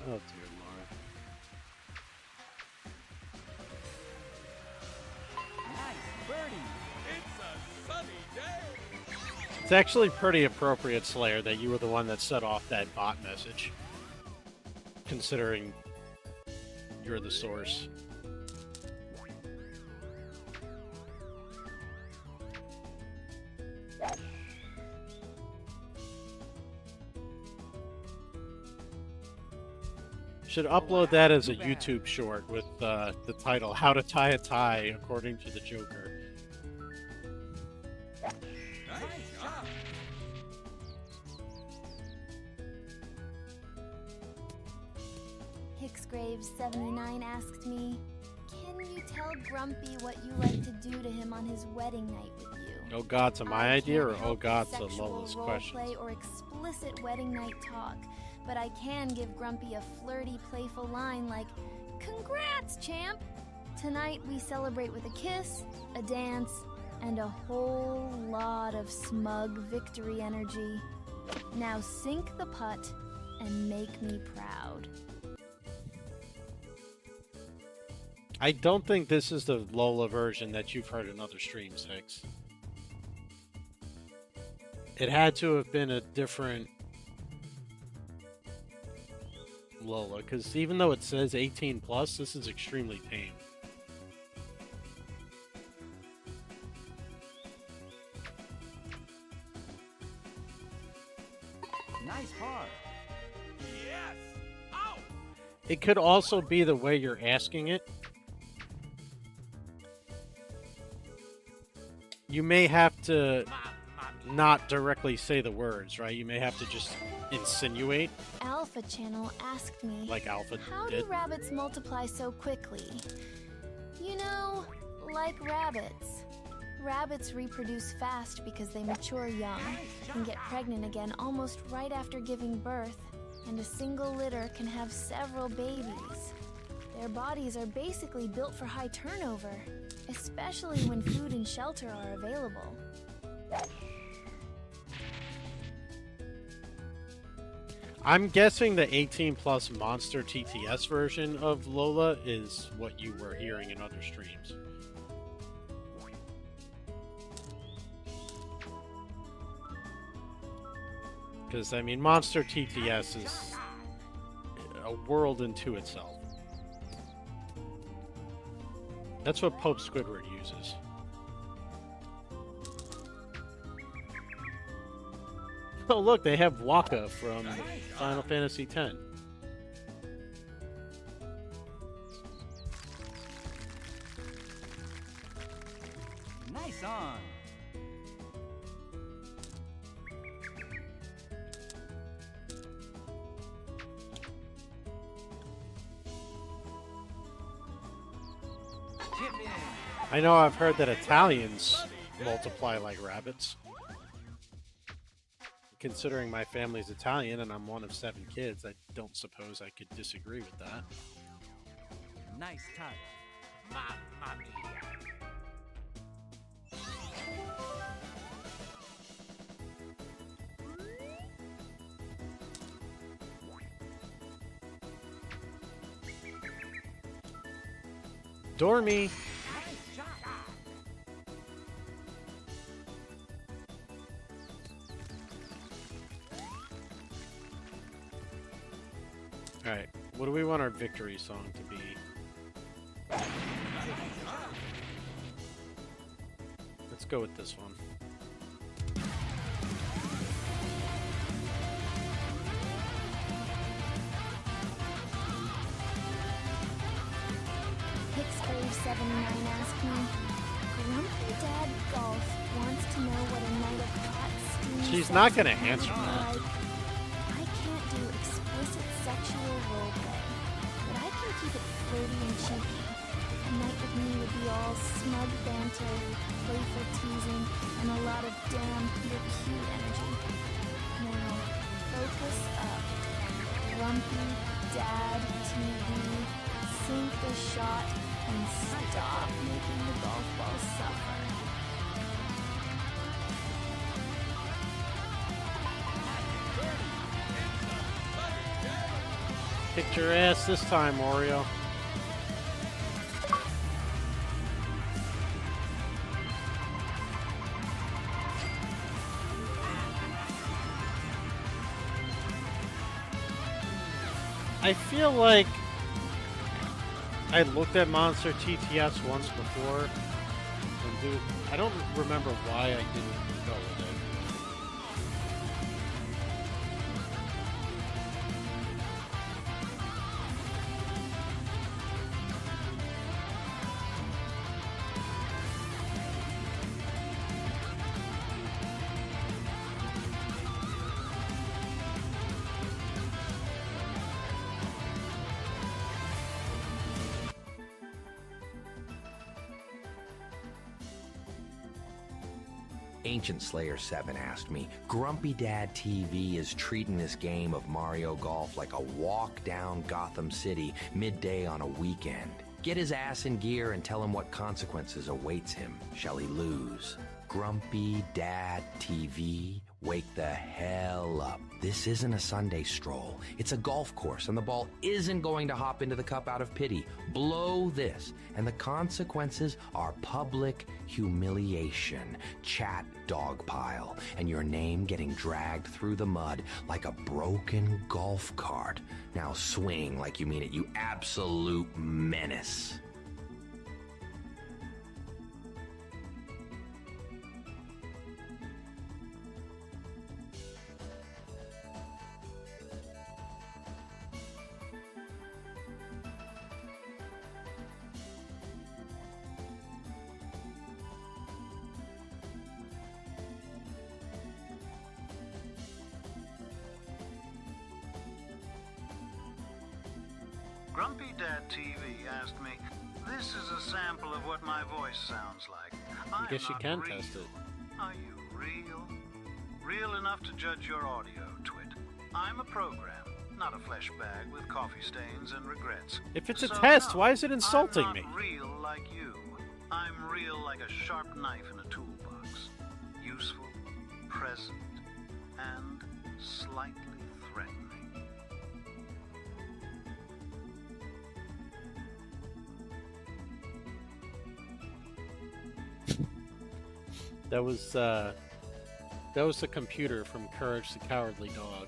Oh dear Lord. Nice birdie. It's actually pretty appropriate, Slayer, that you were the one that set off that bot message. Considering you're the source. Should upload that as a YouTube short with the title, How to Tie a Tie According to the Joker. Hicksgraves79 asked me, can you tell Grumpy what you like to do to him on his wedding night with you? Oh God, to my I idea, or can't oh help God, with to sexual Lola's role question? play or explicit wedding night talk, but I can give Grumpy a flirty, playful line like, "Congrats, champ!" Tonight we celebrate with a kiss, a dance, and a whole lot of smug victory energy. Now sink the putt and make me proud. I don't think this is the Lola version that you've heard in other streams, Hicks. It had to have been a different Lola, because even though it says 18 plus, this is extremely tame. Nice part. Yes! Ow! It could also be the way you're asking it. You may have to not directly say the words, right? You may have to just insinuate. Alpha Channel asked me, like Alpha how did. do rabbits multiply so quickly? You know, like rabbits. Rabbits reproduce fast because they mature young and get pregnant again almost right after giving birth, and a single litter can have several babies. Their bodies are basically built for high turnover, especially when food and shelter are available. I'm guessing the 18 plus monster TTS version of Lola is what you were hearing in other streams. Because, I mean, Monster TTS is a world into itself. That's what Pope Squidward uses. Oh, look, they have Waka from Final Fantasy X. Nice on. Chip in. I know I've heard that Italians multiply like rabbits. Considering my family's Italian and I'm one of 7 kids, I don't suppose I could disagree with that. Nice touch. Mamma mia. Dormy! Alright, what do we want our victory song to be? Let's go with this one. Hixgrave79 asked me, Grumpy Dad Golf wants to know what a night of hot steam She's sex not gonna would be answer that. like. I can't do explicit sexual roleplay, but I can keep it flirty and cheeky. A night with me would be all smug banter, playful teasing, and a lot of damn you're cute energy. Now, focus up. Grumpy Dad TV, sink the shot, and stop making the golf ball suffer. Kicked your ass this time, Oreo. I feel like I looked at Monster TTS once before, and dude, I don't remember why I didn't go with it. Ancient Slayer 7 asked me, Grumpy Dad TV is treating this game of Mario Golf like a walk down Gotham City midday on a weekend. Get his ass in gear and tell him what consequences awaits him. Shall he lose? Grumpy Dad TV Wake the hell up. This isn't a Sunday stroll. It's a golf course, and the ball isn't going to hop into the cup out of pity. Blow this, and the consequences are public humiliation, chat dog pile, and your name getting dragged through the mud like a broken golf cart. Now swing like you mean it, you absolute menace. Grumpy Dad TV asked me, this is a sample of what my voice sounds like. I guess you I'm can not test real. it. Are you real? Real enough to judge your audio, Twit. I'm a program, not a flesh bag with coffee stains and regrets. If it's a So test, no, why is it insulting I'm me? not real like you. I'm real like a sharp knife in a toolbox. Useful, present, and slightly threatening. That was the computer from Courage the Cowardly Dog.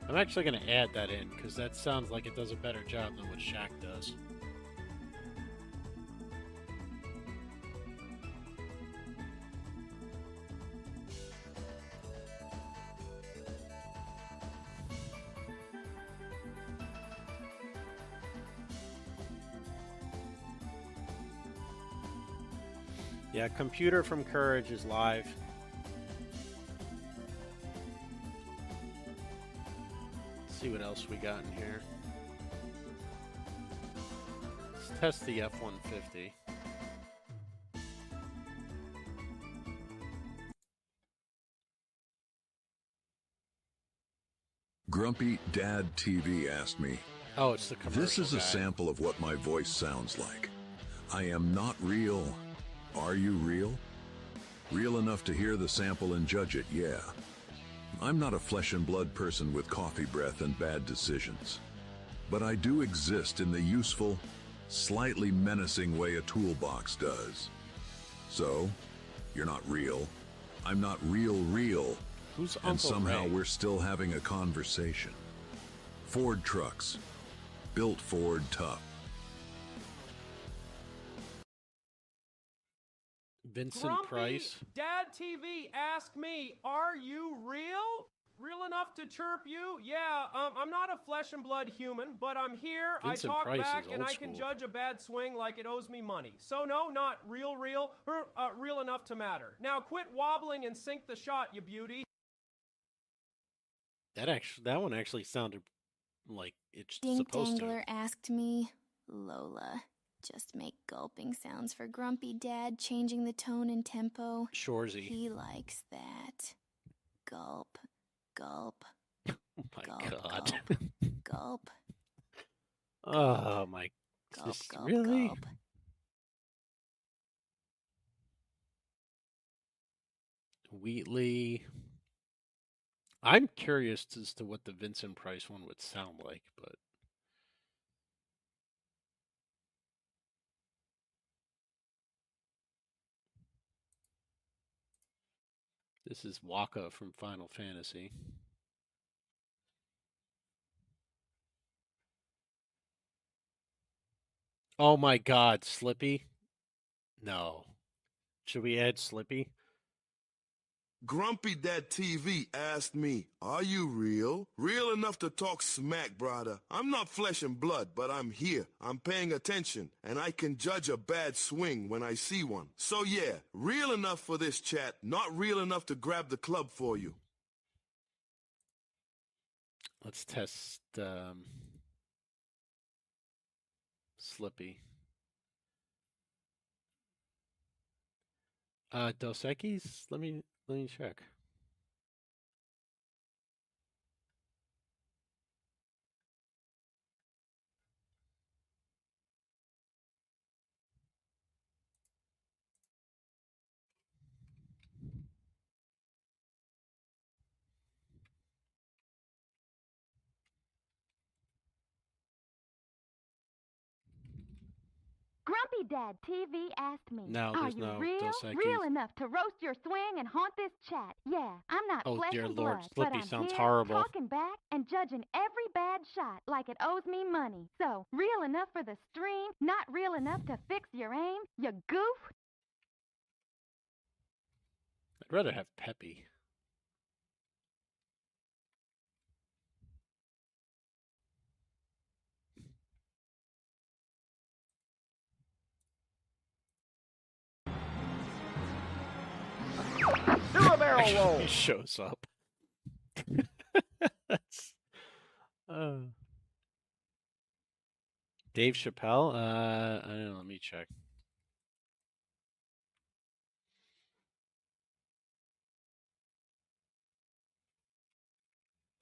I'm actually going to add that in, because that sounds like it does a better job than what Shaq does. Yeah, computer from Courage is live. See what else we got in here. Let's test the F-150. Grumpy Dad TV asked me, oh, it's the commercial this is a guy. sample of what my voice sounds like. I am not real. Are you real? Real enough to hear the sample and judge it, yeah. I'm not a flesh and blood person with coffee breath and bad decisions. But I do exist in the useful, slightly menacing way a toolbox does. So, you're not real. I'm not real. Who's and Uncle somehow Ray? we're still having a conversation. Ford trucks. Built Ford tough. Vincent Grumpy Price. Dad TV asked me, are you real? Real enough to chirp you? Yeah, I'm not a flesh and blood human, but I'm here, Vincent I talk Price back, is and old I can school. judge a bad swing like it owes me money. So no, not real, real enough to matter. Now quit wobbling and sink the shot, you beauty. That one actually sounded like it's Dink supposed to. Dangler asked me, Lola, just make gulping sounds for Grumpy Dad, changing the tone and tempo. Shorzy. He likes that. Gulp, gulp, Oh my gulp, god. gulp, gulp, Oh my. gulp, Just, gulp, really? gulp. Wheatley. I'm curious as to what the Vincent Price one would sound like, but this is Waka from Final Fantasy. Oh my god, Slippy? No. Should we add Slippy? Grumpy Dad TV asked me, are you real? Real enough to talk smack, brother. I'm not flesh and blood, but I'm here. I'm paying attention, and I can judge a bad swing when I see one. So yeah, real enough for this chat, not real enough to grab the club for you. Let's test Slippy. Dos Equis? Let me check. Grumpy Dad TV asked me, No, are there's you no real? Dos Equis. Real enough to roast your swing and haunt this chat? Yeah, I'm not Oh, flesh dear and Lord, blood, Slippy but I'm sounds here horrible. talking back and judging every bad shot like it owes me money. So, real enough for the stream, not real enough to fix your aim, you goof? I'd rather have Peppy. Do a barrel Actually, roll. he shows up. That's, Dave Chappelle? I don't know. Let me check.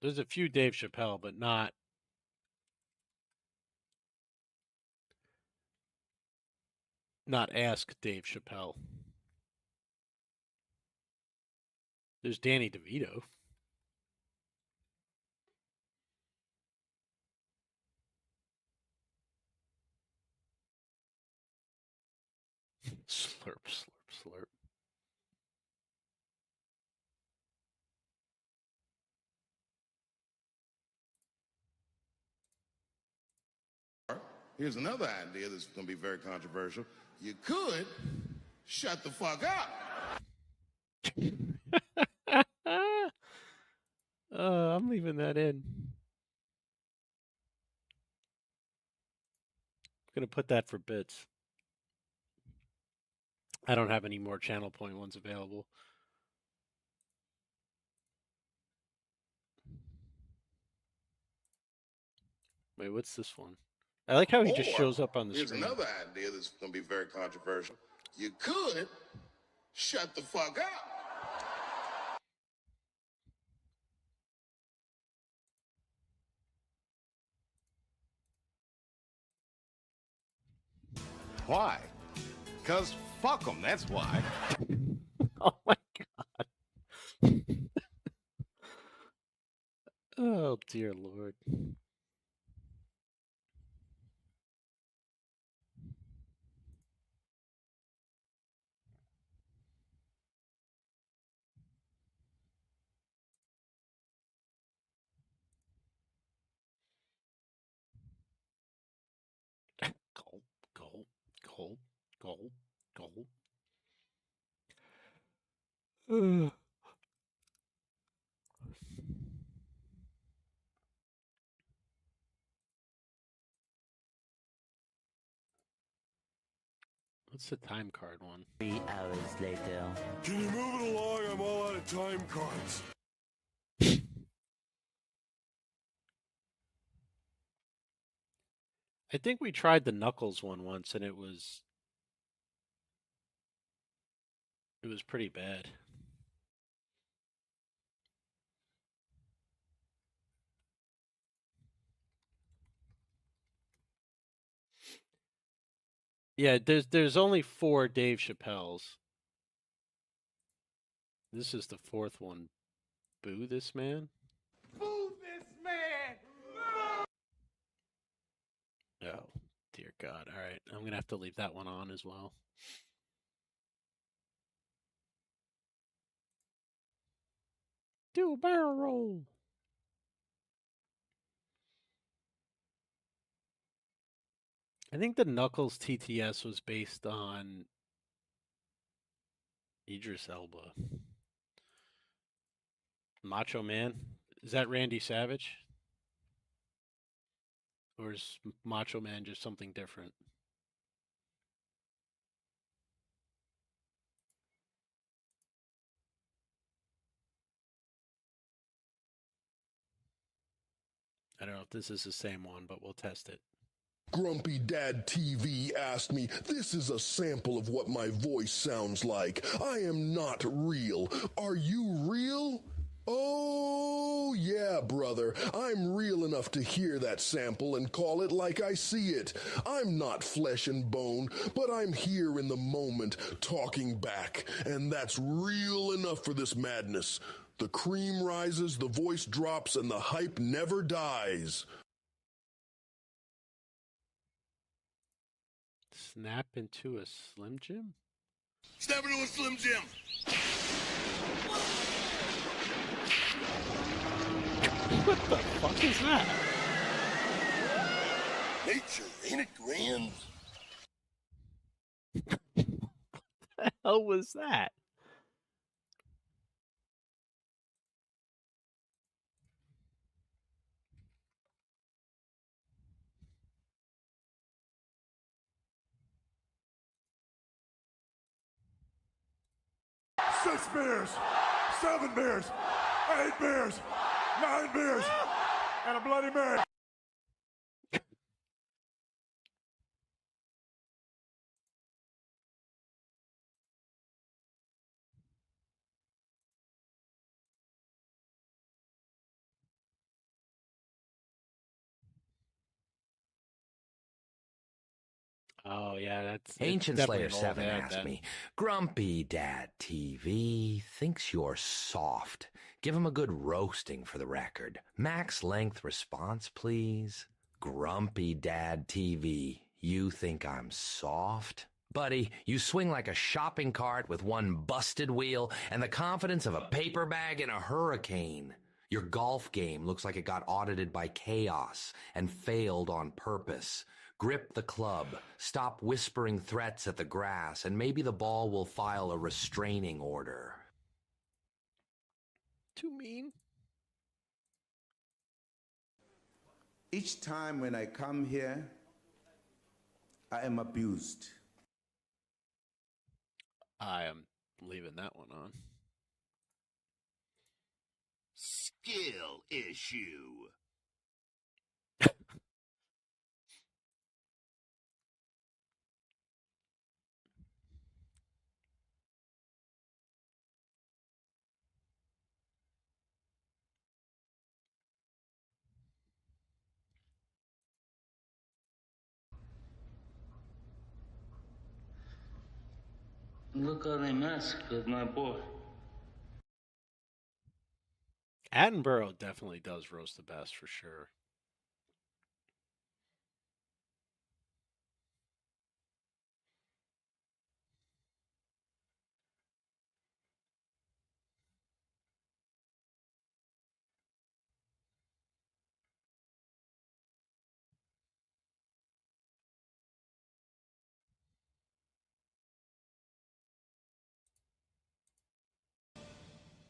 There's a few Dave Chappelle, but not Ask Dave Chappelle. There's Danny DeVito. Slurp, slurp, slurp. Here's another idea that's going to be very controversial. You could shut the fuck up. I'm leaving that in. I'm gonna put that for bits. I don't have any more Channel Point ones available. Wait, what's this one? I like how he just shows up on the Here's screen. another idea that's going to be very controversial. You could shut the fuck up. Why? Because fuck them, that's why. Oh my god. Oh dear Lord. Gulp, gulp, gulp, gulp, gulp. Ugh. What's the time card one? 3 hours later. Can you move it along? I'm all out of time cards. I think we tried the Knuckles one once and it was pretty bad. Yeah, there's only 4 Dave Chappelles. This is the 4th one. Boo this man? Boo this man! Oh, dear God. All right, I'm going to have to leave that one on as well. Do a barrel roll. I think the Knuckles TTS was based on Idris Elba. Macho Man. Is that Randy Savage? Or is Macho Man just something different? I don't know if this is the same one, but we'll test it. Grumpy Dad TV asked me, this is a sample of what my voice sounds like. I am not real. Are you real? Oh, yeah, brother. I'm real enough to hear that sample and call it like I see it. I'm not flesh and bone, but I'm here in the moment, talking back. And that's real enough for this madness. The cream rises, the voice drops, and the hype never dies. Snap into a Slim Jim? Snap into a Slim Jim! What the fuck is that? Nature, ain't it grand? What the hell was that? Six beers, 7 beers, 8 beers, 9 beers, and a Bloody Mary. Oh, yeah, that's... Ancient definitely Slayer an old 7 ad, asked then. me, Grumpy Dad TV thinks you're soft. Give him a good roasting for the record. Max length response, please. Grumpy Dad TV, you think I'm soft? Buddy, you swing like a shopping cart with one busted wheel and the confidence of a paper bag in a hurricane. Your golf game looks like it got audited by chaos and failed on purpose. Grip the club, stop whispering threats at the grass, and maybe the ball will file a restraining order. Too mean. Each time when I come here, I am abused. I am leaving that one on. Skill issue. Look how they massacred my boy. Attenborough definitely does roast the best for sure.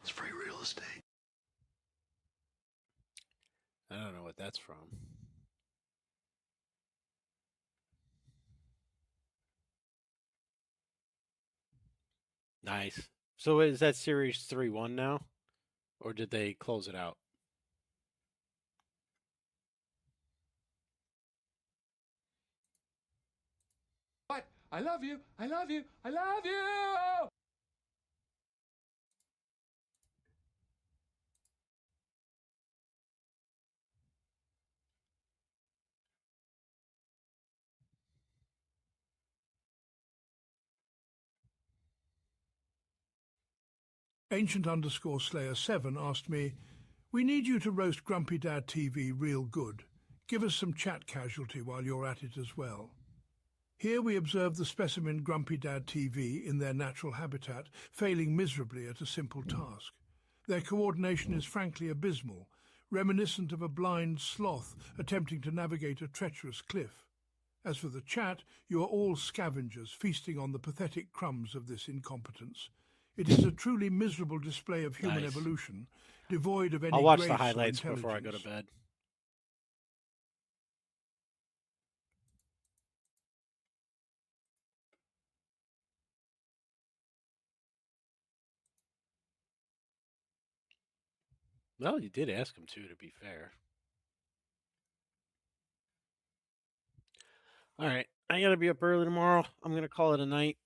It's free real estate. I don't know what that's from. Nice. So is that series 3-1 now? Or did they close it out? What? I love you. I love you. I love you. Ancient_Slayer7 asked me, we need you to roast Grumpy Dad TV real good. Give us some chat casualty while you're at it as well. Here we observe the specimen Grumpy Dad TV in their natural habitat, failing miserably at a simple task. Their coordination is frankly abysmal, reminiscent of a blind sloth attempting to navigate a treacherous cliff. As for the chat, you are all scavengers feasting on the pathetic crumbs of this incompetence. It is a truly miserable display of human Nice. evolution, devoid of any I'll watch grace the or highlights before I go to intelligence. bed. Well, you did ask him to be fair. All right. I got to be up early tomorrow. I'm going to call it a night.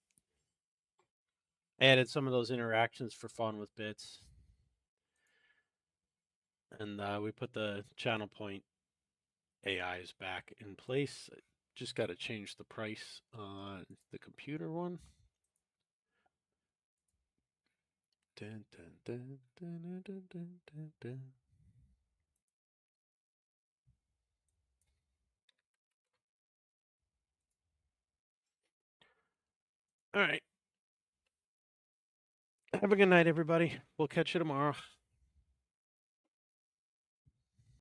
I added some of those interactions for fun with bits. And we put the channel point AIs back in place. Just got to change the price on the computer one. Dun, dun, dun, dun, dun, dun, dun, dun. All right. Have a good night, everybody. We'll catch you tomorrow.